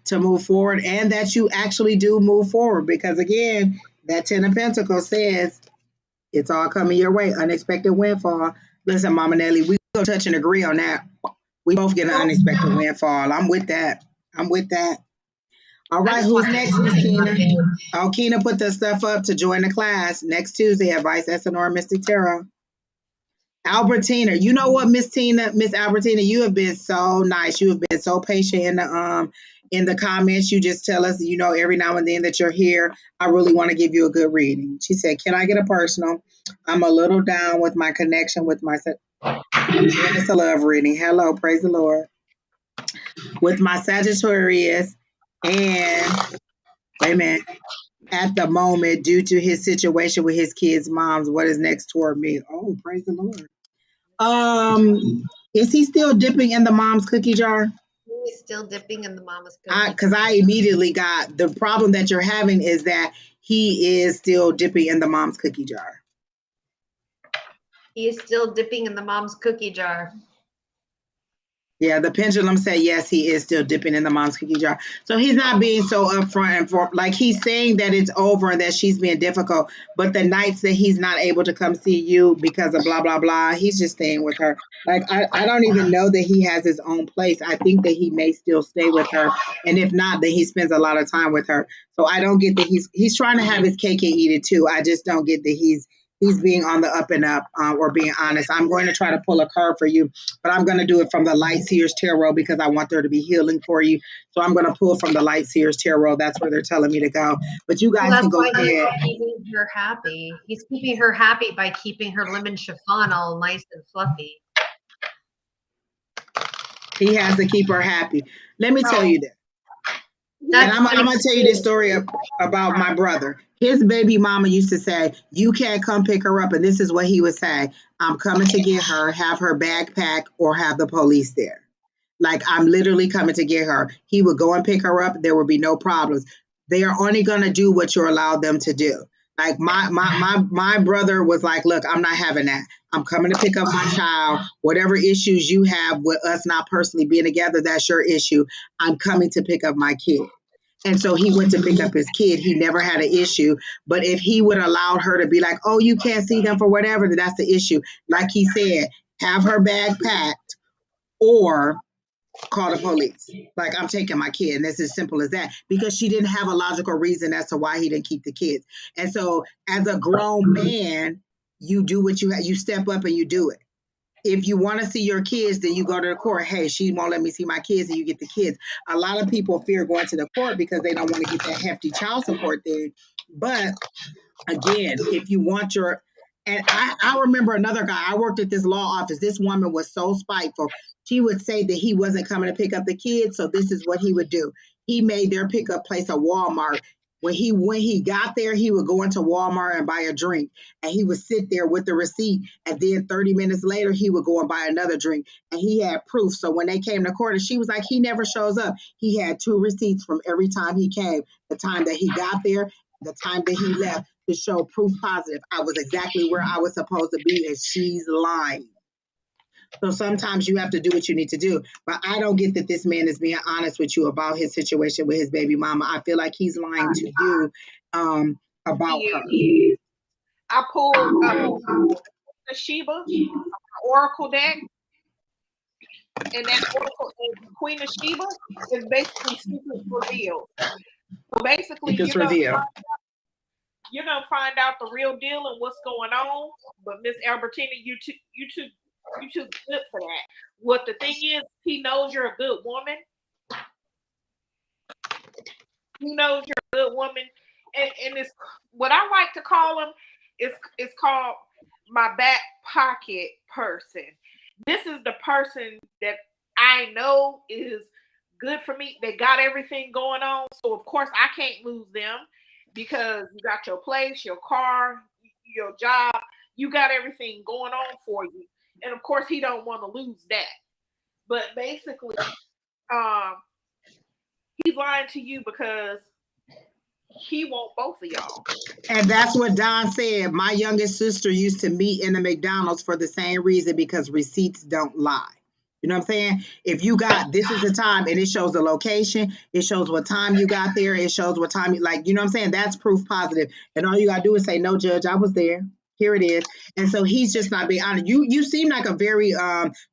to move forward, and that you actually do move forward. Because again, that 10 of Pentacles says it's all coming your way, unexpected windfall. Listen, Mama Nelly, we go touch and agree on that. We both get an unexpected windfall. I'm with that. All right, who's next, Miss Keena? Oh, Keena put the stuff up to join the class next Tuesday, Advice at Sonora Mystic Tarot. Albertina, you know what, Miss Albertina, you have been so nice. You have been so patient in the comments. You just tell us, every now and then that you're here. I really want to give you a good reading. She said, "Can I get a personal? I'm a little down with my connection with my." It's a love reading. Hello, praise the Lord. With my Sagittarius, and wait a minute. At the moment, due to his situation with his kids' moms, what is next toward me? Oh, praise the Lord. Is he still dipping in the mom's cookie jar? He's still dipping in the mama's cookie. Because I immediately got the problem that you're having is that he is still dipping in the mom's cookie jar. He is still dipping in the mom's cookie jar. Yeah, the pendulum said yes, he is still dipping in the mom's cookie jar. So he's not being so upfront and for like he's saying that it's over and that she's being difficult. But the nights that he's not able to come see you because of blah blah blah, he's just staying with her. Like I don't even know that he has his own place. I think that he may still stay with her, and if not, then he spends a lot of time with her. So I don't get that he's trying to have his cake and eat it too. I just don't get that he's being on the up and up or being honest. I'm going to try to pull a card for you, but I'm going to do it from the Light Seers Tarot because I want there to be healing for you. So I'm going to pull from the Light Seers Tarot. That's where they're telling me to go. But you guys can go ahead. He's keeping her happy. He's keeping her happy by keeping her lemon chiffon all nice and fluffy. He has to keep her happy. Let me tell you this. And That's I'm going to tell you this story about my brother. His baby mama used to say, you can't come pick her up. And this is what he would say. I'm coming to get her, have her backpack, or have the police there. Like, I'm literally coming to get her. He would go and pick her up. There would be no problems. They are only going to do what you allow them to do. Like my brother was like, look, I'm not having that. I'm coming to pick up my child. Whatever issues you have with us not personally being together, that's your issue. I'm coming to pick up my kid. And so he went to pick up his kid. He never had an issue. But if he would allow her to be like, oh, you can't see them for whatever, then that's the issue. Like he said, have her bag packed or call the police. Like, I'm taking my kid. And it's as simple as that, because she didn't have a logical reason as to why he didn't keep the kids. And so as a grown man, you do what you step up and you do it. If you want to see your kids, then you go to the court. Hey, she won't let me see my kids, and you get the kids. A lot of people fear going to the court because they don't want to get that hefty child support thing. But again, if you want your, and I remember another guy, I worked at this law office. This woman was so spiteful. She would say that he wasn't coming to pick up the kids, so this is what he would do. He made their pickup place a Walmart. When he got there, he would go into Walmart and buy a drink, and he would sit there with the receipt, and then 30 minutes later, he would go and buy another drink, and he had proof. So when they came to court, and she was like, he never shows up. He had 2 receipts from every time he came, the time that he got there, the time that he left, to show proof positive. I was exactly where I was supposed to be, and she's lying. So sometimes you have to do what you need to do. But I don't get that this man is being honest with you about his situation with his baby mama. I feel like he's lying to you about her. I pulled the Sheba Oracle deck, and that Oracle Queen of Sheba is basically secrets revealed. So basically, Secrets revealed. You're gonna find out the real deal and what's going on. But Miss Albertina, you too good for that. What the thing is, he knows you're a good woman. He knows you're a good woman, and it's what I like to call him. It's called my back pocket person. This is the person that I know is good for me. They got everything going on, so of course I can't lose them, because you got your place, your car, your job. You got everything going on for you, and of course he don't want to lose that. But basically, he's lying to you because he want both of y'all. And that's what Don said. My youngest sister used to meet in the McDonald's for the same reason, because receipts don't lie. You know what I'm saying? If you got, this is the time, and it shows the location, it shows what time you got there, it shows what time you, like, you know what I'm saying? That's proof positive. And all you got to do is say, no, Judge, I was there. Here it is. And so he's just not being honest. You seem like a very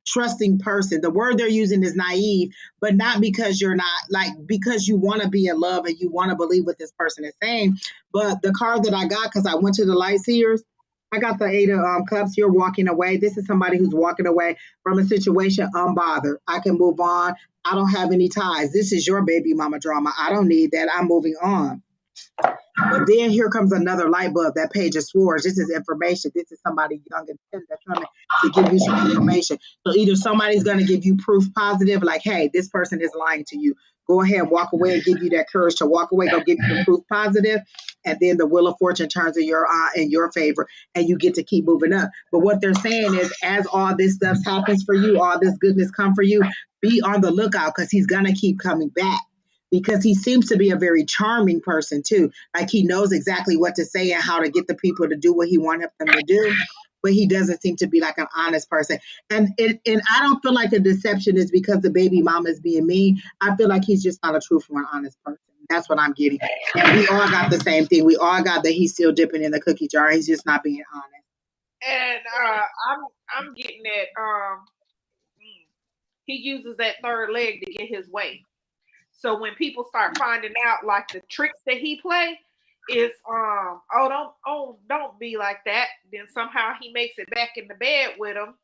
trusting person. The word they're using is naive, but not because you're not, like, because you want to be in love and you want to believe what this person is saying. But the card that I got, because I went to the light seers, I got the 8 of cups. You're walking away. This is somebody who's walking away from a situation unbothered. I can move on. I don't have any ties. This is your baby mama drama. I don't need that. I'm moving on. But then here comes another light bulb. That page of swords. This is information. This is somebody young and tender coming to give you some information. So either somebody's going to give you proof positive, like, hey, this person is lying to you. Go ahead and walk away and give you that courage to walk away. Go give you the proof positive, and then the wheel of fortune turns in your favor, and you get to keep moving up. But what they're saying is, as all this stuff happens for you, all this goodness come for you, be on the lookout, because he's going to keep coming back. Because he seems to be a very charming person too. Like, he knows exactly what to say and how to get the people to do what he wants them to do. But he doesn't seem to be like an honest person. And I don't feel like the deception is because the baby mama is being mean. I feel like he's just not a truthful and honest person. That's what I'm getting. And we all got the same thing. We all got that he's still dipping in the cookie jar. He's just not being honest. And I'm getting that he uses that third leg to get his way. So when people start finding out, like, the tricks that he play is, don't be like that. Then somehow he makes it back in the bed with him.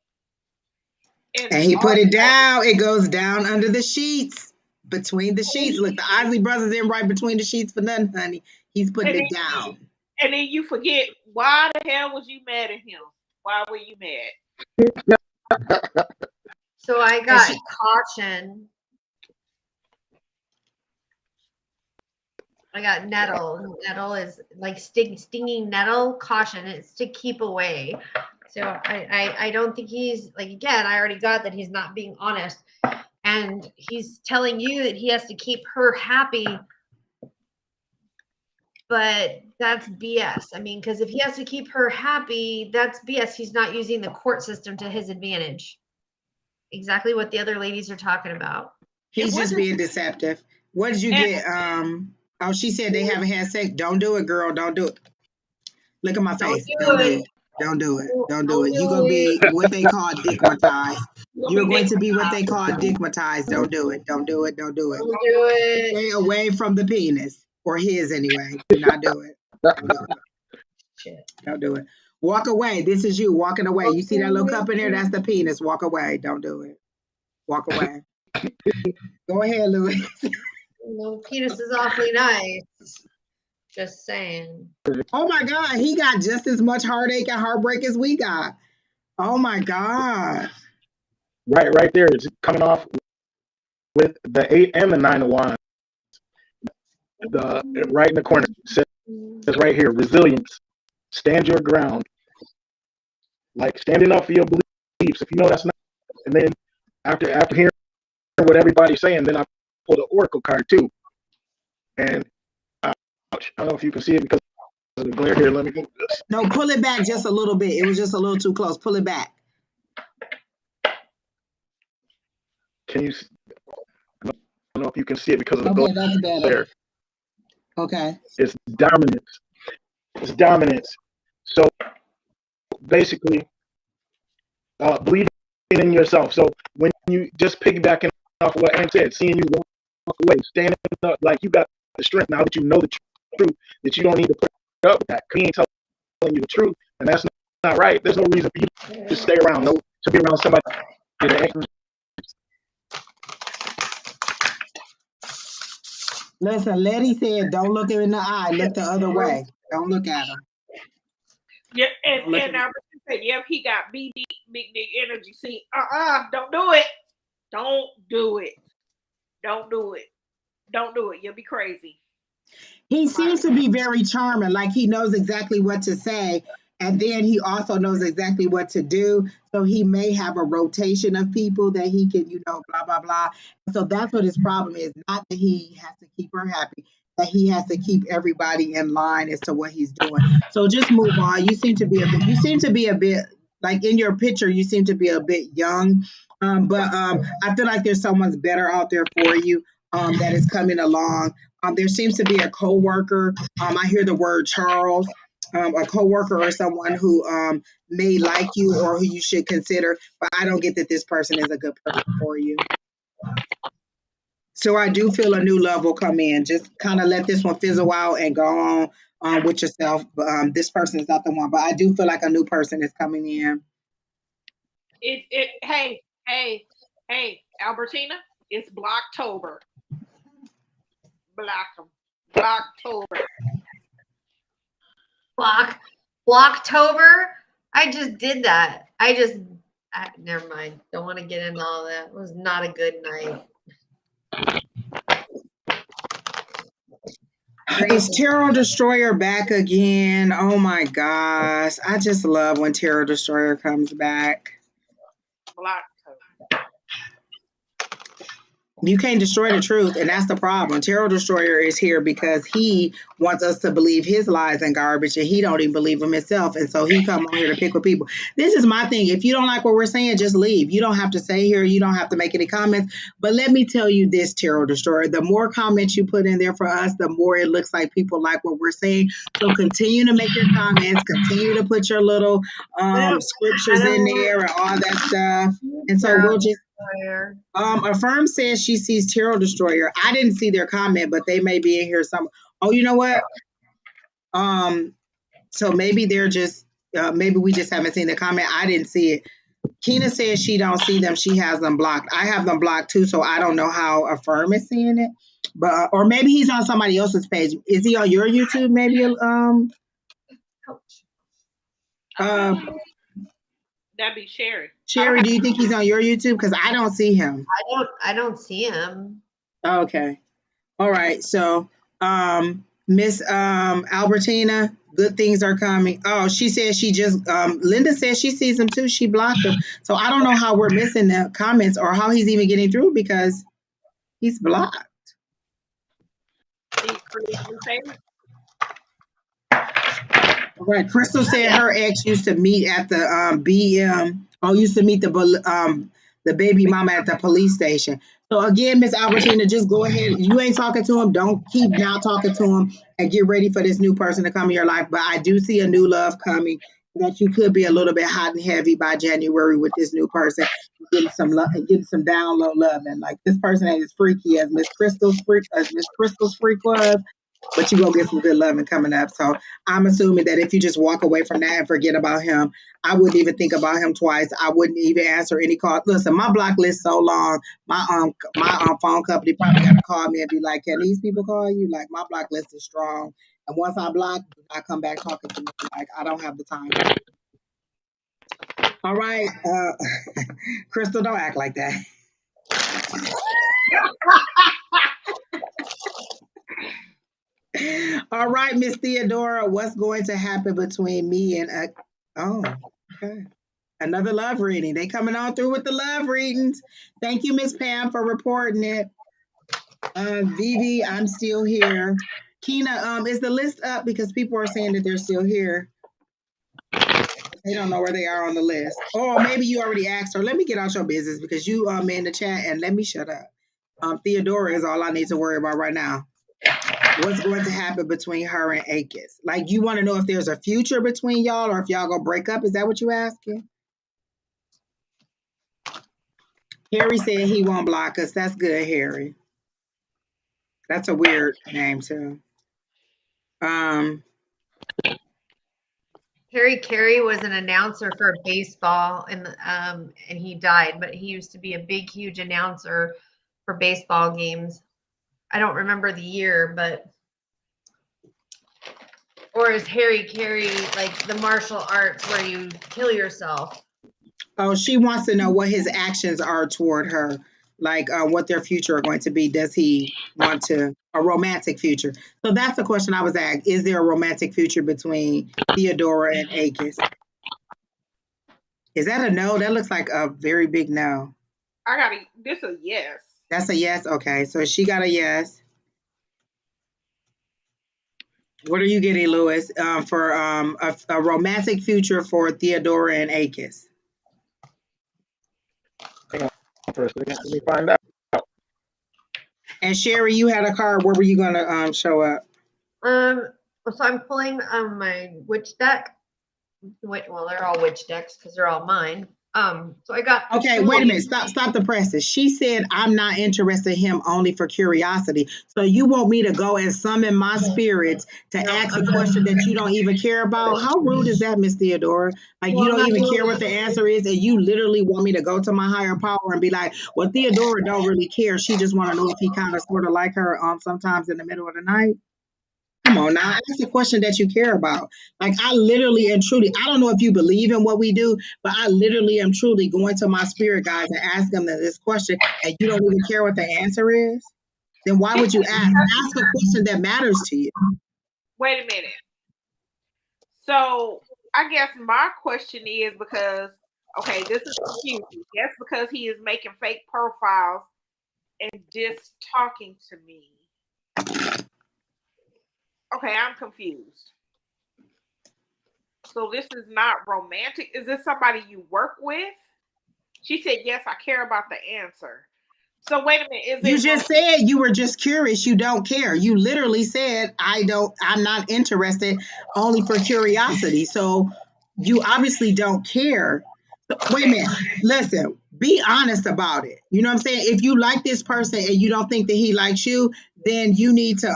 And he put it down. It goes down under the sheets, between the sheets. Look, the Isley brothers in right between the sheets for nothing, honey. He's putting it down. And then you forget, why the hell was you mad at him? Why were you mad? So I got caution. I got nettle. Nettle is like stinging nettle. Caution. It's to keep away. So I don't think he's like, again, I already got that he's not being honest. And he's telling you that he has to keep her happy. But that's BS. I mean, because if he has to keep her happy, that's BS. He's not using the court system to his advantage. Exactly what the other ladies are talking about. He's just being deceptive. What did you get? Oh, she said they haven't had sex. Don't do it, girl. Don't do it. Look at my face. Don't do it. Don't do it. Don't do it. You're going to be what they call dickmatized. You're going to be what they call dickmatized. Don't do it. Don't do it. Don't do it. Don't do it. Stay away from the penis. Or his anyway. Do not do it. Don't do it. Shit. Don't do it. Walk away. This is you walking away. You see that little cup in there? That's the penis. Walk away. Don't do it. Walk away. Go ahead, Louis. No, penis is awfully nice. Just saying. Oh my God, he got just as much heartache and heartbreak as we got. Oh my God. Right there. It's coming off with the 8 and the 9 of wands. Right in the corner says right here, resilience. Stand your ground. Like standing up for your beliefs. If you know that's not. And then after hearing what everybody's saying, then I pulled the oracle card too. And ouch, I don't know if you can see it because of the glare here. Let me do this. No, pull it back just a little bit. It was just a little too close. Pull it back. Can you? I don't know if you can see it because of the Okay, that's better. glare. Okay. It's dominance. It's dominance. So basically, believe in yourself. So when you just piggybacking off of what Ann said, seeing you walk away, standing up like you got the strength now that you know the truth, that you don't need to put up with that. He ain't telling you the truth, and that's not right. There's no reason for you to stay around, to be around somebody that ain't. Listen, Letty said, don't look him in the eye. Look the other way. Don't look at him. Yeah, and I said, yep, he got big dick energy. See, don't do it. Don't do it. Don't do it. Don't do it. You'll be crazy. He seems to be very charming, like he knows exactly what to say, and then he also knows exactly what to do. So he may have a rotation of people that he can, blah, blah, blah. So that's what his problem is. Not that he has to keep her happy, that he has to keep everybody in line as to what he's doing. So just move on. You seem to be a bit like in your picture, you seem to be a bit young. But I feel like there's someone's better out there for you that is coming along. There seems to be a coworker. I hear the word Charles, a coworker or someone who may like you or who you should consider, but I don't get that this person is a good person for you. So I do feel a new love will come in. Just kind of let this one fizzle out and go on with yourself. This person is not the one, but I do feel like a new person is coming in. Hey, Albertina, it's Blocktober. Blocktober. Blocktober? I just did that. Never mind. Don't want to get into all that. It was not a good night. Is Tarot Destroyer back again? Oh my gosh. I just love when Tarot Destroyer comes back. Blocktober. You can't destroy the truth, and that's the problem. Tarot Destroyer is here because he wants us to believe his lies and garbage, and he don't even believe them himself, and so he come on here to pick with people. This is my thing. If you don't like what we're saying, just leave. You don't have to stay here. You don't have to make any comments. But let me tell you this, Tarot Destroyer, the more comments you put in there for us, the more it looks like people like what we're saying. So continue to make your comments. Continue to put your little scriptures in there and all that stuff. And so we'll just Affirm says she sees Tarot Destroyer. I didn't see their comment, but they may be in here somewhere. Oh, you know what? So maybe they're just maybe we just haven't seen the comment. I didn't see it. Kina says she don't see them. She has them blocked. I have them blocked too, so I don't know how Affirm is seeing it. But or maybe he's on somebody else's page. Is he on your YouTube? Maybe That'd be Sheri. Sheri, do you think he's on your YouTube? Because I don't see him. I don't see him. Okay. All right. So, Miss Albertina, good things are coming. Oh, she says she just Linda says she sees him too. She blocked him. So I don't know how we're missing the comments or how he's even getting through because he's blocked. He created a new page. Right. Crystal said her ex used to meet at the BM. Oh, used to meet the baby mama at the police station. So again, Miss Albertina, just go ahead. You ain't talking to him. Don't keep now talking to him and get ready for this new person to come in your life. But I do see a new love coming that you could be a little bit hot and heavy by January with this new person, getting some love, getting some down low love, and like this person ain't as freaky as Miss Crystal's freak was. But you gonna get some good loving coming up. So I'm assuming that if you just walk away from that and forget about him, I wouldn't even think about him twice. I wouldn't even answer any call. Listen, my block list so long. My phone company probably got to call me and be like, "Can these people call you?" Like my block list is strong. And once I block, I come back talking to me. Like I don't have the time. All right, Crystal, don't act like that. All right, Miss Theodora, what's going to happen between me and okay. Another love reading. They coming on through with the love readings. Thank you, Miss Pam, for reporting it. Vivi, I'm still here. Kina, is the list up because people are saying that they're still here? They don't know where they are on the list. Or maybe you already asked her. Let me get out your business because you in the chat and let me shut up. Theodora is all I need to worry about right now. What's going to happen between her and Akis? Like, you want to know if there's a future between y'all or if y'all gonna break up? Is that what you asking? Harry said he won't block us. That's good, Harry. That's a weird name too. Harry Carey was an announcer for baseball, and he died. But he used to be a big, huge announcer for baseball games. I don't remember the year, but or is Harry Carey like the martial arts where you kill yourself? Oh, she wants to know what his actions are toward her, like what their future are going to be. Does he want to a romantic future? So that's the question I was asked. Is there a romantic future between Theodora and Akis? Is that a no? That looks like a very big no. This a yes. That's a yes. Okay, so she got a yes. What are you getting, Lewis, for a romantic future for Theodora and Akis? Hang on for a second. Let me find out. And Sheri, you had a card. Where were you gonna show up? So I'm pulling my witch deck. Well, they're all witch decks because they're all mine. So I got. Okay, wait a minute. Stop the presses. She said I'm not interested in him only for curiosity. So you want me to go and summon my spirits to ask a question that you don't even care about? How rude is that, Miss Theodora? Like you don't even care what the answer is, and you literally want me to go to my higher power and be like, "Well, Theodora don't really care. She just want to know if he kind of sort of like her sometimes in the middle of the night." Come on now, ask a question that you care about. Like I literally and truly, I don't know if you believe in what we do, but I literally am truly going to my spirit guides and ask them this question, and you don't even care what the answer is. Then why would you ask? Ask a question that matters to you. Wait a minute. So I guess my question is because this is confusing. Yes, because he is making fake profiles and just talking to me. Okay, I'm confused. So this is not romantic. Is this somebody you work with? She said, yes, I care about the answer. So wait a minute. You just said you were just curious. You don't care. You literally said, I'm not interested only for curiosity. So you obviously don't care. Wait a minute. Listen, be honest about it. You know what I'm saying? If you like this person and you don't think that he likes you, then you need to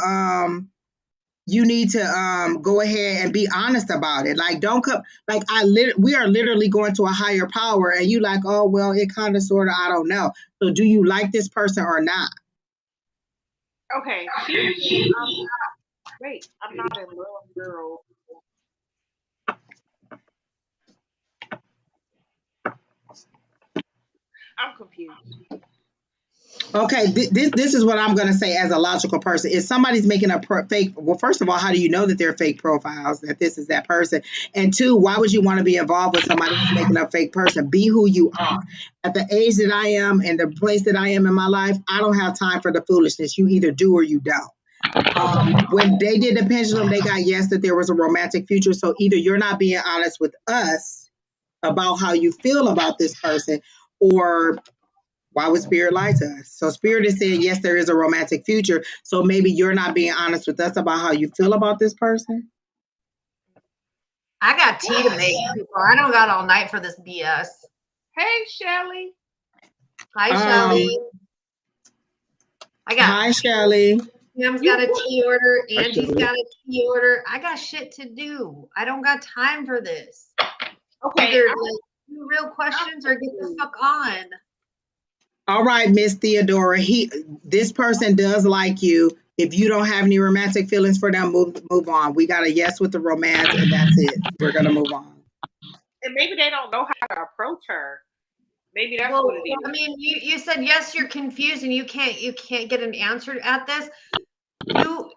go ahead and be honest about it. Like don't come like we are literally going to a higher power and you like, oh well, it kind of sort of, I don't know. So do you like this person or not? Okay. Wait, I'm not in love, girl. I'm confused. Okay, this is what I'm going to say as a logical person. If somebody's making a fake, well, first of all, how do you know that they're fake profiles, that this is that person? And two, why would you want to be involved with somebody who's making a fake person? Be who you are. At the age that I am and the place that I am in my life, I don't have time for the foolishness. You either do or you don't. When they did the pendulum, they got yes that there was a romantic future. So either you're not being honest with us about how you feel about this person, or why would Spirit lie to us? So Spirit is saying, yes, there is a romantic future. So maybe you're not being honest with us about how you feel about this person. I got tea to make, people. I don't got all night for this BS. Hey, Shelly. Hi, Shelly. Hi, Shelly. Pam's got a tea order. Angie's got a tea order. I got shit to do. I don't got time for this. Okay. Either do real questions or get the fuck on. All right, Miss Theodora. This person does like you. If you don't have any romantic feelings for them, move on. We got a yes with the romance, and that's it. We're gonna move on. And maybe they don't know how to approach her. Maybe that's what it is. I mean, you said yes, you're confused and you can't get an answer at this. Do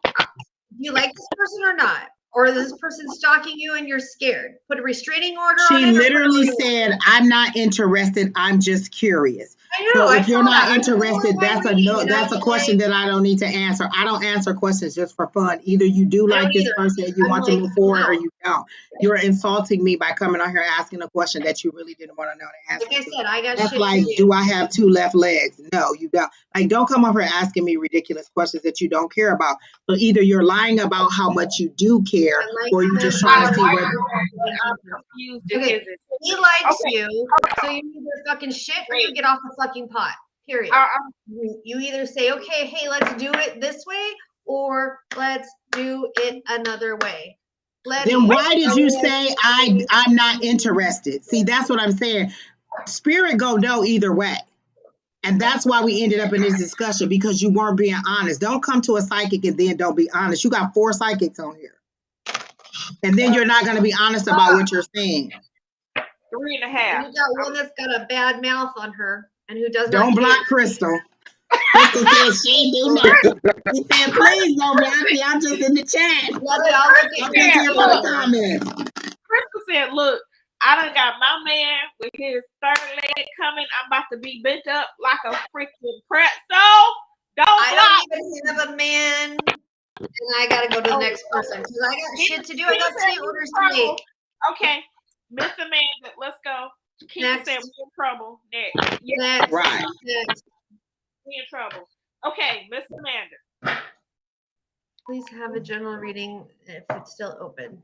you like this person or not? Or is this person stalking you and you're scared? Put a restraining order on it. She literally said, "I'm not interested. I'm just curious." I know. So if you're not that. interested, that's a no. That's a question that I don't need to answer. I don't answer questions just for fun. Either you do like this person and you want to move forward, or you don't. You're insulting me by coming on here asking a question that you really didn't want to know the answer. Like I said, I got that's shit like, to do. Do I have two left legs? No, you don't. Like, don't come over here asking me ridiculous questions that you don't care about. So either you're lying about how much you do care, or you're just trying to see what. I'm confused. Okay. He likes you, so you either fucking shit or you get off the fucking pot. Period. You either say, okay, hey, let's do it this way, or let's do it another way. Then why did you say I'm not interested? See, that's what I'm saying. Spirit go no either way. And that's why we ended up in this discussion, because you weren't being honest. Don't come to a psychic and then don't be honest. You got 4 psychics on here. And then you're not going to be honest about what you're saying. 3.5. You got one that's got a bad mouth on her and who does Don't not block care. Crystal. Crystal says she ain't do nothing. He said, please don't block me. I'm just in the chat. I'm just here for the comments. Crystal said, look, I done got my man with his third leg coming. I'm about to be bent up like a freaking pretzel. I don't even have a man. And I gotta go to the next person because I got shit to do. I got tea orders to make. Okay. Miss Amanda, let's go. Keena said we're in trouble. Next. Next. Right. Next. We're in trouble. Okay, Miss Amanda. Please have a general reading if it's still open.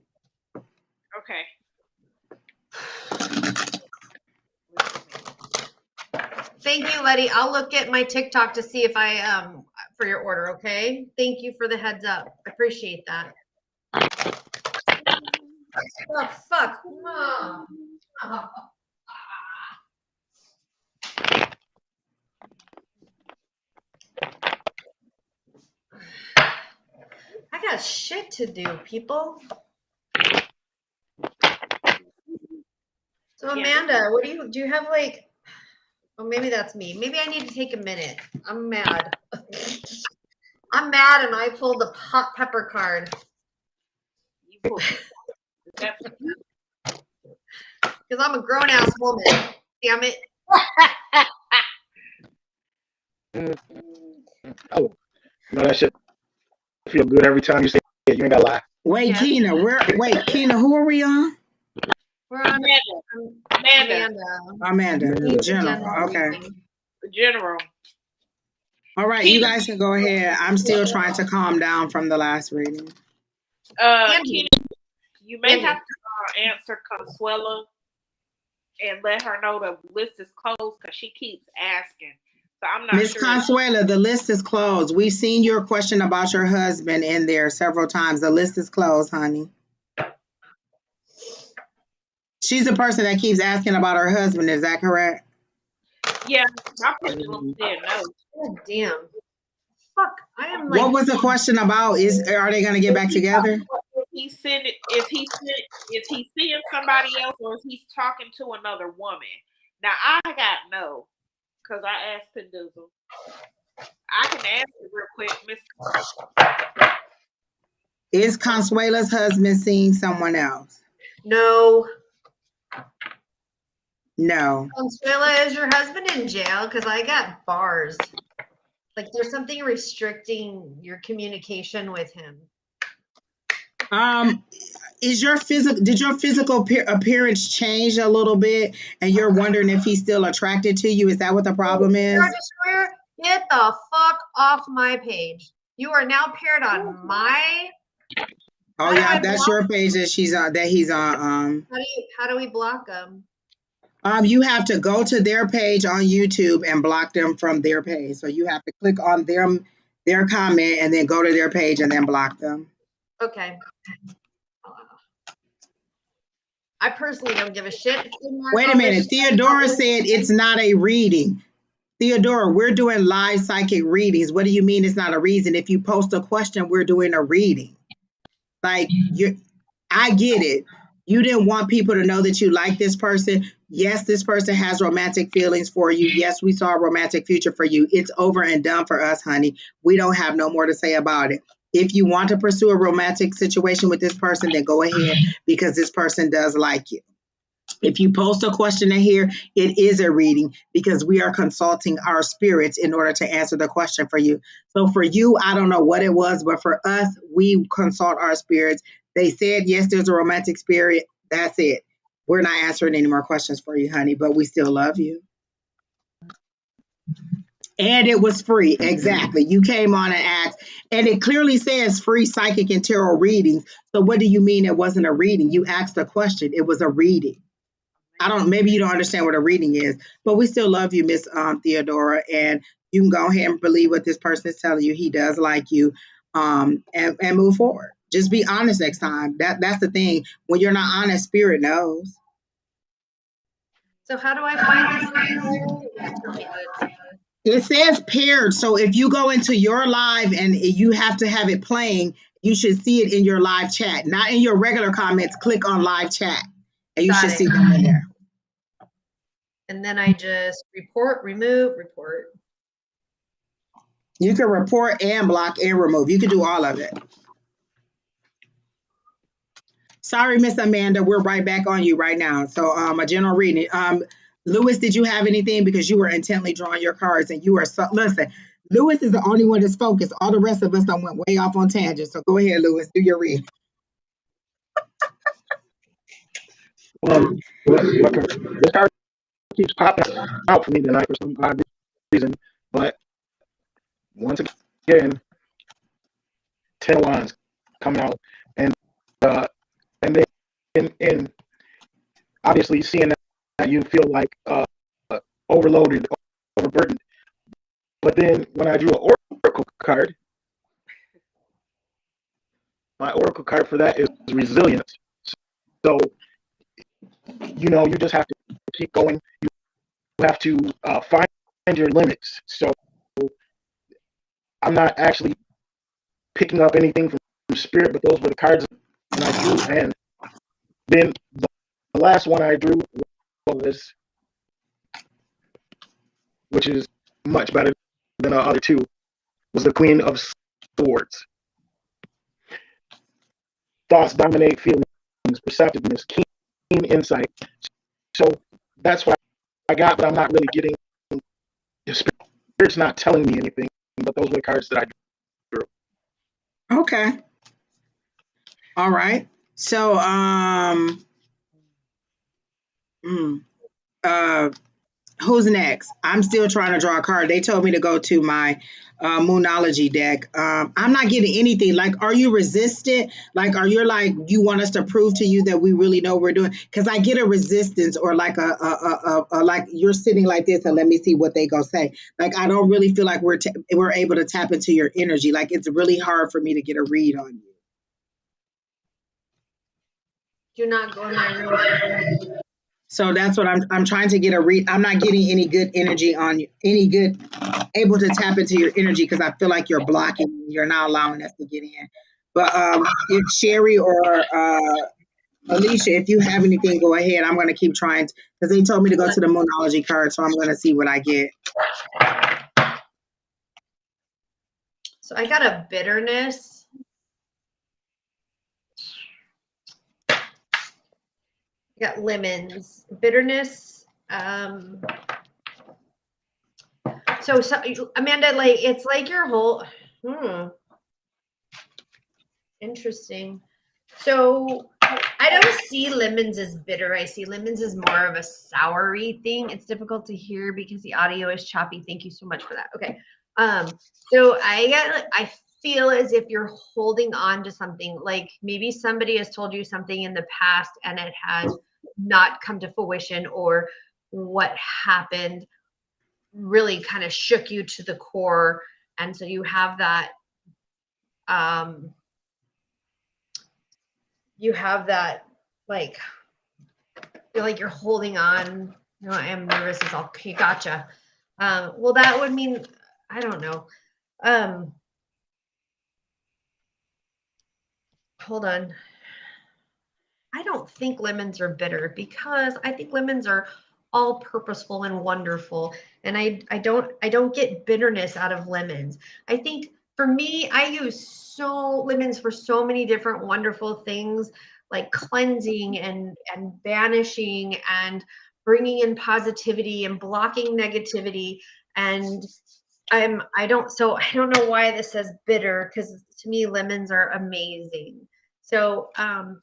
Okay. Thank you, Letty. I'll look at my TikTok to see if I for your order, okay? Thank you for the heads up. I appreciate that. Oh, fuck. Oh. I got shit to do, people. So Amanda, what do you have like? Oh, maybe that's me. Maybe I need to take a minute. I'm mad. I'm mad, and I pulled the hot pepper card. Because I'm a grown ass woman. Damn it. Oh, that shit feel good every time you say it. You ain't gotta lie. Wait, Keena, Keena, who are we on? We're on Amanda. General. Okay. General. All right, you guys can go ahead. I'm still trying to calm down from the last reading. Keena, you may have to answer Consuela and let her know the list is closed because she keeps asking. So I'm not Miss sure. Consuela, the list is closed. We've seen your question about your husband in there several times. The list is closed, honey. She's the person that keeps asking about her husband. Is that correct? Yeah, my pendulum said no. Oh, damn. Fuck. I am like. What was the question about? Are they going to get back together? Is he seeing somebody else, or is he talking to another woman? Now I got no. because I asked Penduzzle. I can ask it real quick, Miss. Is Consuela's husband seeing someone else? No. No. Consuela, is your husband in jail? Because I got bars. Like there's something restricting your communication with him. Did your physical appearance change a little bit and you're wondering if he's still attracted to you? Is that what the problem is? Get the fuck off my page. You are now paired on my. Oh yeah, that's your page that he's on. How do we block them? You have to go to their page on YouTube and block them from their page. So you have to click on their comment and then go to their page and then block them. Okay. I personally don't give a shit. Wait a minute. Theodora said it's not a reading. Theodora, we're doing live psychic readings. What do you mean it's not a reason? If you post a question, we're doing a reading. Like, I get it. You didn't want people to know that you like this person. Yes, this person has romantic feelings for you. Yes, we saw a romantic future for you. It's over and done for us, honey. We don't have no more to say about it. If you want to pursue a romantic situation with this person, then go ahead, because this person does like you. If you post a question in here, it is a reading because we are consulting our spirits in order to answer the question for you. So for you, I don't know what it was, but for us, we consult our spirits. They said, yes, there's a romantic spirit. That's it. We're not answering any more questions for you, honey, but we still love you. And it was free. Exactly. You came on and asked, and it clearly says free psychic and tarot readings. So what do you mean it wasn't a reading? You asked a question. It was a reading. Maybe you don't understand what a reading is, but we still love you, Miss Theodora, and you can go ahead and believe what this person is telling you. He does like you, and move forward. Just be honest next time. That's the thing. When you're not honest, spirit knows. So how do I find this? It says paired. So if you go into your live and you have to have it playing, you should see it in your live chat, not in your regular comments. Click on live chat, and you should see them in there. And then I just report. You can report and block and remove. You can do all of it. Sorry, Miss Amanda, we're right back on you right now. So a general reading. Lewis, did you have anything? Because you were intently drawing your cards and you are listen, Lewis is the only one that's focused. All the rest of us went way off on tangents. So go ahead, Lewis, do your reading. This card keeps popping out for me tonight for some odd reason, but once again, 10 of Wands coming out, and then obviously seeing that you feel like overloaded, overburdened. But then when I drew an oracle card, my oracle card for that is resilience. So you just have to keep going. You have to find your limits. So I'm not actually picking up anything from spirit, but those were the cards that I drew. And then the last one I drew was, which is much better than the other two, was the Queen of Swords. Thoughts dominate feelings, perceptiveness, keen insight. So that's what I got, but I'm not really getting, the spirit's not telling me anything, but those were the cards that I drew. Okay. All right. So, who's next? I'm still trying to draw a card. They told me to go to my Moonology deck. I'm not getting anything. Like, are you resistant? Like, are you like, you want us to prove to you that we really know what we're doing? Because I get a resistance, or like a like you're sitting like this and let me see what they go say. Like, I don't really feel like we're able to tap into your energy. Like, it's really hard for me to get a read on you. Do not go in my room. So that's what I'm trying to get a read. I'm not getting any good energy on you, able to tap into your energy, because I feel like you're blocking, you're not allowing us to get in. But if Sheri or Alycia, if you have anything, go ahead. I'm going to keep trying because they told me to go to the Moonology card, so I'm going to see what I get. So I got a bitterness. I got lemons, bitterness. So Amanda, like it's like your whole. Interesting. So I don't see lemons as bitter. I see lemons as more of a soury thing. It's difficult to hear because the audio is choppy. Thank you so much for that. Okay. So I feel as if you're holding on to something, like maybe somebody has told you something in the past and it has not come to fruition, or what happened really kind of shook you to the core. And so you have that, like, feel like you're holding on. No, I am nervous as all. Okay, gotcha. Well, that would mean, I don't know. Hold on. I don't think lemons are bitter, because I think lemons are all purposeful and wonderful. And I don't get bitterness out of lemons. I think for me, I use lemons for so many different wonderful things, like cleansing and banishing and bringing in positivity and blocking negativity. And I don't know why this says bitter, because to me lemons are amazing. So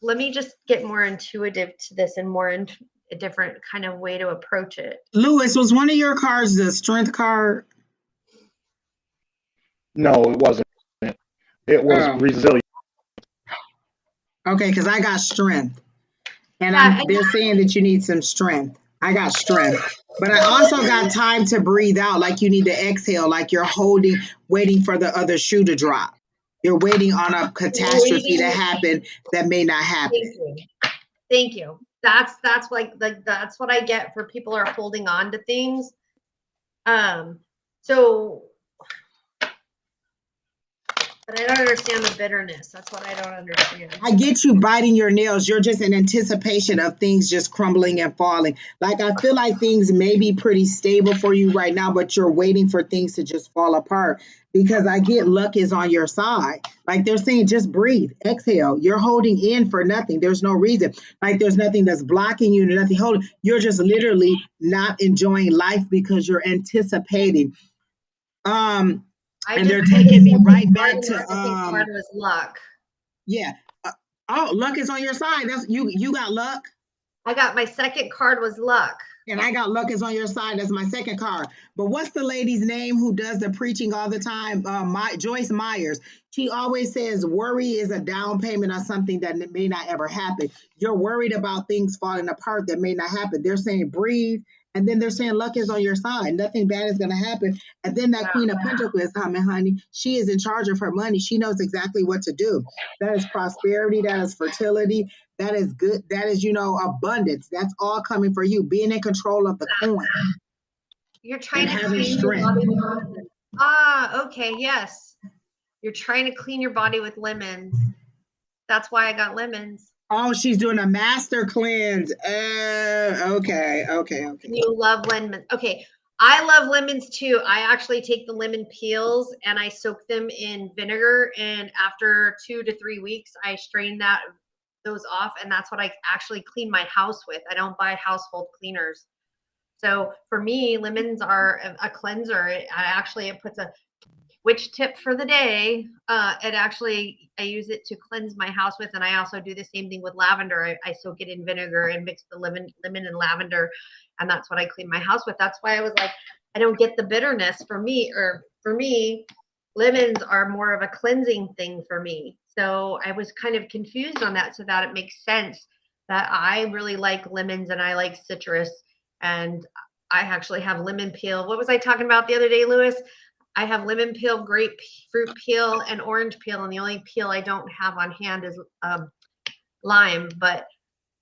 let me just get more intuitive to this and more into a different kind of way to approach it. Lewis, was one of your cards the strength card? No, it wasn't. It was resilient. Okay, because I got strength. And they're saying that you need some strength. I got strength. But I also got time to breathe out, like you need to exhale, like you're waiting for the other shoe to drop. You're waiting on a catastrophe to happen that may not happen. Thank you. That's like that's what I get for people are holding on to things. So, but I don't understand the bitterness. That's what I don't understand. I get you biting your nails. You're just in anticipation of things just crumbling and falling. Like, I feel like things may be pretty stable for you right now, but you're waiting for things to just fall apart, because I get luck is on your side. Like, they're saying, just breathe, exhale. You're holding in for nothing. There's no reason. Like, there's nothing that's blocking you, nothing holding. You're just literally not enjoying life because you're anticipating. And they're taking me right back to card was luck. Yeah. Oh, luck is on your side. That's you got luck. I got my second card was luck. And I got luck is on your side. That's my second card. But what's the lady's name who does the preaching all the time? Joyce Myers. She always says worry is a down payment on something that may not ever happen. You're worried about things falling apart that may not happen. They're saying breathe. And then they're saying luck is on your side. Nothing bad is going to happen. And then that Queen of Pentacles is coming, honey. She is in charge of her money. She knows exactly what to do. That is prosperity. That is fertility. That is good. That is, abundance. That's all coming for you. Being in control of the coin. You're trying to clean your body with lemons. Okay, yes. You're trying to clean your body with lemons. That's why I got lemons. Oh, she's doing a master cleanse. Okay. You love lemons. Okay. I love lemons too. I actually take the lemon peels and I soak them in vinegar. And after 2 to 3 weeks, I strain those off. And that's what I actually clean my house with. I don't buy household cleaners. So for me, lemons are a cleanser. It puts a witch tip for the day. I use it to cleanse my house with, and I also do the same thing with lavender. I soak it in vinegar and mix the lemon and lavender, and that's what I clean my house with. That's why I was like, I don't get the bitterness for me, lemons are more of a cleansing thing for me. So I was kind of confused on that, so that it makes sense that I really like lemons and I like citrus, and I actually have lemon peel. What was I talking about the other day, Lewis? I have lemon peel, grapefruit peel, and orange peel, and the only peel I don't have on hand is lime. But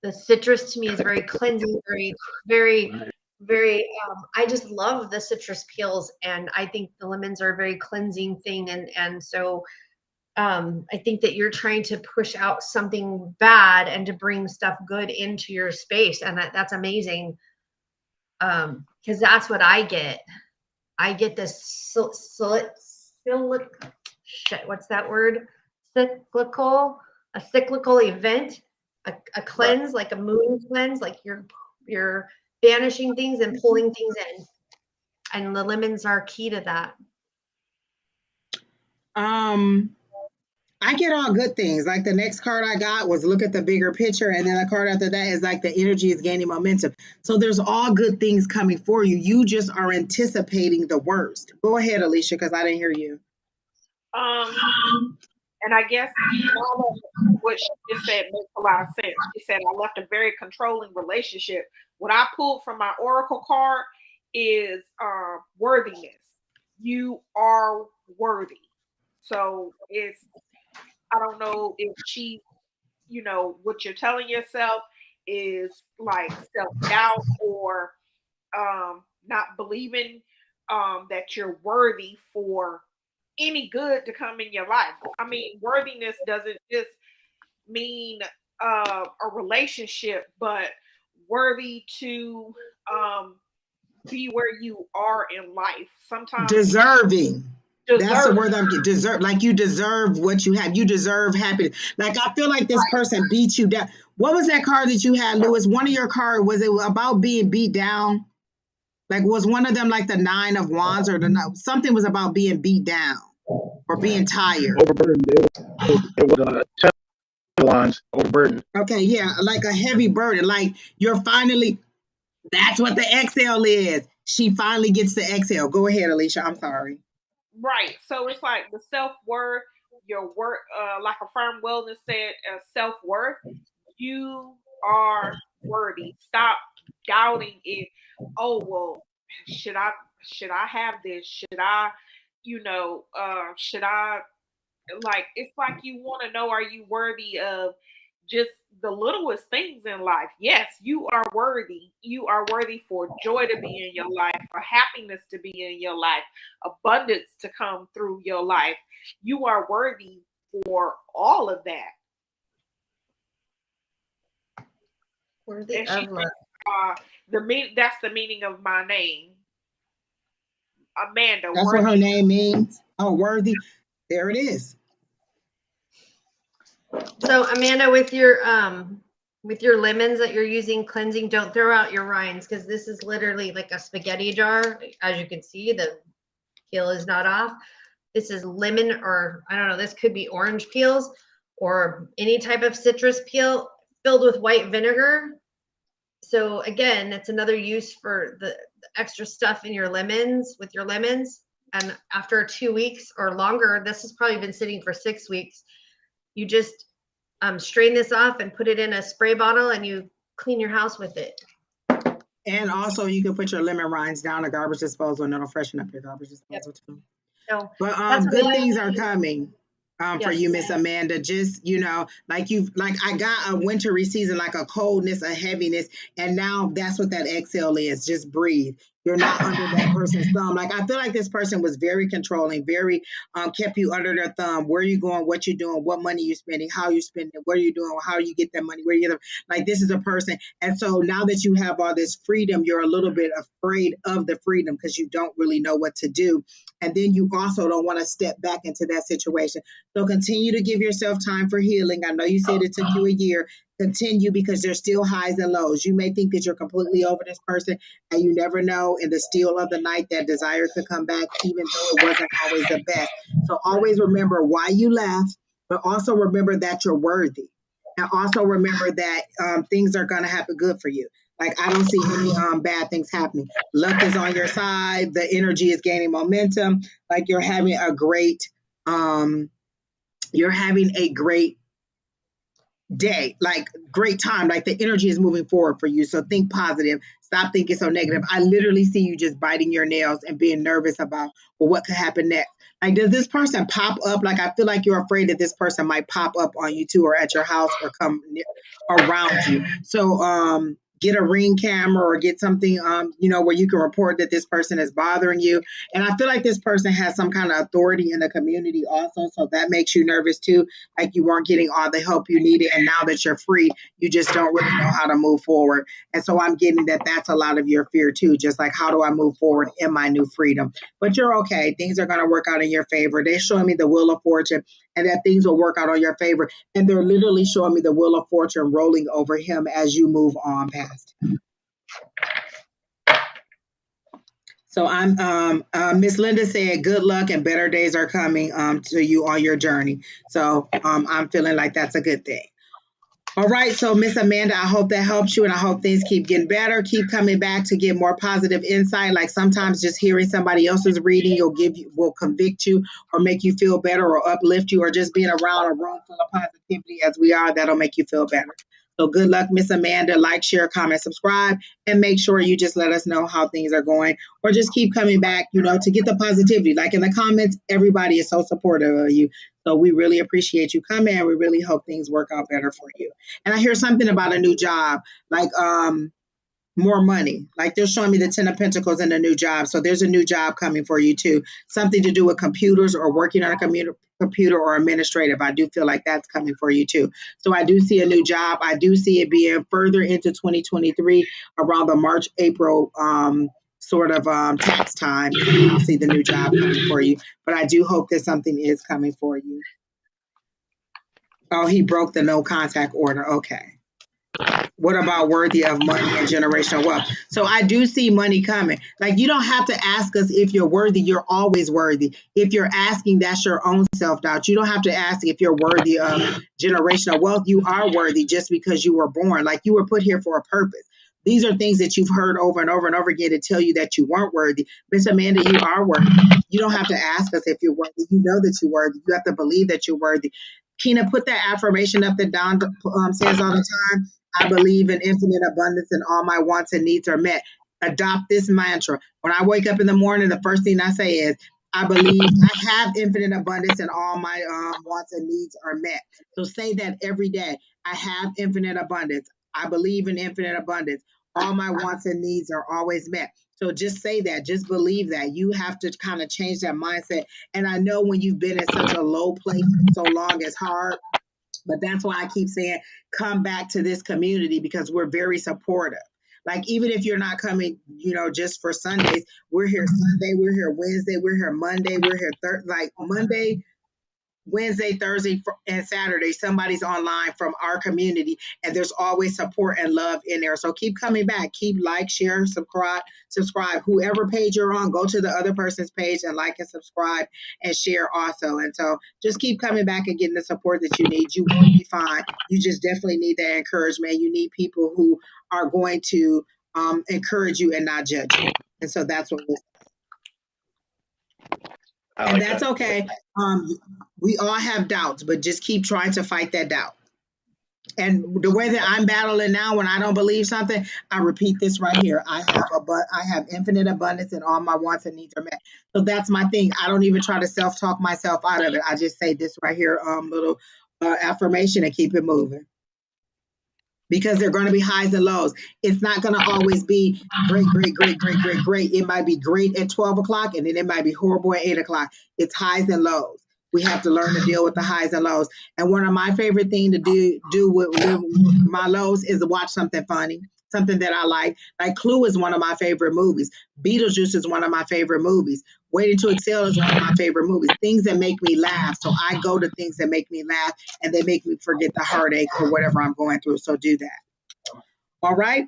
the citrus to me is very cleansing, very, very. I just love the citrus peels, and I think the lemons are a very cleansing thing, and so I think that you're trying to push out something bad and to bring stuff good into your space, and that's amazing. Because that's what I get. I get this what's that word? A cyclical event, a cleanse, like a moon cleanse, like you're banishing things and pulling things in. And the lemons are key to that. I get all good things. Like the next card I got was look at the bigger picture, and then the card after that is like the energy is gaining momentum. So there's all good things coming for you. You just are anticipating the worst. Go ahead, Alycia, because I didn't hear you. And I guess what she just said makes a lot of sense. She said, I left a very controlling relationship. What I pulled from my oracle card is worthiness. You are worthy. So I don't know if she, what you're telling yourself is like self-doubt or not believing that you're worthy for any good to come in your life. I mean, worthiness doesn't just mean a relationship, but worthy to be where you are in life. Sometimes deserving. That's the word I'm getting. Deserve, like you deserve what you have. You deserve happiness. Like I feel like this person beat you down. What was that card that you had, Lewis? One of your cards, was it about being beat down? Like was one of them like the 9 of Wands or something was about being beat down or being tired? Overburdened. It was 10 Wands, overburdened. Okay, yeah, like a heavy burden. Like you're finally. That's what the exhale is. She finally gets to exhale. Go ahead, Alycia. I'm sorry. Right. So it's like the self-worth, your work, like Affirm Wellness said, self-worth. You are worthy. Stop doubting it. Oh, well, should I have this? Should I, should I, like, it's like you want to know, are you worthy of just the littlest things in life? Yes, you are worthy. You are worthy for joy to be in your life, for happiness to be in your life, abundance to come through your life. You are worthy for all of that. Worthy of love. That's the meaning of my name, Amanda. That's worthy. What her name means. Oh, worthy. There it is. So Amanda, with your lemons that you're using cleansing, don't throw out your rinds, because this is literally like a spaghetti jar. As you can see, the peel is not off. This is lemon, or I don't know, this could be orange peels or any type of citrus peel filled with white vinegar. So again, that's another use for the extra stuff in your lemons, with your lemons. And after 2 weeks or longer, this has probably been sitting for 6 weeks, you just strain this off and put it in a spray bottle, and you clean your house with it. And also you can put your lemon rinds down a garbage disposal, and it'll freshen up your garbage disposal too. So but good things are coming for Yes. you, Miss Amanda. Just, like I got a wintry season, like a coldness, a heaviness, and now that's what that exhale is. Just breathe. You're not under that person's thumb. Like I feel like this person was very controlling, very kept you under their thumb. Where you going? What you doing? What money you spending? How you spending it? What are you doing? How you get that money? Where you get it? Like this is a person. And so now that you have all this freedom, you're a little bit afraid of the freedom because you don't really know what to do. And then you also don't want to step back into that situation. So continue to give yourself time for healing. I know you said it took you a year. Continue, because there's still highs and lows. You may think that you're completely over this person, and you never know. In the still of the night, that desire could come back, even though it wasn't always the best. So always remember why you left, but also remember that you're worthy. And also remember that things are going to happen good for you. Like I don't see any bad things happening. Luck is on your side. The energy is gaining momentum. Like you're having a great day, like great time, like the energy is moving forward for you. So think positive, stop thinking so negative. I literally see you just biting your nails and being nervous about, well, what could happen next. Like, does this person pop up? Like, I feel like you're afraid that this person might pop up on you too, or at your house, or come around you. So get a Ring camera or get something, where you can report that this person is bothering you. And I feel like this person has some kind of authority in the community also. So that makes you nervous too. Like you weren't getting all the help you needed. And now that you're free, you just don't really know how to move forward. And so I'm getting that that's a lot of your fear too. Just like, how do I move forward in my new freedom? But you're okay. Things are going to work out in your favor. They're showing me the wheel of fortune and that things will work out on your favor. And they're literally showing me the wheel of fortune rolling over him as you move on past him. So Miss Linda said, good luck and better days are coming to you on your journey. So I'm feeling like that's a good thing. All right, so Miss Amanda, I hope that helps you, and I hope things keep getting better. Keep coming back to get more positive insight. Like sometimes just hearing somebody else's reading will convict you or make you feel better or uplift you, or just being around a room full of positivity as we are, that'll make you feel better. So good luck, Miss Amanda. Like, share, comment, subscribe, and make sure you just let us know how things are going, or just keep coming back, to get the positivity. Like in the comments, everybody is so supportive of you. So we really appreciate you coming, and we really hope things work out better for you. And I hear something about a new job, like more money. Like they're showing me the 10 of Pentacles and a new job. So there's a new job coming for you too. Something to do with computers or working on a computer or administrative. I do feel like that's coming for you too. So I do see a new job. I do see it being further into 2023 around the March, April tax time. I'll see the new job coming for you. But I do hope that something is coming for you. Oh, he broke the no contact order. Okay. What about worthy of money and generational wealth? So I do see money coming. Like you don't have to ask us if you're worthy. You're always worthy. If you're asking, that's your own self-doubt. You don't have to ask if you're worthy of generational wealth. You are worthy just because you were born. Like you were put here for a purpose. These are things that you've heard over and over and over again to tell you that you weren't worthy. Miss Amanda, you are worthy. You don't have to ask us if you're worthy. You know that you're worthy. You have to believe that you're worthy. Kina, put that affirmation up that Don says all the time. I believe in infinite abundance and all my wants and needs are met. Adopt this mantra. When I wake up in the morning, the first thing I say is, I believe I have infinite abundance and all my wants and needs are met. So say that every day. I have infinite abundance. I believe in infinite abundance. All my wants and needs are always met. So just say that. Just believe that. You have to kind of change that mindset. And I know when you've been in such a low place for so long, it's hard. But that's why I keep saying, come back to this community because we're very supportive. Like, even if you're not coming, just for Sundays, we're here Sunday, we're here Wednesday, we're here Monday, we're here Monday, Wednesday, Thursday, and Saturday, somebody's online from our community, and there's always support and love in there. So keep coming back. Keep share, subscribe. Whoever page you're on, go to the other person's page and like and subscribe and share also. And so just keep coming back and getting the support that you need. You will be fine. You just definitely need that encouragement. You need people who are going to encourage you and not judge you. And so that's what we're and that's okay. We all have doubts, but just keep trying to fight that doubt. And the way that I'm battling now, when I don't believe something, I repeat this right here. I have infinite abundance and all my wants and needs are met. So that's my thing. I don't even try to self-talk myself out of it. I just say this right here, little affirmation, and keep it moving. Because they're going to be highs and lows. It's not going to always be great, great, great, great, great, great. It might be great at 12 o'clock, and then it might be horrible at 8 o'clock. It's highs and lows. We have to learn to deal with the highs and lows. And one of my favorite things to do with my lows is to watch something funny, something that I like. Like Clue is one of my favorite movies. Beetlejuice is one of my favorite movies. Waiting to Exhale is one of my favorite movies. Things that make me laugh. So I go to things that make me laugh, and they make me forget the heartache or whatever I'm going through. So do that. All right?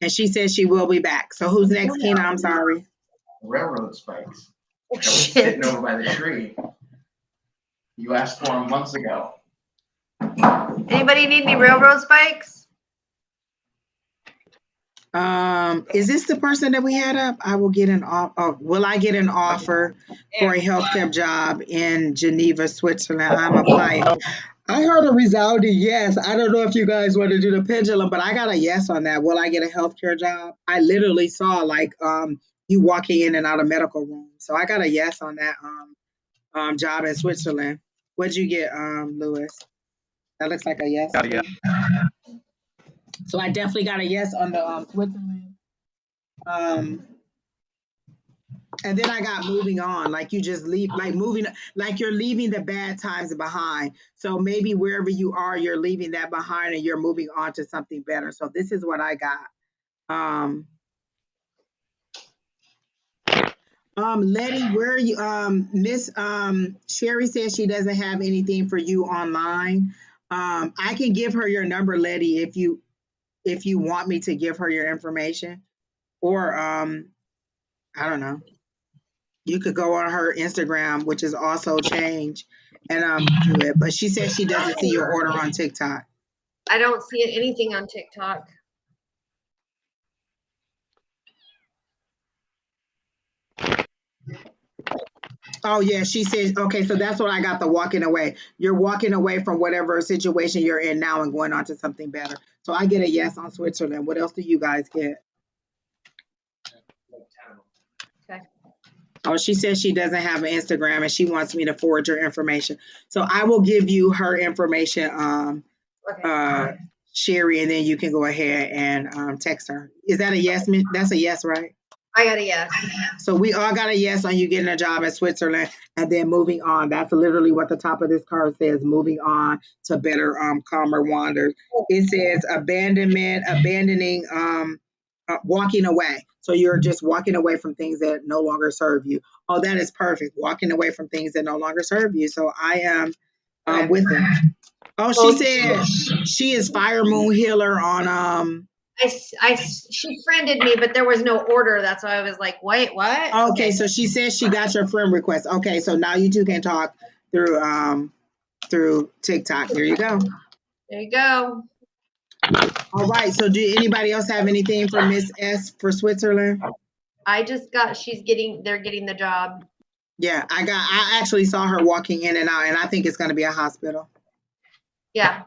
And she says she will be back. So who's next, Kina? I'm sorry. Railroad spikes that was sitting over by the tree. You asked for them months ago. Anybody need any railroad spikes? Is this the person that we had up? I will get an offer. Will I get an offer for a healthcare job in Geneva, Switzerland? I'm applying. I heard a resounding yes. I don't know if you guys want to do the pendulum, but I got a yes on that. Will I get a healthcare job? I literally saw you walking in and out of medical rooms. So I got a yes on that job in Switzerland. What'd you get, Lewis? That looks like a yes. Yeah. So I definitely got a yes on the Switzerland. Um, and then I got moving on, like you just leave, like moving, like you're leaving the bad times behind. So maybe wherever you are, you're leaving that behind and you're moving on to something better. So this is what I got. Um, Letty, where are you? Miss Sheri says she doesn't have anything for you online. I can give her your number, Letty, if you want me to give her your information, or I don't know. You could go on her Instagram, which is also change, and do it. But she says she doesn't see your order on TikTok. I don't see anything on TikTok. Oh yeah, she says okay. So that's what I got. The walking away. You're walking away from whatever situation you're in now and going on to something better. So I get a yes on Switzerland. What else do you guys get? Okay. Oh, she says she doesn't have an Instagram and she wants me to forward your information. So I will give you her information, Okay. Sheri, and then you can go ahead and text her. Is that a yes? That's a yes, right? I got a yes. So we all got a yes on you getting a job in Switzerland and then moving on. That's literally what the top of this card says, moving on to better, calmer wanders. It says abandonment, abandoning, walking away. So you're just walking away from things that no longer serve you. Oh, that is perfect. Walking away from things that no longer serve you. So I am Okay. with it. Oh, she said she is fire moon healer on She friended me, but there was no order. That's why I was like, wait, what? Okay, so she says she got your friend request. Okay, so now you two can talk through TikTok. There you go. There you go. All right. So do anybody else have anything for Miss S for Switzerland? I just got they're getting the job. Yeah, I actually saw her walking in and out, and I think it's gonna be a hospital. Yeah.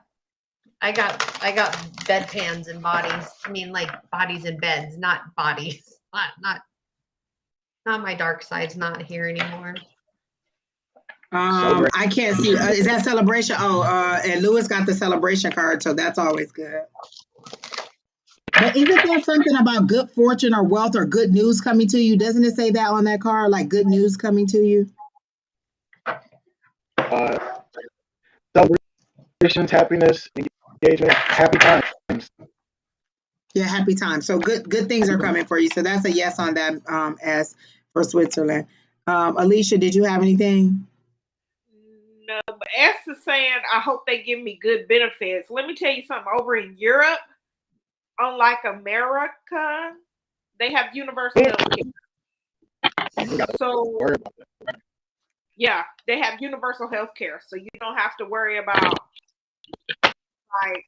I got bedpans and bodies. I mean, like bodies and beds, not bodies. Not my dark side's not here anymore. I can't see. Is that celebration? Oh, and Lewis got the celebration card, so that's always good. But isn't there something about good fortune or wealth or good news coming to you? Doesn't it say that on that card, like good news coming to you? Celebrations, happiness, engagement, happy times. Yeah, happy time. So good things are coming for you. So that's a yes on that S for Switzerland. Alycia, did you have anything? No, but S is saying, I hope they give me good benefits. Let me tell you something. Over in Europe, unlike America, they have universal health care. So, yeah, they have universal health care. So you don't have to worry about like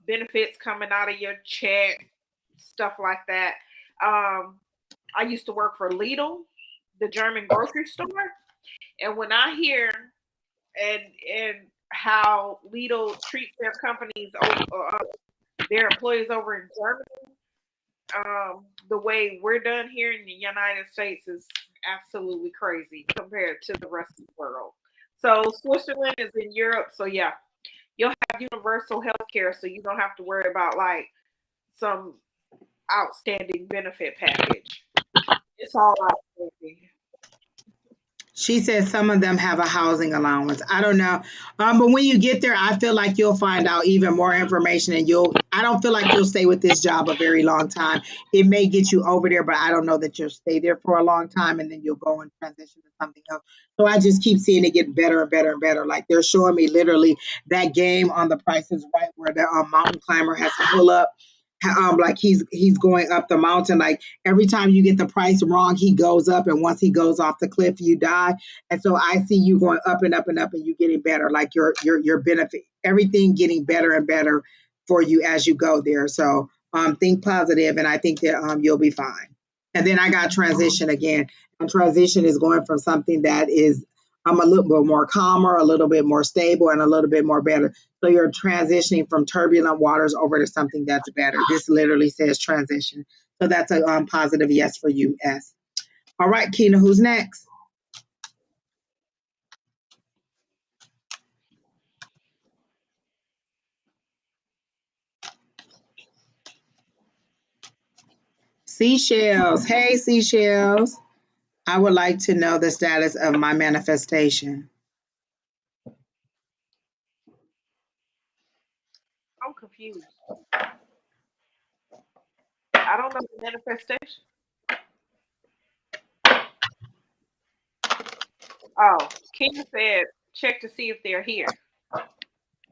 benefits coming out of your check, stuff like that. I used to work for Lidl, the German grocery store, and when I hear and how Lidl treats their companies, their employees over in Germany, the way we're done here in the United States is absolutely crazy compared to the rest of the world. So Switzerland is in Europe, so yeah, you'll have universal health care, so you don't have to worry about like some outstanding benefit package. It's all outstanding. She says some of them have a housing allowance. I don't know. But when you get there, I feel like you'll find out even more information and I don't feel like you'll stay with this job a very long time. It may get you over there, but I don't know that you'll stay there for a long time and then you'll go and transition to something else. So I just keep seeing it get better and better and better. Like they're showing me literally that game on The Price is Right where the mountain climber has to pull up. Like he's going up the mountain. Like every time you get the price wrong, he goes up, and once he goes off the cliff, you die. And so I see you going up and up and up, and you getting better. Like your benefit, everything getting better and better for you as you go there. So think positive, and I think that you'll be fine. And then I got transition again, and transition is going from something that is I'm a little bit more calmer, a little bit more stable, and a little bit more better. So you're transitioning from turbulent waters over to something that's better. This literally says transition. So that's a positive yes for you, S. All right, Keena, who's next? Seashells. Hey, Seashells. I would like to know the status of my manifestation. I'm confused. I don't know the manifestation. Oh, King said check to see if they're here.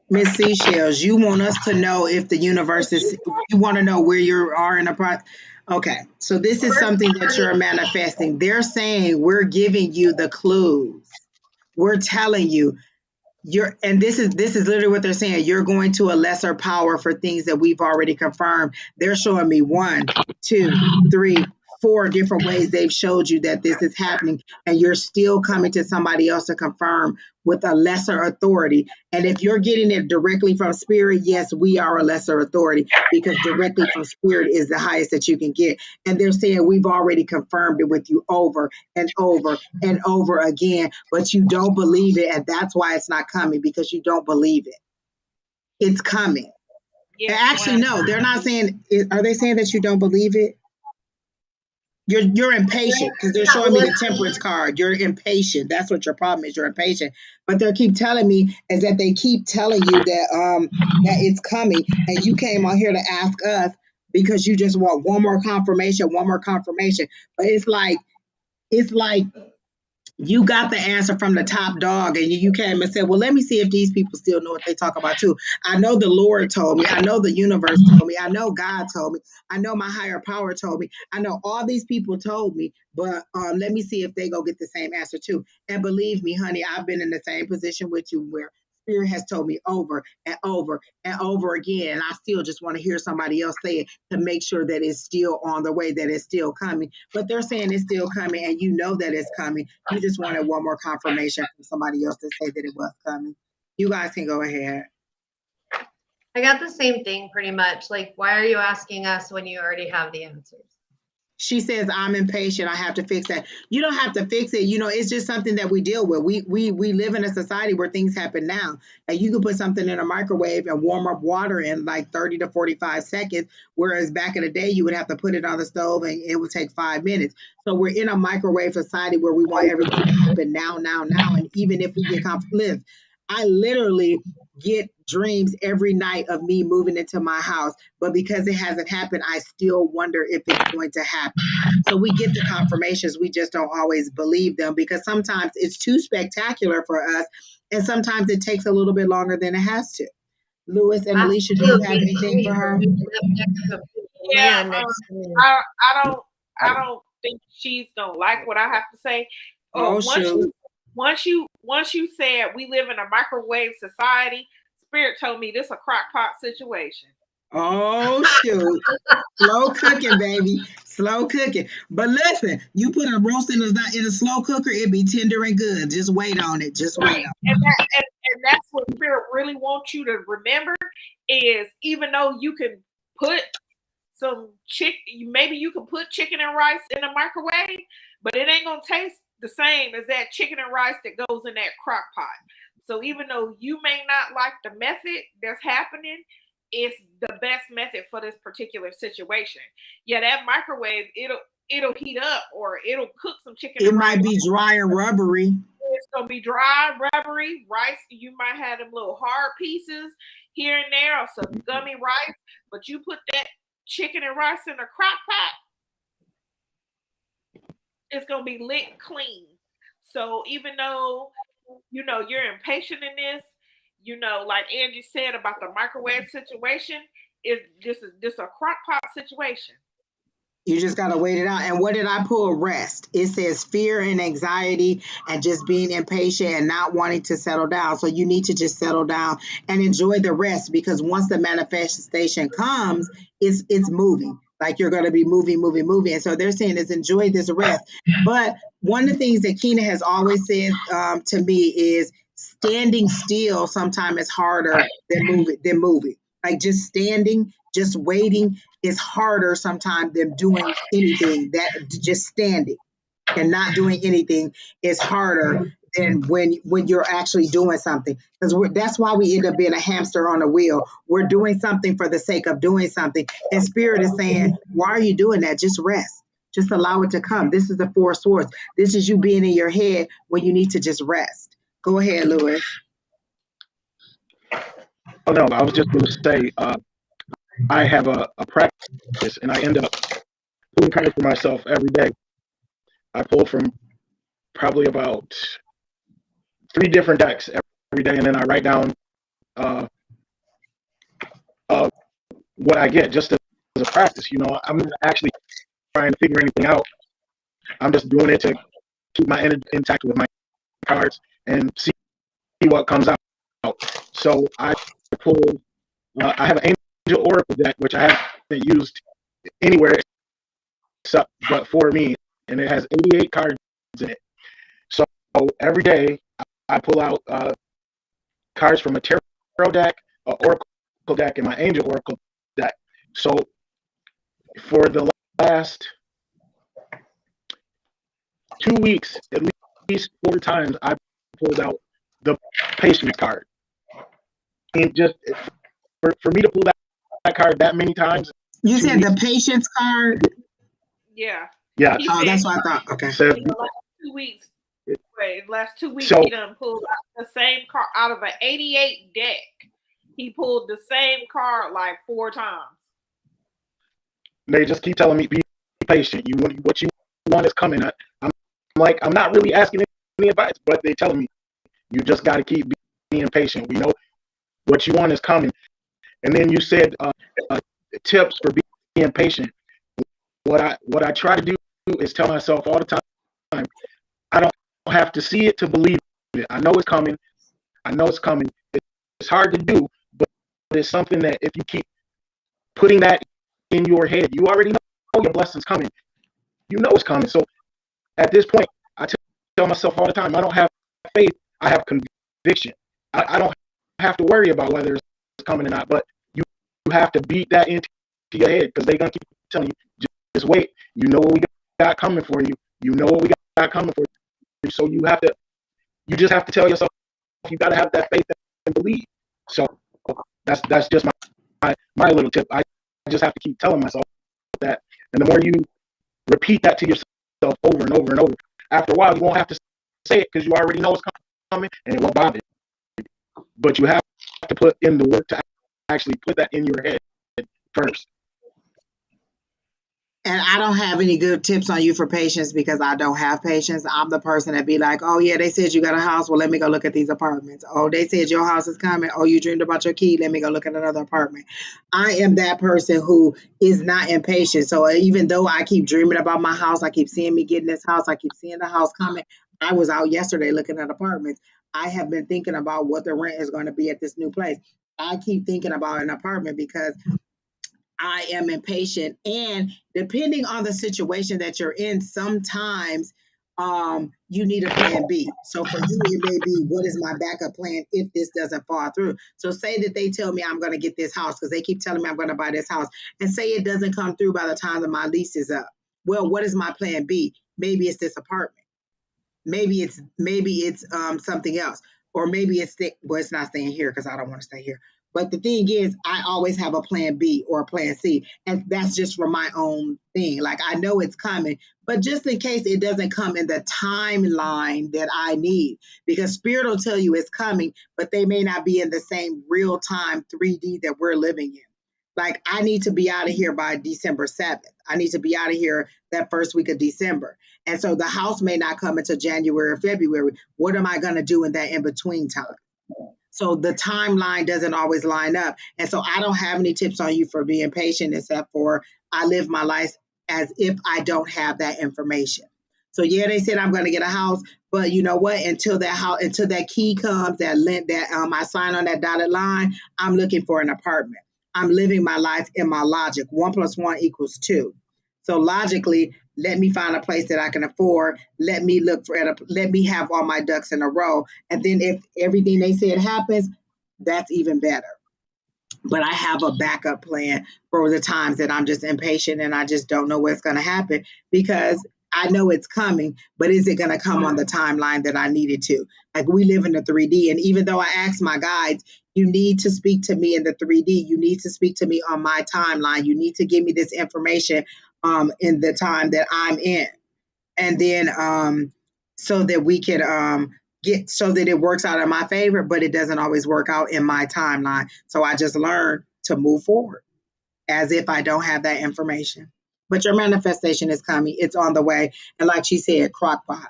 Miss Seashells, you want us to know if the universe is, you want to know where you are in a process. Okay, so this is something that you're manifesting. They're saying we're giving you the clues. We're telling you and this is literally what they're saying. You're going to a lesser power for things that we've already confirmed. They're showing me 1, 2, 3, 4 different ways they've showed you that this is happening, and you're still coming to somebody else to confirm with a lesser authority. And if you're getting it directly from spirit, yes, we are a lesser authority, because directly from spirit is the highest that you can get. And they're saying we've already confirmed it with you over and over and over again, but you don't believe it, and that's why it's not coming, because you don't believe it. It's coming. Yes, Actually, no, they're not saying. Are they saying that you don't believe it? You're impatient, because they're showing me the temperance card. You're impatient. That's what your problem is. You're impatient. But they keep telling me is that they keep telling you that that it's coming, and you came on here to ask us because you just want one more confirmation. But it's like you got the answer from the top dog, and you came and said, well, let me see if these people still know what they talk about too. I know the Lord told me, I know the universe told me, I know God told me, I know my higher power told me, I know all these people told me, but let me see if they go get the same answer too. And believe me, honey, I've been in the same position with you, where spirit has told me over and over and over again, and I still just want to hear somebody else say it to make sure that it's still on the way, that it's still coming. But they're saying it's still coming, and you know that it's coming. You just wanted one more confirmation from somebody else to say that it was coming. You guys can go ahead. I got the same thing pretty much. Like, why are you asking us when you already have the answers? She says, I'm impatient. I have to fix that. You don't have to fix it. You know, it's just something that we deal with. We live in a society where things happen now. And you can put something in a microwave and warm up water in like 30 to 45 seconds. Whereas back in the day, you would have to put it on the stove and it would take 5 minutes. So we're in a microwave society where we want everything to happen now. And even if we get conflict, I literally get dreams every night of me moving into my house, but because it hasn't happened, I still wonder if it's going to happen. So we get the confirmations, we just don't always believe them, because sometimes it's too spectacular for us, and sometimes it takes a little bit longer than it has to. Lewis and Alycia, do you have anything for her? Yeah, I don't think she's gonna like what I have to say. Once you said we live in a microwave society, spirit told me this a crock pot situation. Oh shoot. Slow cooking, baby. Slow cooking. But listen, you put a roast in a slow cooker, it'd be tender and good. Just wait on it. Just wait on it. And that's what spirit really wants you to remember, is even though you can put some maybe you can put chicken and rice in a microwave, but it ain't gonna taste the same as that chicken and rice that goes in that crock pot. So even though you may not like the method that's happening, it's the best method for this particular situation. Yeah, that microwave, it'll heat up, or it'll cook some chicken. It might be dry and rubbery. It's gonna be dry, rubbery rice. You might have them little hard pieces here and there, or some gummy rice. But you put that chicken and rice in a crock pot, it's gonna be lit clean. So even though you're impatient in this, like Angie said about the microwave situation, this is a crock pot situation. You just got to wait it out. And what did I pull? Rest. It says fear and anxiety and just being impatient and not wanting to settle down. So you need to just settle down and enjoy the rest, because once the manifestation comes, it's moving. Like you're going to be moving. And so they're saying is enjoy this rest. But one of the things that Keena has always said to me is standing still sometimes is harder than moving. Like just standing, just waiting is harder sometimes than doing anything. That just standing and not doing anything is harder than when you're actually doing something. Because that's why we end up being a hamster on a wheel. We're doing something for the sake of doing something. And Spirit is saying, why are you doing that? Just rest. Just allow it to come. This is the Four of Swords. This is you being in your head when you need to just rest. Go ahead, Lewis. Oh no, I was just going to say I have a practice, and I end up pulling cards for myself every day. I pull from probably about 3 different decks every day, and then I write down what I get just as a practice. I'm not actually trying to figure anything out. I'm just doing it to keep my energy intact with my cards and see what comes out. So I pull. I have an Angel Oracle deck, which I haven't used anywhere except but for me, and it has 88 cards in it. So every day I pull out cards from a tarot deck, an Oracle deck, and my Angel Oracle deck. So for the last 2 weeks, at least 4 times, I pulled out the Patience card. And just for me to pull that card that many times. You said the Patience card? Yeah. Yeah. Oh, that's what I thought. Okay. So, in the last 2 weeks. Last 2 weeks, he done pulled out the same card out of an 88 deck. He pulled the same card like 4 times. They just keep telling me, be patient. What you want is coming. I'm like, I'm not really asking any advice, but they telling me, you just got to keep being patient. We know what you want is coming. And then you said tips for being patient. What I try to do is tell myself all the time, I don't have to see it to believe it. I know it's coming. It's hard to do, but it's something that if you keep putting that in your head, you already know your blessing's coming. You know it's coming. So at this point, I tell myself all the time, I don't have faith. I have conviction. I don't have to worry about whether it's coming or not, but you have to beat that into your head because they're going to keep telling you, just wait. You know what we got coming for you. You know what we got coming for you. So you just have to tell yourself, you got to have that faith and believe. So that's just my little tip. I just have to keep telling myself that. And the more you repeat that to yourself over and over and over, after a while, you won't have to say it because you already know it's coming and it won't bother you. But you have to put in the work to actually put that in your head first. And I don't have any good tips on you for patience because I don't have patience. I'm the person that be like, oh, yeah, they said you got a house. Well, let me go look at these apartments. Oh, they said your house is coming. Oh, you dreamed about your key. Let me go look at another apartment. I am that person who is not impatient. So even though I keep dreaming about my house, I keep seeing me getting this house, I keep seeing the house coming. I was out yesterday looking at apartments. I have been thinking about what the rent is going to be at this new place. I keep thinking about an apartment because I am impatient. And depending on the situation that you're in, sometimes you need a plan B. So for you, it may be, what is my backup plan if this doesn't fall through? So say that they tell me I'm going to get this house because they keep telling me I'm going to buy this house, and say it doesn't come through by the time that my lease is up. Well, what is my plan B? Maybe it's this apartment. Maybe it's something else, or maybe it's not staying here because I don't want to stay here. But the thing is, I always have a plan B or a plan C, and that's just for my own thing. Like I know it's coming, but just in case it doesn't come in the timeline that I need, because Spirit will tell you it's coming, but they may not be in the same real time 3D that we're living in. Like I need to be out of here by December 7th. I need to be out of here that first week of December. And so the house may not come until January or February. What am I going to do in that in between time? So the timeline doesn't always line up. And so I don't have any tips on you for being patient, except for I live my life as if I don't have that information. So yeah, they said I'm going to get a house, but you know what? Until that key comes, I sign on that dotted line, I'm looking for an apartment. I'm living my life in my logic. 1 + 1 = 2. So logically, let me find a place that I can afford. Let me have all my ducks in a row. And then if everything they said happens, that's even better. But I have a backup plan for the times that I'm just impatient and I just don't know what's going to happen, because I know it's coming, but is it going to come on the timeline that I need it to? Like we live in the 3D. And even though I ask my guides, you need to speak to me in the 3D. You need to speak to me on my timeline. You need to give me this information in the time that I'm in. And then so that we can get so that it works out in my favor, but it doesn't always work out in my timeline. So I just learn to move forward as if I don't have that information. But your manifestation is coming. It's on the way. And like she said, crock pot,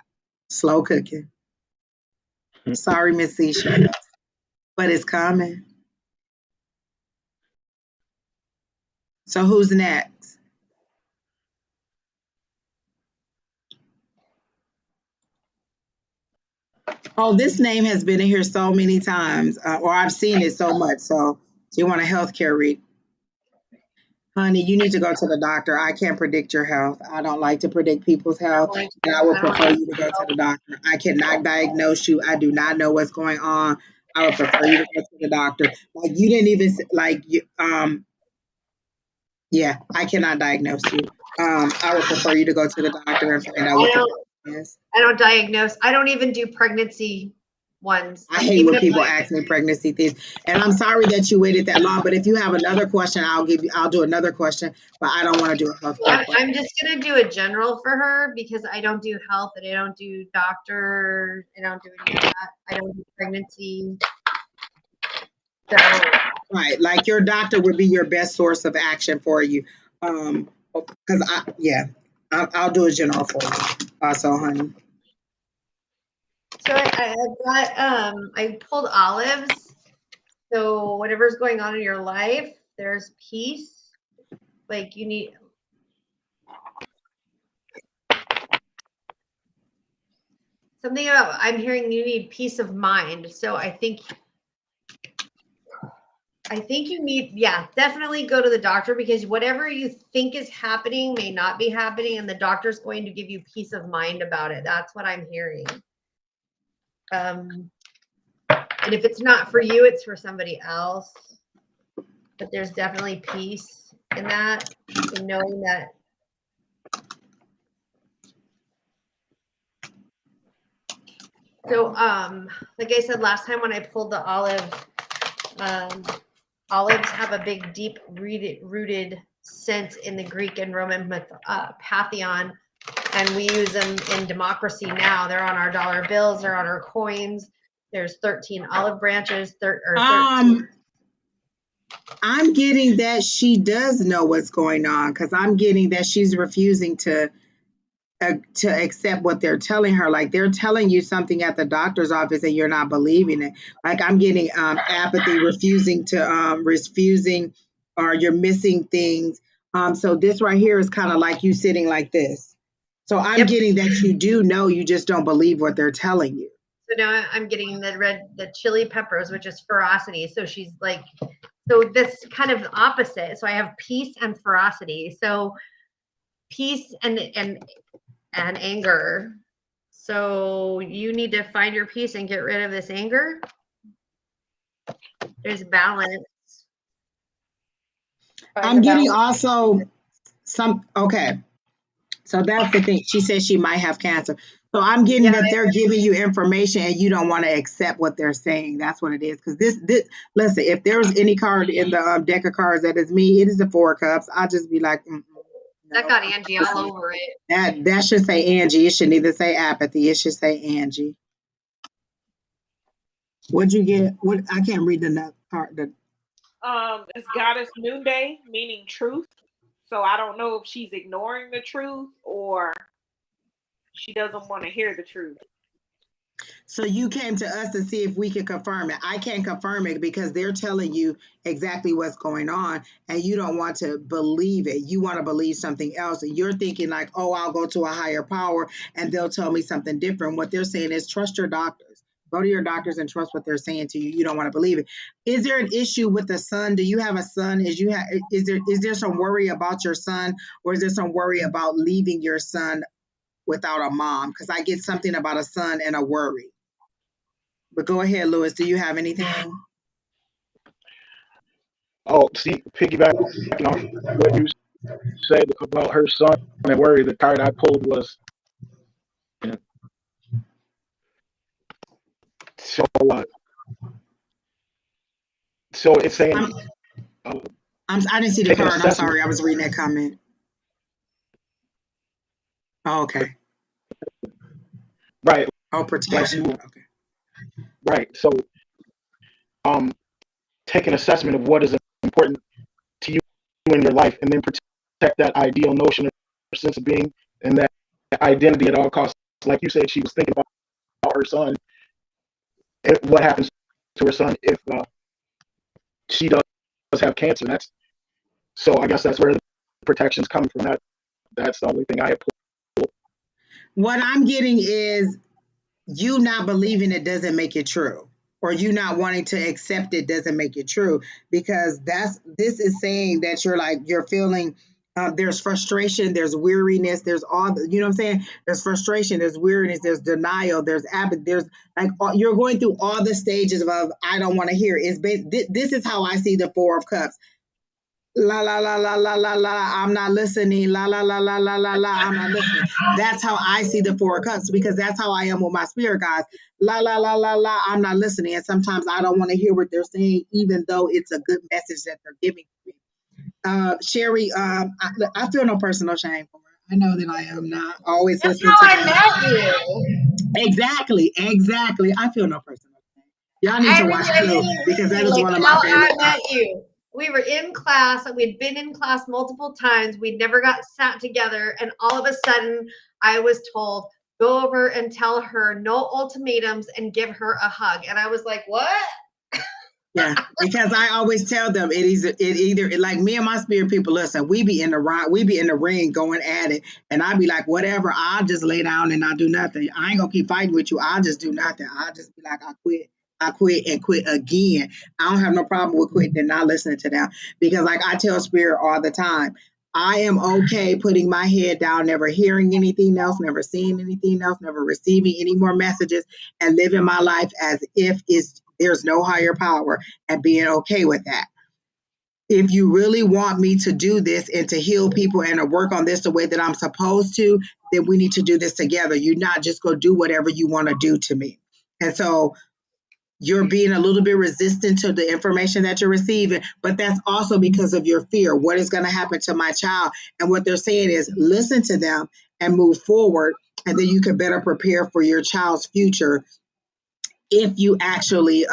slow cooking. Sorry, Miss Isha, but it's coming. So who's next? Oh, this name has been in here so many times, or I've seen it so much. So you want a healthcare read? Honey, you need to go to the doctor. I can't predict your health. I don't like to predict people's health, and I would prefer you to go to the doctor. I cannot diagnose you. I do not know what's going on. I would prefer you to go to the doctor. Like you didn't even like you. Yeah, I cannot diagnose you. I would prefer you to go to the doctor and find out what the is. I don't diagnose. I don't even do pregnancy ones. I hate when people ask me pregnancy things, and I'm sorry that you waited that long. But if you have another question, I'll do another question. But I don't want to do a health question. I'm just gonna do a general for her because I don't do health and I don't do doctor. I don't do any of that. I don't do pregnancy. So. Right, like your doctor would be your best source of action for you. Because I'll do a general for you. Also, honey. So I pulled olives. So whatever's going on in your life, there's peace. Like you need something about, I'm hearing you need peace of mind. So I think you need, definitely go to the doctor because whatever you think is happening may not be happening. And the doctor's going to give you peace of mind about it. That's what I'm hearing. And if it's not for you, it's for somebody else. But there's definitely peace in that, in knowing that. So, like I said last time when I pulled the olive, olives have a big, deep rooted sense in the Greek and Roman pantheon, and we use them in democracy now. They're on our dollar bills, they're on our coins. There's 13 olive branches. 13. I'm getting that she does know what's going on because I'm getting that she's refusing to accept what they're telling her. Like they're telling you something at the doctor's office and you're not believing it. Like I'm getting apathy, refusing, or you're missing things. So this right here is kind of like you sitting like this. So I'm getting that you do know, you just don't believe what they're telling you. So now I'm getting the chili peppers, which is ferocity. So she's like, so this kind of opposite. So I have peace and ferocity. So peace and anger. So you need to find your peace and get rid of this anger. There's balance. I'm getting also okay. So that's the thing. She says she might have cancer. So I'm getting that they're giving you information and you don't want to accept what they're saying. That's what it is. Because this, listen, if there's any card in the deck of cards that is me, it is the 4 of Cups. I'll just be like, no. That got Angie all over it. That should say Angie. It should neither say apathy. It should say Angie. What'd you get? What? I can't read the card. It's Goddess Noonday, meaning truth. So I don't know if she's ignoring the truth or she doesn't want to hear the truth. So you came to us to see if we could confirm it. I can't confirm it because they're telling you exactly what's going on and you don't want to believe it. You want to believe something else. And you're thinking like, oh, I'll go to a higher power and they'll tell me something different. What they're saying is trust your doctors. Go to your doctors and trust what they're saying to you. You don't want to believe it. Is there an issue with the son? Do you have a son? Is there some worry about your son, or is there some worry about leaving your son without a mom? Because I get something about a son and a worry. But go ahead, Lewis. Do you have anything? Oh, see, piggybacking off what you said about her son and worry, the card I pulled was So, so it's saying I didn't see the take an card. I'm assessment. sorry. I was reading that comment. Oh, okay. Right. Oh, Like protection. you, Okay. right. So, take an assessment of what is important to you in your life, and then protect that ideal notion or sense of being and that identity at all costs. Like you said, she was thinking about her son. What happens to her son if she does have cancer? That's so. I guess that's where the protection's coming from. That's the only thing I have pulled. What I'm getting is you not believing it doesn't make it true, or you not wanting to accept it doesn't make it true, because this is saying that you're feeling there's frustration, there's weariness, there's all you know what I'm saying, there's frustration, there's weariness, there's denial, there's there's like you're going through all the stages of I don't want to hear it. This is how I see the Four of Cups. La la la la la la la. I'm not listening. La la la la la la la. I'm not listening. That's how I see the Four of Cups, because that's how I am with my spirit guides. La la la la la. I'm not listening, and sometimes I don't want to hear what they're saying, even though it's a good message that they're giving me. Sheri, I feel no personal shame for her. I know that I am not always That's listening how to I them. met you. Exactly. I feel no personal shame. Y'all need I to mean, watch I Clue, mean, because that is like one of my how favorite I shows. met you. We were in class, and we'd been in class multiple times. We'd never got sat together, and all of a sudden, I was told, go over and tell her no ultimatums and give her a hug. And I was like, what? Yeah, because I always tell them like me and my spirit people. Listen, we be in the ring going at it, and I be like, whatever. I'll just lay down and not do nothing. I ain't gonna keep fighting with you. I'll just do nothing. I'll just be like, I quit and quit again. I don't have no problem with quitting and not listening to them, because like I tell spirit all the time, I am okay putting my head down, never hearing anything else, never seeing anything else, never receiving any more messages, and living my life as if there's no higher power, and being okay with that. If you really want me to do this and to heal people and to work on this the way that I'm supposed to, then we need to do this together. You're not just going to do whatever you want to do to me. And so you're being a little bit resistant to the information that you're receiving, but that's also because of your fear. What is going to happen to my child? And what they're saying is listen to them and move forward, and then you can better prepare for your child's future if you actually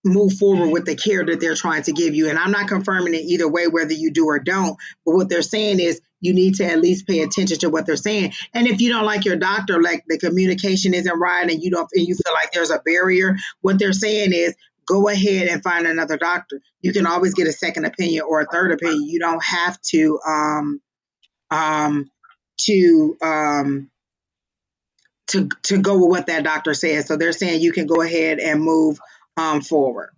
move forward with the care that they're trying to give you. And I'm not confirming it either way, whether you do or don't. But what they're saying is you need to at least pay attention to what they're saying. And if you don't like your doctor, like the communication isn't right, and you feel like there's a barrier, what they're saying is go ahead and find another doctor. You can always get a second opinion or a third opinion. You don't have to to to go with what that doctor says. So they're saying you can go ahead and move forward.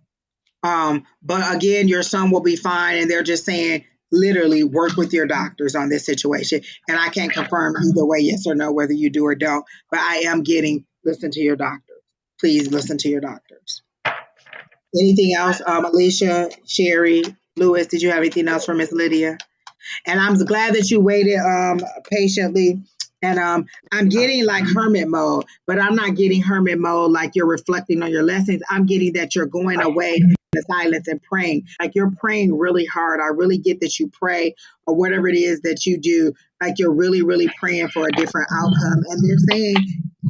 But again, your son will be fine, and they're just saying literally work with your doctors on this situation. And I can't confirm either way, yes or no, whether you do or don't. But I am getting listen to your doctors. Please listen to your doctors. Anything else, Alycia, Sheri, Lewis? Did you have anything else for Miss Lydia? And I'm glad that you waited patiently. And I'm getting like hermit mode, but I'm not getting hermit mode like you're reflecting on your lessons. I'm getting that you're going away in the silence and praying. Like you're praying really hard. I really get that you pray, or whatever it is that you do. Like you're really, really praying for a different outcome. And they're saying,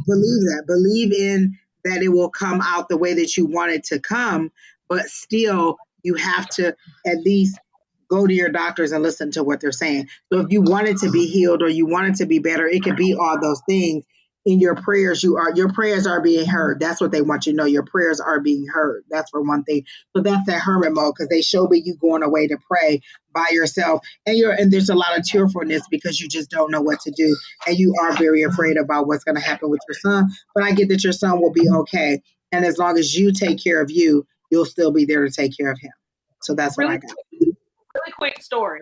believe that. Believe in that it will come out the way that you want it to come. But still, you have to at least go to your doctors and listen to what they're saying. So if you want it to be healed or you want it to be better, it could be all those things. In your prayers, your prayers are being heard. That's what they want you to know. Your prayers are being heard. That's for one thing. So that's that hermit mode, because they show me you going away to pray by yourself, and there's a lot of tearfulness because you just don't know what to do, and you are very afraid about what's going to happen with your son. But I get that your son will be okay, and as long as you take care of you, you'll still be there to take care of him. So that's what I got. Really quick story.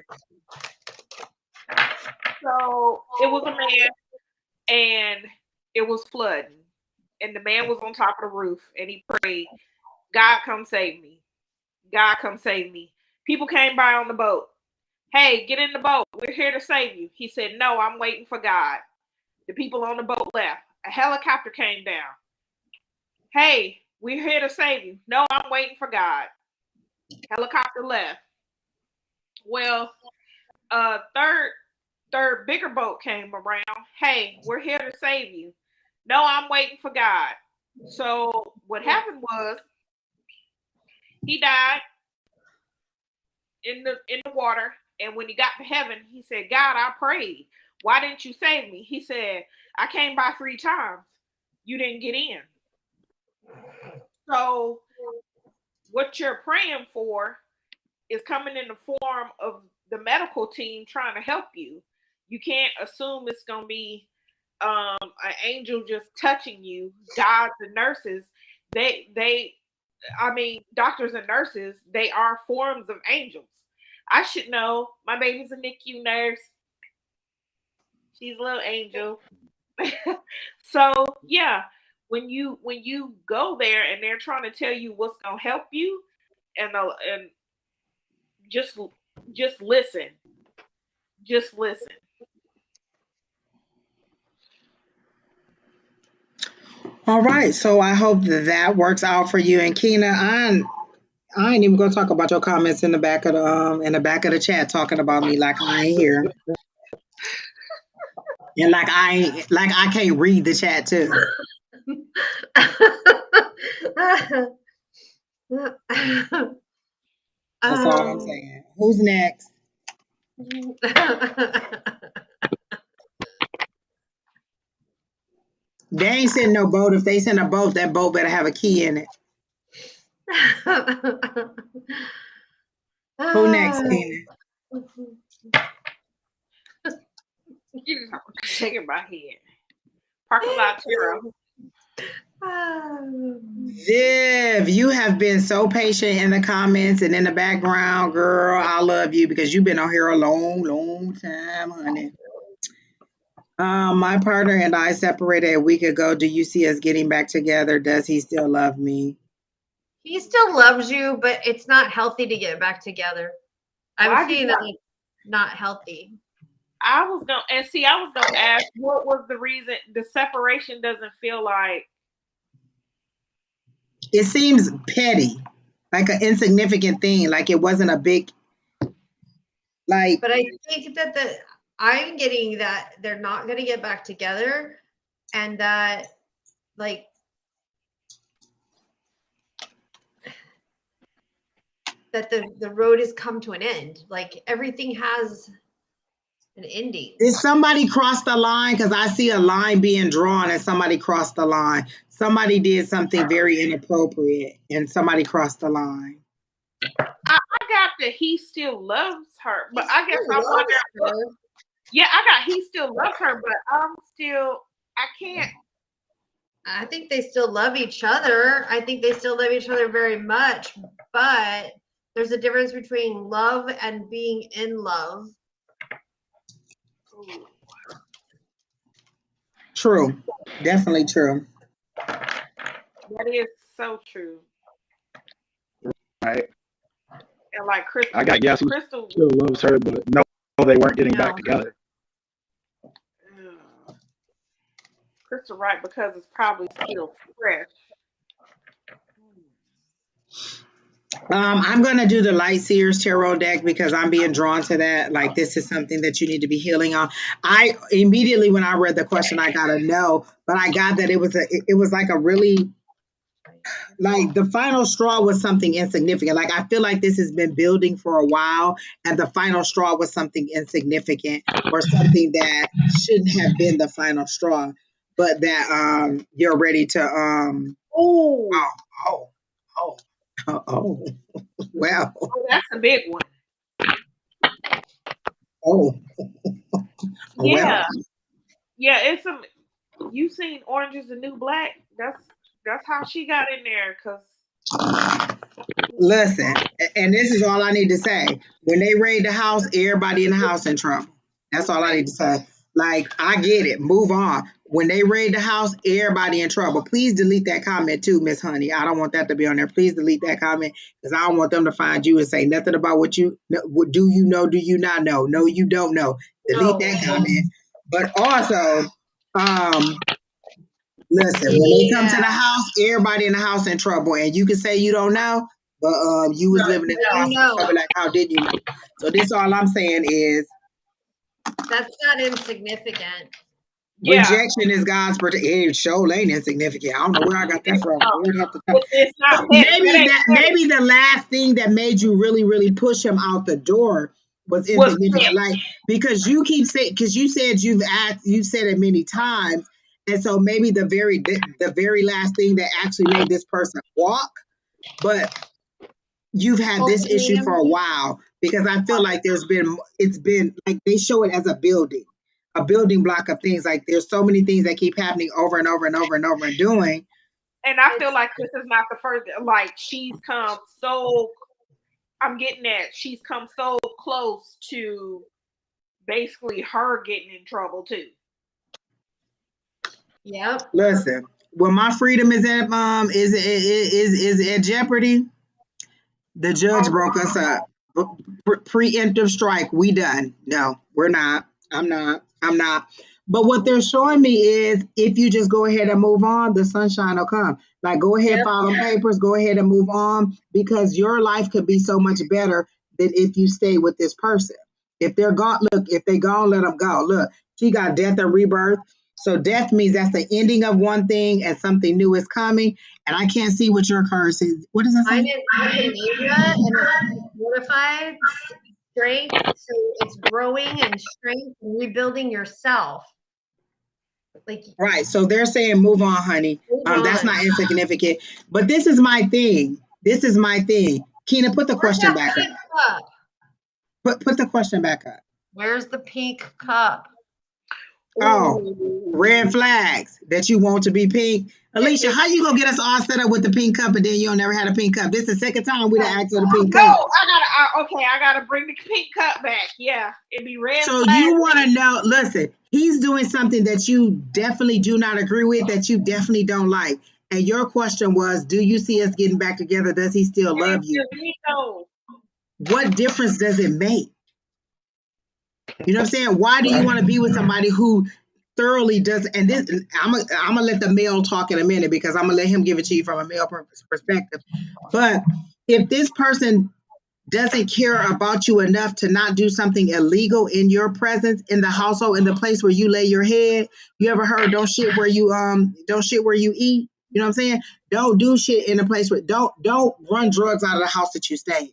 So it was a man, and it was flooding, and the man was on top of the roof, and he prayed, God, come save me. God, come save me. People came by on the boat. Hey, get in the boat. We're here to save you. He said, no, I'm waiting for God. The people on the boat left. A helicopter came down. hey, we're here to save you. No, I'm waiting for God. Helicopter left. Well, third bigger boat came around. Hey, we're here to save you. No, I'm waiting for God. So what happened was he died in the water, and when he got to heaven, he said, God, I prayed. Why didn't you save me? He said, I came by 3 times. You didn't get in. So what you're praying for is coming in the form of the medical team trying to help you. You can't assume it's going to be an angel just touching you. God, the nurses, doctors and nurses, they are forms of angels. I should know. My baby's a NICU nurse. She's a little angel. So yeah, when you go there and they're trying to tell you what's gonna help you, and just listen, just listen. All right, so I hope that works out for you. And Keena, I ain't even gonna talk about your comments in the back of the chat talking about me like I ain't here. And like I can't read the chat too. That's all I'm saying. Who's next? They ain't sending no boat. If they send a boat, that boat better have a key in it. Who next, Keena? You shaking my head. Parking lot Tara. Viv, you have been so patient in the comments and in the background, girl. I love you because you've been on here a long time, honey. My partner and I separated a week ago. Do you see us getting back together? Does he still love me? He still loves you, but it's not healthy to get back together. I'm seeing that it's not healthy. I was gonna ask, what was the reason the separation doesn't feel like? It seems petty, like an insignificant thing, like it wasn't a big, like. But I think that I'm getting that they're not going to get back together, and that like that the road has come to an end. Like everything has an ending. Did somebody cross the line? Because I see a line being drawn and somebody crossed the line. Somebody did something very inappropriate and somebody crossed the line. I got that he still loves her, but I guess I'm wondering. Yeah, I got he still loves her, but I can't. I think they still love each other. I think they still love each other very much, but there's a difference between love and being in love. True. Definitely true. That is so true. Right. And like Crystal, I got Crystal still loves her, but no, they weren't getting back together. Crystal, right? Because it's probably still fresh. I'm going to do the Light Seers Tarot deck because I'm being drawn to that. Like, this is something that you need to be healing on. I immediately, when I read the question, I got to know, but I got that it was like a really, like the final straw was something insignificant. Like, I feel like this has been building for a while and the final straw was something insignificant or something that shouldn't have been the final straw, but that you're ready to well. Oh, that's a big one. Oh. Yeah. Well. Yeah, it's some. You seen Orange is the New Black? That's how she got in there. Cause listen, and this is all I need to say. When they raid the house, everybody in the house in trouble. That's all I need to say. Like, I get it. Move on. When they raid the house, everybody in trouble. Please delete that comment too, Miss Honey. I don't want that to be on there. Please delete that comment because I don't want them to find you and say nothing about what do you know, do you not know? No, you don't know. Delete that comment. But also, Listen, when they come to the house, everybody in the house in trouble, and you can say you don't know, but you was living in the You house. know. So be like, how did you know? So this all I'm saying is That's not insignificant. Yeah. rejection is God's protection. It sure ain't insignificant. I don't know where I got that from. Lord have to come. It's not Maybe the last thing that made you really, really push him out the door was insignificant. Like, because you keep saying, because you said you've said it many times. And so maybe the very last thing that actually made this person walk, but you've had this issue for a while, because I feel like it's been like they show it as a building block of things. Like there's so many things that keep happening over and over and over and over and doing. And I feel like this is not the first, like she's come so, I'm getting that she's come so close to basically her getting in trouble too. Yep. Listen, when my freedom is at jeopardy, the judge broke us up. Preemptive strike. We done. No, we're not. I'm not. But what they're showing me is if you just go ahead and move on, the sunshine will come. Like, go ahead, file the papers, go ahead and move on, because your life could be so much better than if you stay with this person. If they're gone, look, if they gone, let them go. Look, she got death and rebirth. So death means that's the ending of one thing and something new is coming. And I can't see what your card says. What does that say? Mine is Libra, and it's fortified strength. So it's growing and strength and rebuilding yourself. Like, right. So they're saying move on, honey. That's not insignificant. But this is my thing. Keena, put the question back up. Put the question back up. Where's the pink cup? Oh, red flags that you want to be pink. Alycia, how you gonna get us all set up with the pink cup and then you don't never had a pink cup? This is the second time we done asked for the pink cup. No, I gotta bring the pink cup back. Yeah, it'd be red. So you want to know? Listen, he's doing something that you definitely do not agree with, that you definitely don't like. And your question was, do you see us getting back together? Does he still love you? What difference does it make? You know what I'm saying? Why do you want to be with somebody who thoroughly does? And this, I'm gonna let the male talk in a minute, because I'm gonna let him give it to you from a male perspective. But if this person doesn't care about you enough to not do something illegal in your presence, in the household, in the place where you lay your head, you ever heard don't shit where you eat? You know what I'm saying? Don't do shit in a place where don't run drugs out of the house that you stay in.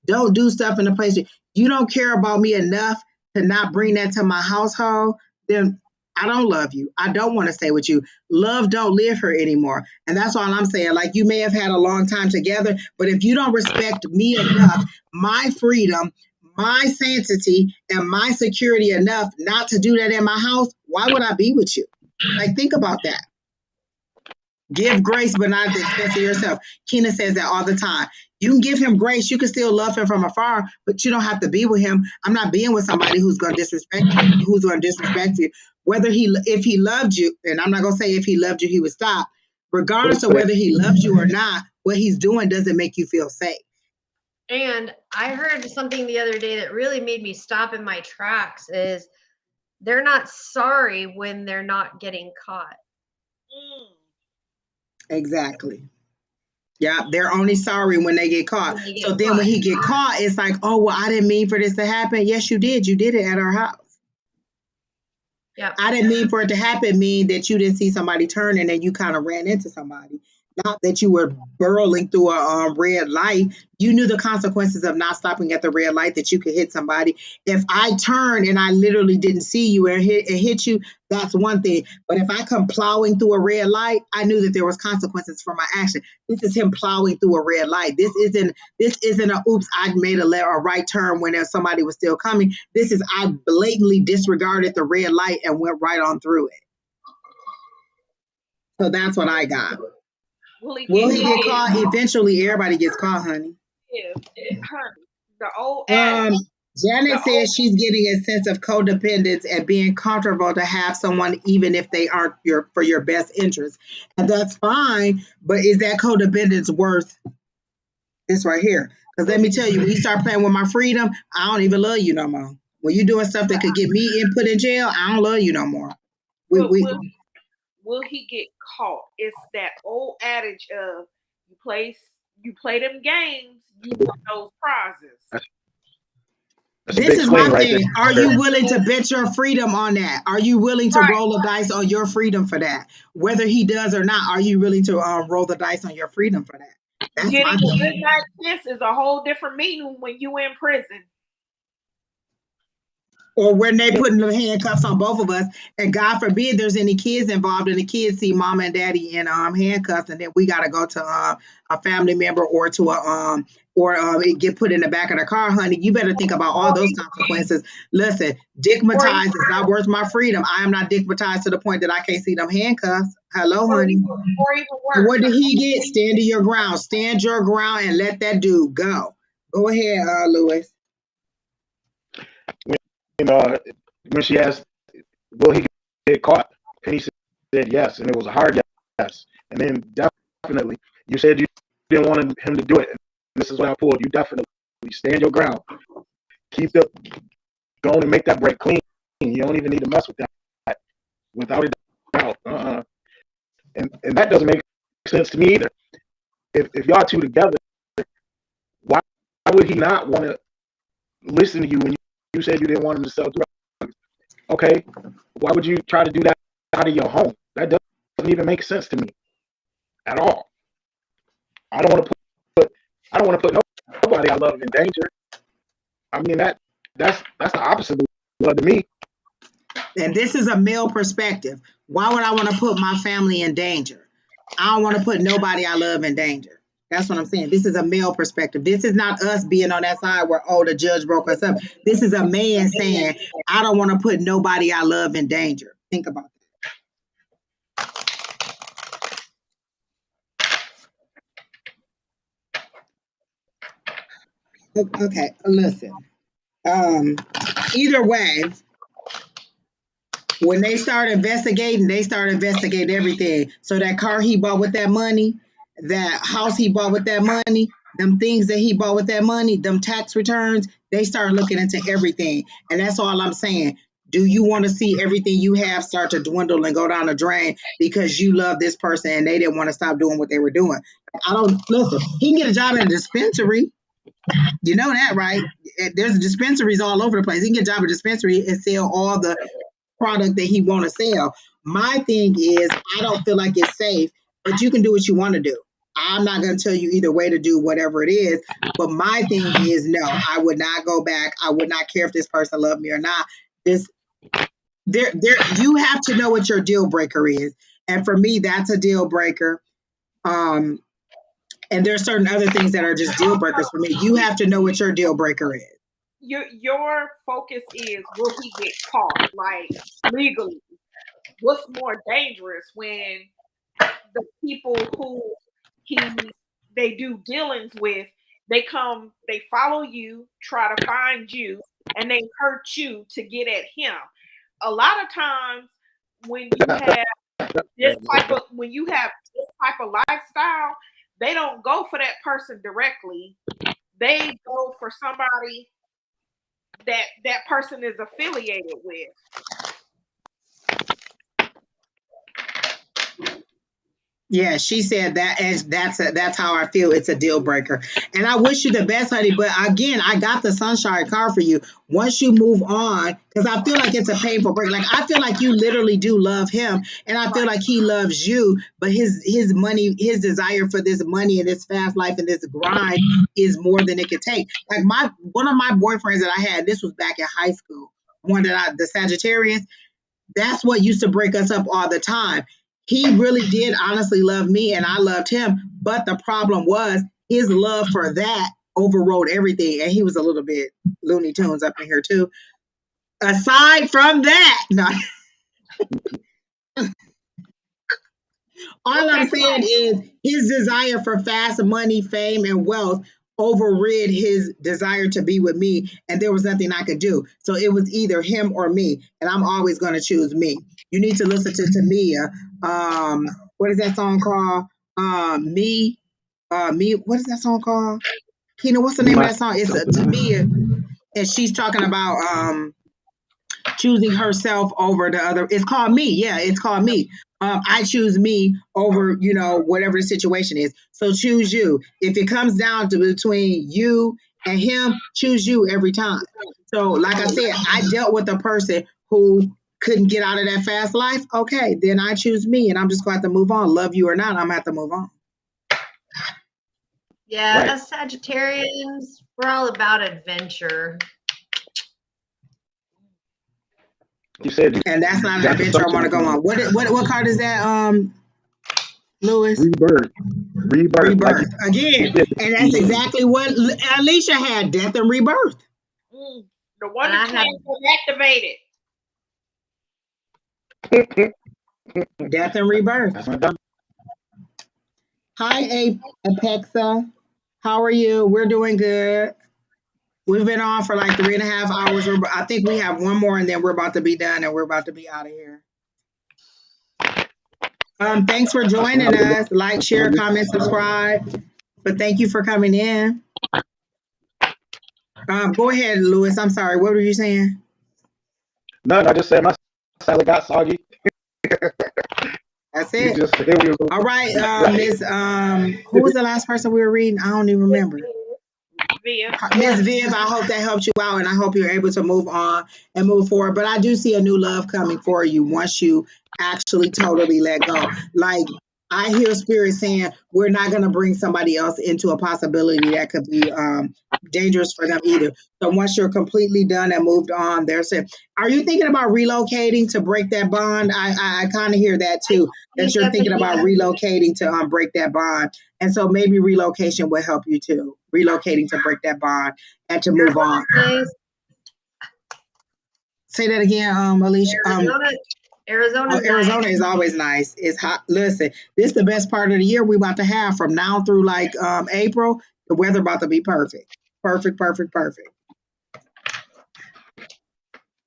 Don't do stuff in a place where you don't care about me enough to not bring that to my household. Then I don't love you. I don't want to stay with you. Love don't live here anymore. And that's all I'm saying. Like, you may have had a long time together, but if you don't respect me enough, my freedom, my sanctity, and my security enough not to do that in my house, why would I be with you? Like, think about that. Give grace, but not at the expense of yourself. Keena says that all the time. You can give him grace. You can still love him from afar, but you don't have to be with him. I'm not being with somebody who's going to disrespect you. If he loved you, and I'm not going to say if he loved you, he would stop. Regardless of whether he loves you or not, what he's doing doesn't make you feel safe. And I heard something the other day that really made me stop in my tracks is they're not sorry when they're not getting caught. Exactly. Yeah, they're only sorry when they get caught. Then when he get caught, it's like, oh, well, I didn't mean for this to happen. Yes, you did. You did it at our house. Yeah. I didn't mean for it to happen mean that you didn't see somebody turn and then you kind of ran into somebody. Not that you were burrowing through a red light. You knew the consequences of not stopping at the red light, that you could hit somebody. If I turn and I literally didn't see you and hit you, that's one thing. But if I come plowing through a red light, I knew that there was consequences for my action. This is him plowing through a red light. This isn't a oops, I made a right turn when somebody was still coming. This is I blatantly disregarded the red light and went right on through it. So that's what I got. Will he get caught? Eventually, everybody gets caught, honey. The old Janet says she's getting a sense of codependence and being comfortable to have someone, even if they aren't for your best interest. And that's fine, but is that codependence worth this right here? Because let me tell you, when you start playing with my freedom, I don't even love you no more. When you're doing stuff that could get me put in jail, I don't love you no more. Will will he get caught? It's that old adage of you play them games, you win those prizes. That's a This big is swing my right thing. there. Are you willing to bet your freedom on that? Are you willing to Right. roll the dice on your freedom for that? Whether he does or not, are you willing to roll the dice on your freedom for that? That's Getting my a good thing. night kiss is a whole different meaning when you in prison. Or when they putting the handcuffs on both of us, and God forbid there's any kids involved, and the kids see mama and daddy in handcuffs, and then we got to go to a family member or to a it get put in the back of the car, honey. You better think about all those consequences. Listen, digmatized is not worth my freedom. I am not digmatized to the point that I can't see them handcuffs. Hello, honey. Or even And worse. what did he get? Stand to your ground. Stand your ground and let that dude go. Go ahead, Lewis. When she asked, will he get caught? And he said yes, and it was a hard yes. And then definitely, you said you didn't want him to do it. And this is what I pulled. You definitely stand your ground. Keep going and make that break clean. You don't even need to mess with that. Without a doubt. And that doesn't make sense to me either. If y'all two together, why would he not want to listen to you when you said you didn't want him to sell drugs? Okay, why would you try to do that out of your home? That doesn't even make sense to me at all. I don't want to put nobody I love in danger. I mean that's the opposite of love to me. And this is a male perspective. Why would I want to put my family in danger? I don't want to put nobody I love in danger. That's what I'm saying. This is a male perspective. This is not us being on that side where, oh, the judge broke us up. This is a man saying, I don't want to put nobody I love in danger. Think about that. Okay, listen. Either way, when they start investigating everything. So that car he bought with that money, that house he bought with that money, them things that he bought with that money, them tax returns, they start looking into everything. And that's all I'm saying. Do you want to see everything you have start to dwindle and go down the drain because you love this person and they didn't want to stop doing what they were doing? I don't listen. He can get a job in a dispensary. You know that, right? There's dispensaries all over the place. He can get a job in a dispensary and sell all the product that he want to sell. My thing is, I don't feel like it's safe, but you can do what you want to do. I'm not going to tell you either way to do whatever it is. But my thing is, no, I would not go back. I would not care if this person loved me or not. You have to know what your deal breaker is, and for me, that's a deal breaker. And there's certain other things that are just deal breakers for me. You have to know what your deal breaker is. Your focus is, will he get caught, like legally? What's more dangerous when the people who they do dealings with, they follow you, try to find you, and they hurt you to get at him. A lot of times when you have this type of lifestyle, they don't go for that person directly. They go for somebody that person is affiliated with. Yeah, she said that, and that's how I feel. It's a deal breaker, and I wish you the best, honey. But again, I got the sunshine car for you. Once you move on, because I feel like it's a painful break. Like I feel like you literally do love him, and I feel like he loves you. But his money, his desire for this money and this fast life and this grind is more than it could take. Like one of my boyfriends that I had, this was back in high school. The Sagittarius. That's what used to break us up all the time. He really did honestly love me and I loved him. But the problem was his love for that overrode everything. And he was a little bit Looney Tunes up in here too. Aside from that, no. All I'm saying is his desire for fast money, fame, and wealth overrid his desire to be with me, and there was nothing I could do. So it was either him or me, and I'm always going to choose me. You need to listen to Tamia. What is that song called? Me. What is that song called? Kina, what's the name of that song? It's Tamia, and she's talking about choosing herself over the other. It's called me. Yeah, it's called me. I choose me over, whatever the situation is. So choose you. If it comes down to between you and him, choose you every time. So, like I said, I dealt with a person who couldn't get out of that fast life. Okay, then I choose me, and I'm just going to have to move on. Love you or not, I'm going to have to move on. Yeah, Right. as Sagittarians, we're all about adventure. You said And that's not an got the adventure I want to go on. What card is that, Lewis? rebirth. Like Rebirth again, and that's exactly what Alycia had: death and rebirth. The Wonder Twins was activated. Death and rebirth. That's my done. Hi, Apexa. How are you? We're doing good. We've been on for like 3.5 hours. I think we have one more, and then we're about to be done, and we're about to be out of here. Thanks for joining us. Like, share, comment, subscribe. But thank you for coming in. Go ahead, Lewis. I'm sorry. What were you saying? No, I just said my salad got soggy. That's it. All right, Miss. Who was the last person we were reading? I don't even remember. Miss Viv, I hope that helped you out, and I hope you're able to move on and move forward. But I do see a new love coming for you once you actually totally let go. Like, I hear spirit saying we're not going to bring somebody else into a possibility that could be dangerous for them either. So once you're completely done and moved on, there's it. Are you thinking about relocating to break that bond? I kind of hear that too, that you're thinking about relocating to break that bond. And so maybe relocation will help you too. Relocating to break that bond and to move on. Say that again, Alycia. Arizona is always nice. It's hot. Listen, this is the best part of the year we about to have from now through like April. The weather about to be perfect. Perfect.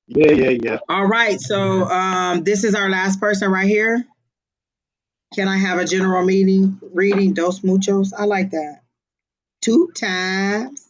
Yeah. All right. So this is our last person right here. Can I have a general reading? Dos muchos. I like that. 2 times.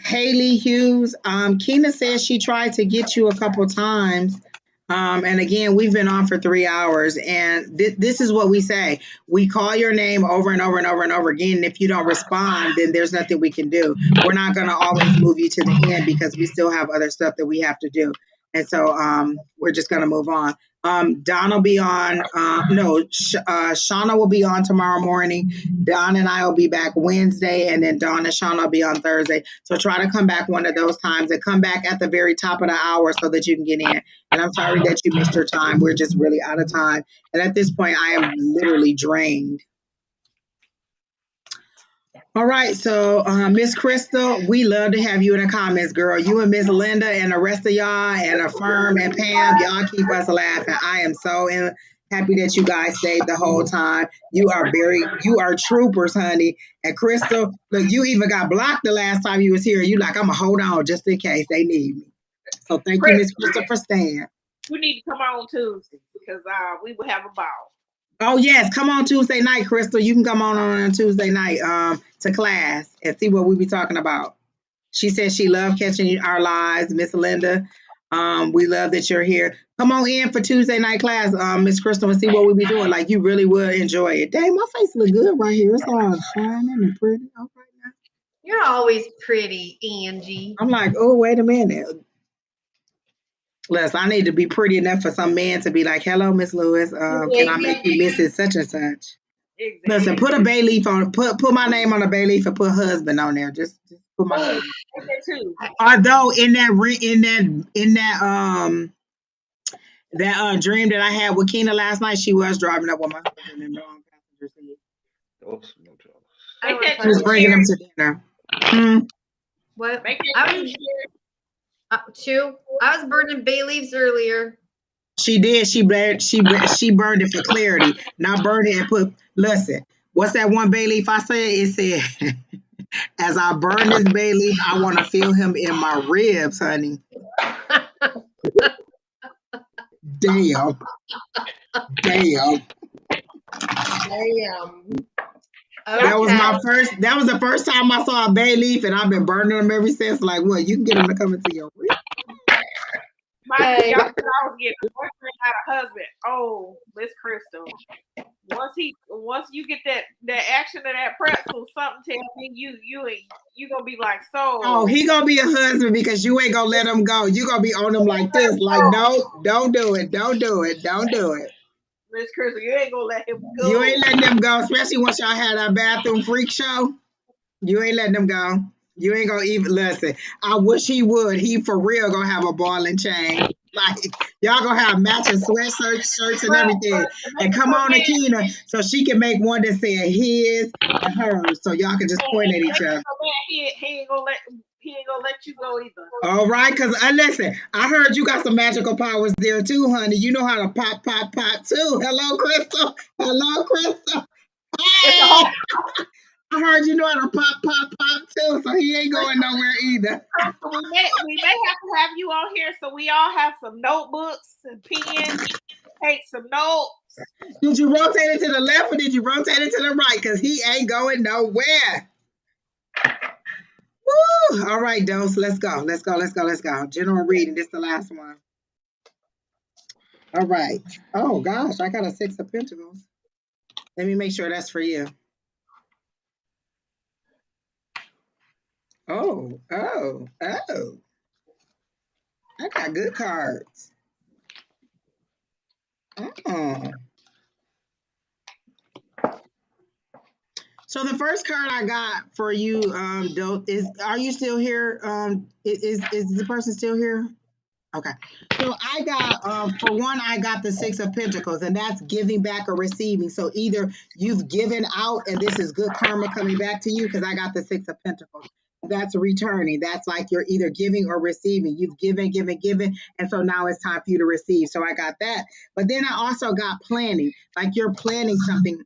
Haley Hughes. Keena says she tried to get you a couple times. And again, we've been on for 3 hours, and this is what we say. We call your name over and over and over and over again. And if you don't respond, then there's nothing we can do. We're not going to always move you to the end because we still have other stuff that we have to do. And so we're just going to move on. Don will be on. Shauna will be on tomorrow morning. Don and I will be back Wednesday, and then Don and Shauna will be on Thursday. So try to come back one of those times and come back at the very top of the hour so that you can get in. And I'm sorry that you missed your time. We're just really out of time. And at this point, I am literally drained. All right, so Miss Crystal, we love to have you in the comments, girl. You and Miss Linda and the rest of y'all and Affirm and Pam, y'all keep us laughing. I am so happy that you guys stayed the whole time. You are troopers, honey. And Crystal, look, you even got blocked the last time you was here. You like, I'm gonna hold on just in case they need me. So thank you, Miss Crystal, for staying. We need to come on Tuesday because we will have a ball. Oh yes, come on Tuesday night, Crystal. You can come on Tuesday night to class and see what we be talking about. She says she loved catching our lives, Miss Linda. We love that you're here. Come on in for Tuesday night class, Miss Crystal, and see what we be doing. Like you really would enjoy it. Dang, my face look good right here. It's all shining and pretty. All right now. You're always pretty, Angie. I'm like, oh, wait a minute. Les, I need to be pretty enough for some man to be like, hello, Miss Lewis. Can I make you Mrs. Such and such? Exactly. Listen, put a bay leaf on, put my name on a bay leaf and put husband on there. Just put my name. Although in that dream that I had with Keena last night, she was driving up with my husband in the passenger seat. She was bringing him to dinner. What? I was burning bay leaves earlier. She did. She burned it for clarity. Not burn it and put. Listen, what's that one bay leaf I said? It said, "As I burn this bay leaf, I want to feel him in my ribs, honey." Damn. Damn. Damn. That was Okay. that was the first time I saw a bay leaf, and I've been burning them ever since. Like, what? You can get them to come into your room. Y'all said I was getting a boyfriend, not a husband. Oh, Miss Crystal. Once you get that action of that pretzel, something tells me you gonna be like, so. Oh, he gonna be a husband because you ain't gonna let him go. You gonna be on him like this, like, no, don't do it, don't do it, don't do it. Miss Crystal, you ain't gonna let him go. You ain't letting them go, especially once y'all had our bathroom freak show. You ain't letting them go. You ain't gonna even listen. I wish he would. He for real gonna have a ball and chain. Like y'all gonna have matching sweatshirts, shirts, and everything. And come on, Akina, so she can make one that said his and hers, so y'all can just point at each other. He ain't gonna let you go either. All right, cause listen, I heard you got some magical powers there too, honey. You know how to pop too. Hello, Crystal. Hello, Crystal. Hey! I heard you know how to pop too, so he ain't going nowhere either. We may have to have you on here so we all have some notebooks and pens, take some notes. Did you rotate it to the left or did you rotate it to the right? Because he ain't going nowhere. Woo! All right, Dose, let's go. Let's go. General reading, this is the last one. All right. Oh gosh, I got a 6 of Pentacles. Let me make sure that's for you. Oh. I got good cards. Oh. So the first card I got for you, Dope, are you still here? Is the person still here? Okay. So I got, for one, I got the 6 of Pentacles, and that's giving back or receiving. So either you've given out and this is good karma coming back to you, because I got the 6 of Pentacles. That's returning. That's like you're either giving or receiving. You've given, and so now it's time for you to receive. So I got that. But then I also got planning, like you're planning something.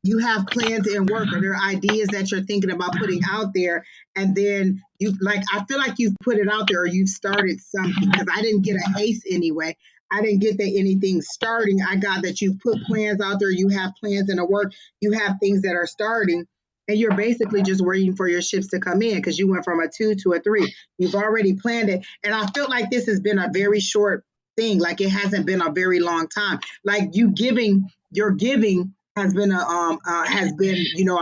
You have plans in work, or there are ideas that you're thinking about putting out there, and then I feel like you've put it out there or you've started something, because I didn't get an ace anyway. I didn't get that anything starting. I got that you've put plans out there. You have plans in the work. You have things that are starting, and you're basically just waiting for your ships to come in, because you went from a 2 to a 3. You've already planned it. And I feel like this has been a very short thing. Like it hasn't been a very long time. Like your giving has been a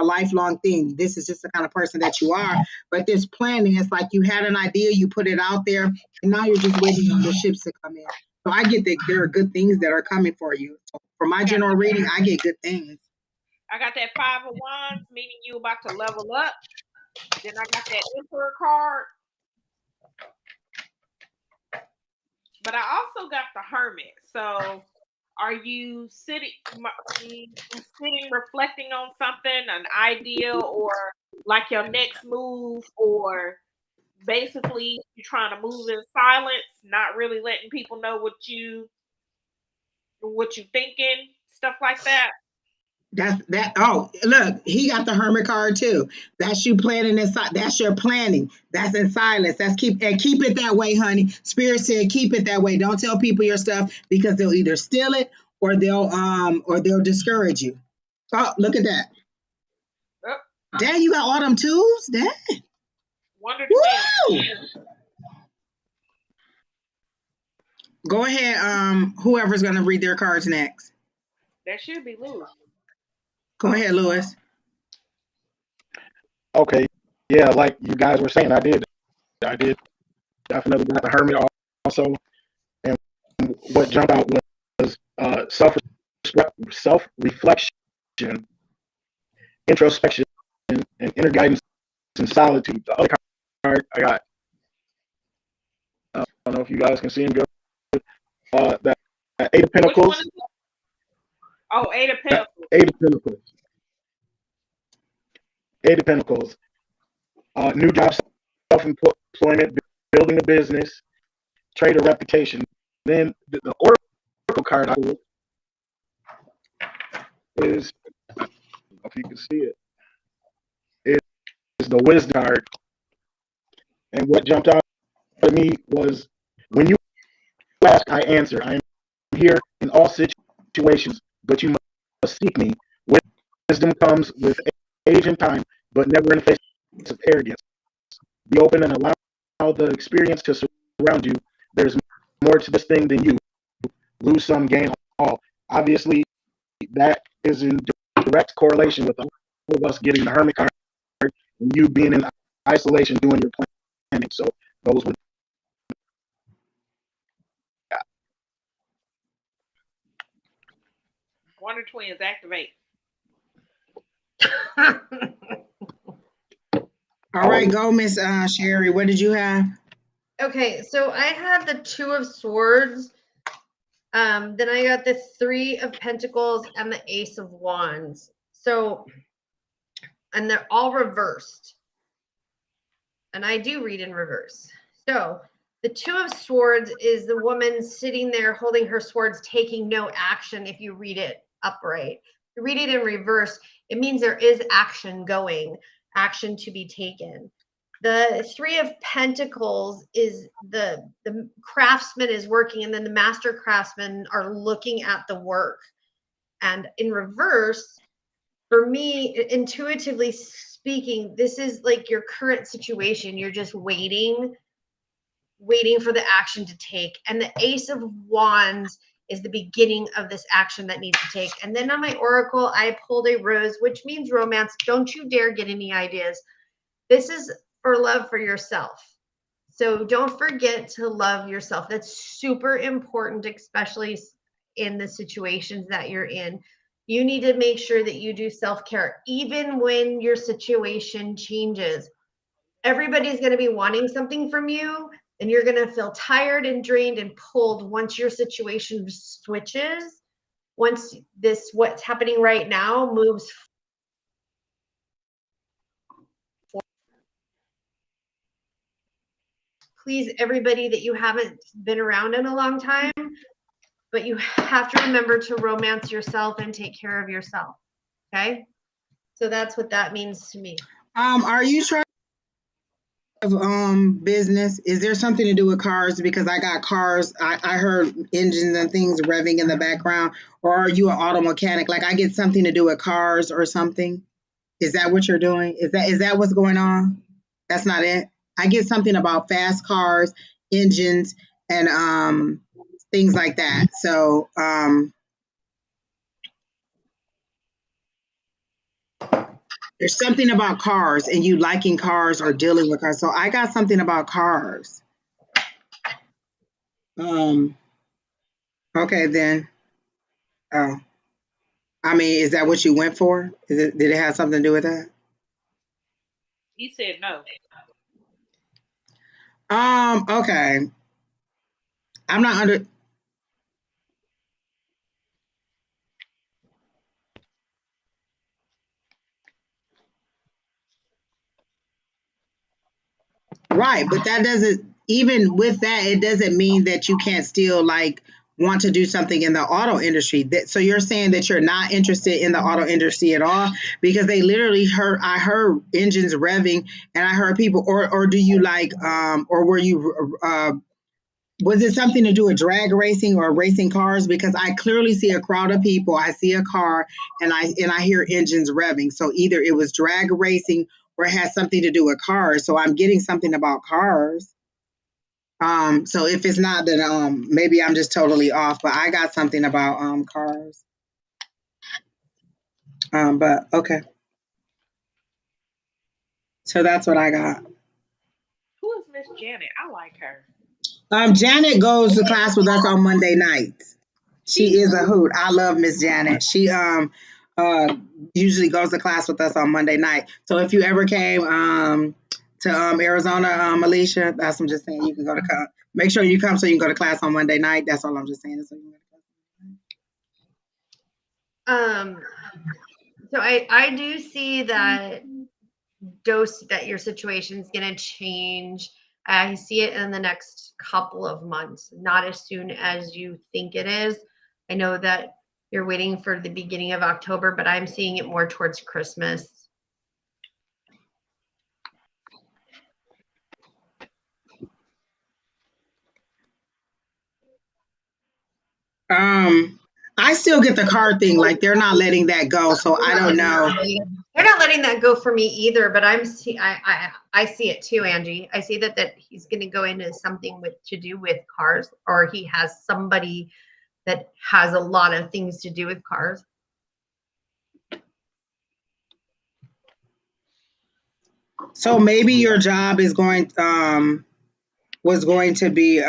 lifelong thing. This is just the kind of person that you are. But this planning, it's like you had an idea, you put it out there, and now you're just waiting on the ships to come in. So I get that there are good things that are coming for you. So for my general reading, I get good things. I got that 5 of Wands, meaning you about to level up. Then I got that Emperor card. But I also got the Hermit. So are you sitting, reflecting on something, an idea, or like your next move, or basically you're trying to move in silence, not really letting people know what you thinking, stuff like that? Oh, look, he got the Hermit card too. That's you planning inside. That's your planning. That's in silence. Keep it that way, honey. Spirit said keep it that way. Don't tell people your stuff, because they'll either steal it or they'll discourage you. Oh, look at that. Oh. Dad, you got all them tools? Dad. Wonder Woo! Go ahead. Whoever's gonna read their cards next. That should be Lewis. Go ahead, Lewis. Okay. Yeah, like you guys were saying, I did definitely got the Hermit also. And what jumped out was self-reflection, introspection, and inner guidance and solitude. The other card I got, I don't know if you guys can see him good. That 8 of Pentacles. Oh, 8 of Pentacles. 8 of Pentacles. 8 of Pentacles. New job, self-employment, building a business, trade or reputation. Then the Oracle card I pulled is, I don't know if you can see it, is the Wisdom card. And what jumped out at me was, when you ask, I answer. I am here in all situations, but you must seek me. Wisdom comes with age and time, but never in the face of arrogance. Be open and allow the experience to surround you. There's more to this thing than you. Lose some, gain all. Obviously, that is in direct correlation with all of us getting the Hermit card and you being in isolation doing your planning. So those were Wonder Twins activate. All right, go, Miss Sheri. What did you have? Okay, so I had the Two of Swords. Then I got the Three of Pentacles and the Ace of Wands. So, and they're all reversed. And I do read in reverse. So the Two of Swords is the woman sitting there holding her swords, taking no action if you read it upright. If you read it in reverse, it means there is action going, action to be taken. The Three of Pentacles is the craftsman is working, and then the master craftsmen are looking at the work. And in reverse, for me, intuitively speaking, this is like your current situation. You're just waiting for the action to take. And the Ace of Wands is the beginning of this action that needs to take. And then on my oracle, I pulled a rose, which means romance. Don't you dare get any ideas. This is for love for yourself. So don't forget to love yourself. That's super important, especially in the situations that you're in. You need to make sure that you do self-care, even when your situation changes. Everybody's going to be wanting something from you, and you're going to feel tired and drained and pulled once your situation switches. Once what's happening right now moves forward. Please, everybody that you haven't been around in a long time, but you have to remember to romance yourself and take care of yourself. Okay? So that's what that means to me. Are you trying business? Is there something to do with cars? Because I got cars. I heard engines and things revving in the background. Or are you an auto mechanic? Like I get something to do with cars or something. Is that what you're doing? Is that what's going on? That's not it. I get something about fast cars, engines, and things like that. So there's something about cars and you liking cars or dealing with cars. So I got something about cars. Okay then. Oh, I mean, is that what you went for? Did it have something to do with that? He said no. Okay. I'm not under. Right, but that doesn't, even with that, it doesn't mean that you can't still like want to do something in the auto industry. So you're saying that you're not interested in the auto industry at all because they literally I heard engines revving and I heard people, or do you like, or were you, was it something to do with drag racing or racing cars? Because I clearly see a crowd of people. I see a car and I hear engines revving. So either it was drag racing or it has something to do with cars. So I'm getting something about cars. So if it's not, then maybe I'm just totally off. But I got something about cars. But okay. So that's what I got. Who is Miss Janet? I like her. Janet goes to class with us on Monday nights. She is a hoot. I love Miss Janet. She usually goes to class with us on Monday night. So if you ever came to Arizona, Alycia, that's, I'm just saying, you can go to make sure you come so you can go to class on Monday night. That's all I'm just saying. So I do see that that your situation's going to change. I see it in the next couple of months, not as soon as you think it is. I know that you're waiting for the beginning of October, but I'm seeing it more towards Christmas. I still get the car thing. Like they're not letting that go. So I don't know. They're not letting that go for me either, but I see it too, Angie. I see that he's going to go into something to do with cars, or he has somebody that has a lot of things to do with cars. So maybe your job is was going to be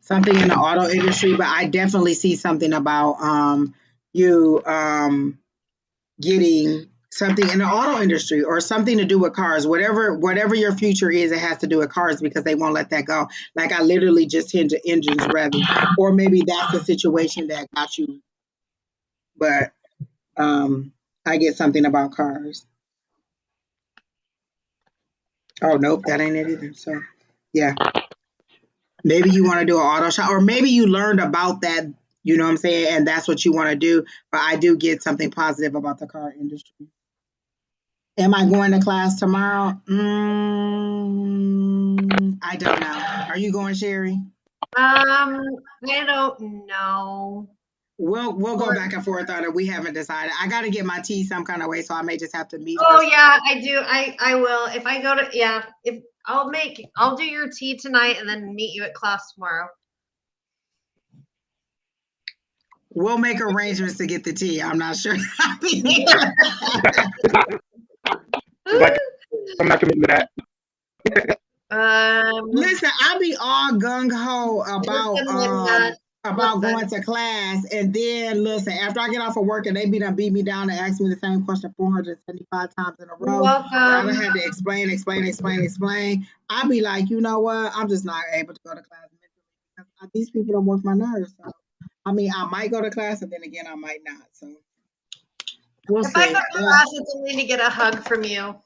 something in the auto industry, but I definitely see something about you getting something in the auto industry or something to do with cars. Whatever your future is, it has to do with cars because they won't let that go. Like I literally just hinted engines revving, or maybe that's the situation that got you. But I get something about cars. Oh nope, that ain't it either. So yeah. Maybe you want to do an auto shop, or maybe you learned about that, you know what I'm saying, and that's what you want to do. But I do get something positive about the car industry. Am I going to class tomorrow? I don't know. Are you going, Sheri? I don't know. We'll go back and forth on it. We haven't decided. I got to get my tea some kind of way, so I may just have to meet her. Oh yeah, I do. I will. If I go to if I'll do your tea tonight and then meet you at class tomorrow. We'll make arrangements to get the tea. I'm not sure. Like, I'm not committing to that. Listen, I'll be all gung ho about going to class, and then listen, after I get off of work and they done beat me down and ask me the same question 475 times in a row. I done had to explain. I'll be like, you know what? I'm just not able to go to class because these people don't work my nerves. So, I mean, I might go to class, and then again, I might not. So we'll see. If I go to class, it's only to get a hug from you.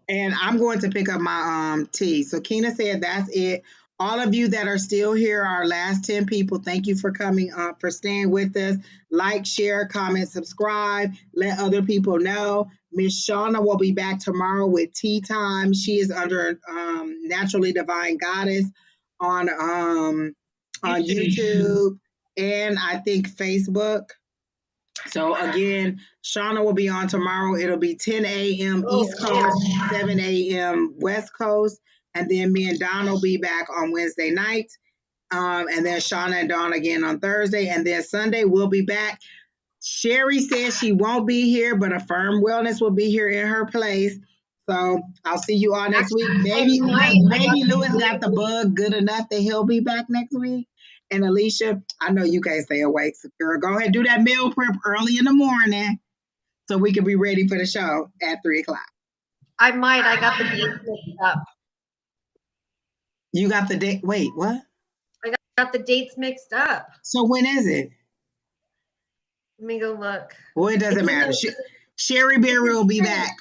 And I'm going to pick up my tea. So Keena said that's it. All of you that are still here, our last 10 people, thank you for coming for staying with us. Like, share, comment, subscribe, let other people know. Miss Shauna will be back tomorrow with tea time. She is under Naturally Divine Goddess on YouTube and I think Facebook. So again, Shauna will be on tomorrow. It'll be 10 a.m. East Coast, 7 a.m. West Coast. And then me and Don will be back on Wednesday night. And then Shauna and Dawn again on Thursday. And then Sunday we'll be back. Sheri says she won't be here, but Affirm Wellness will be here in her place. So I'll see you all next week. Maybe Lewis got the bug good enough that he'll be back next week. And Alycia, I know you can't stay awake, so girl, go ahead and do that meal prep early in the morning so we can be ready for the show at 3:00. I might. I got the dates mixed up. You got the date? Wait, what? I got the dates mixed up. So when is it? Let me go look. Well, it doesn't matter. Sheri Berry will be back.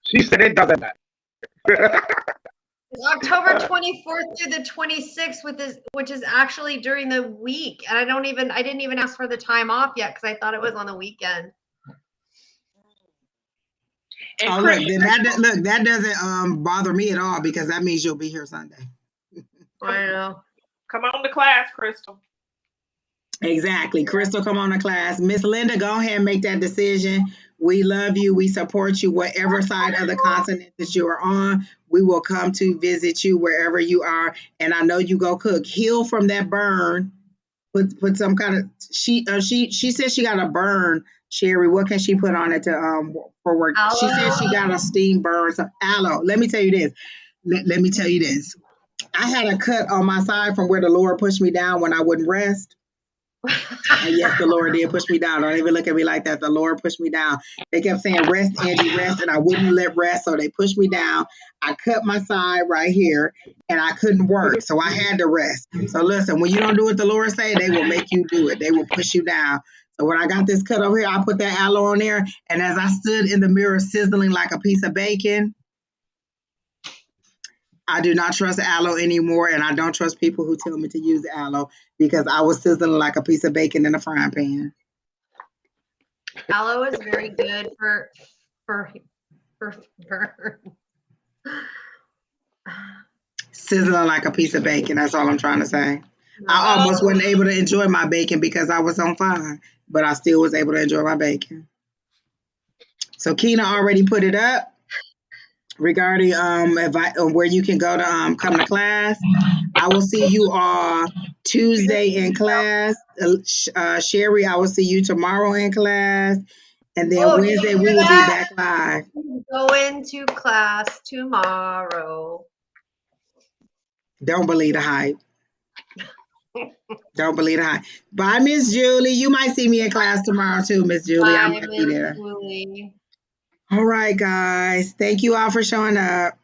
She said it doesn't matter. It's October 24th through the 26th, which is actually during the week, and I didn't even ask for the time off yet because I thought it was on the weekend. Oh, look, that doesn't bother me at all because that means you'll be here Sunday. I know. Come on to class, Crystal. Exactly. Crystal, come on to class. Miss Linda, go ahead and make that decision. We love you. We support you, whatever side of the continent that you are on. We will come to visit you wherever you are. And I know you go cook. Heal from that burn. Put some kind of she said she got a burn. Sheri, what can she put on it to for work? Aloe. She said she got a steam burn. So aloe. Let me tell you this. Let me tell you this. I had a cut on my side from where the Lord pushed me down when I wouldn't rest. And yes, the Lord did push me down. Don't even look at me like that. The Lord pushed me down. They kept saying, rest, Angie, rest. And I wouldn't let rest. So they pushed me down. I cut my side right here and I couldn't work. So I had to rest. So listen, when you don't do what the Lord say, they will make you do it. They will push you down. So when I got this cut over here, I put that aloe on there. And as I stood in the mirror sizzling like a piece of bacon, I do not trust aloe anymore, and I don't trust people who tell me to use aloe because I was sizzling like a piece of bacon in a frying pan. Aloe is very good for Sizzling like a piece of bacon. That's all I'm trying to say. I almost wasn't able to enjoy my bacon because I was on fire, but I still was able to enjoy my bacon. So Keena already put it up regarding where you can go to come to class. I will see you all Tuesday in class. Sheri, I will see you tomorrow in class. And then Wednesday we will be back live. Go into class tomorrow. Don't believe the hype. Don't believe the hype. Bye, Miss Julie. You might see me in class tomorrow too, Miss Julie. I might be there. Julie. All right, guys. Thank you all for showing up.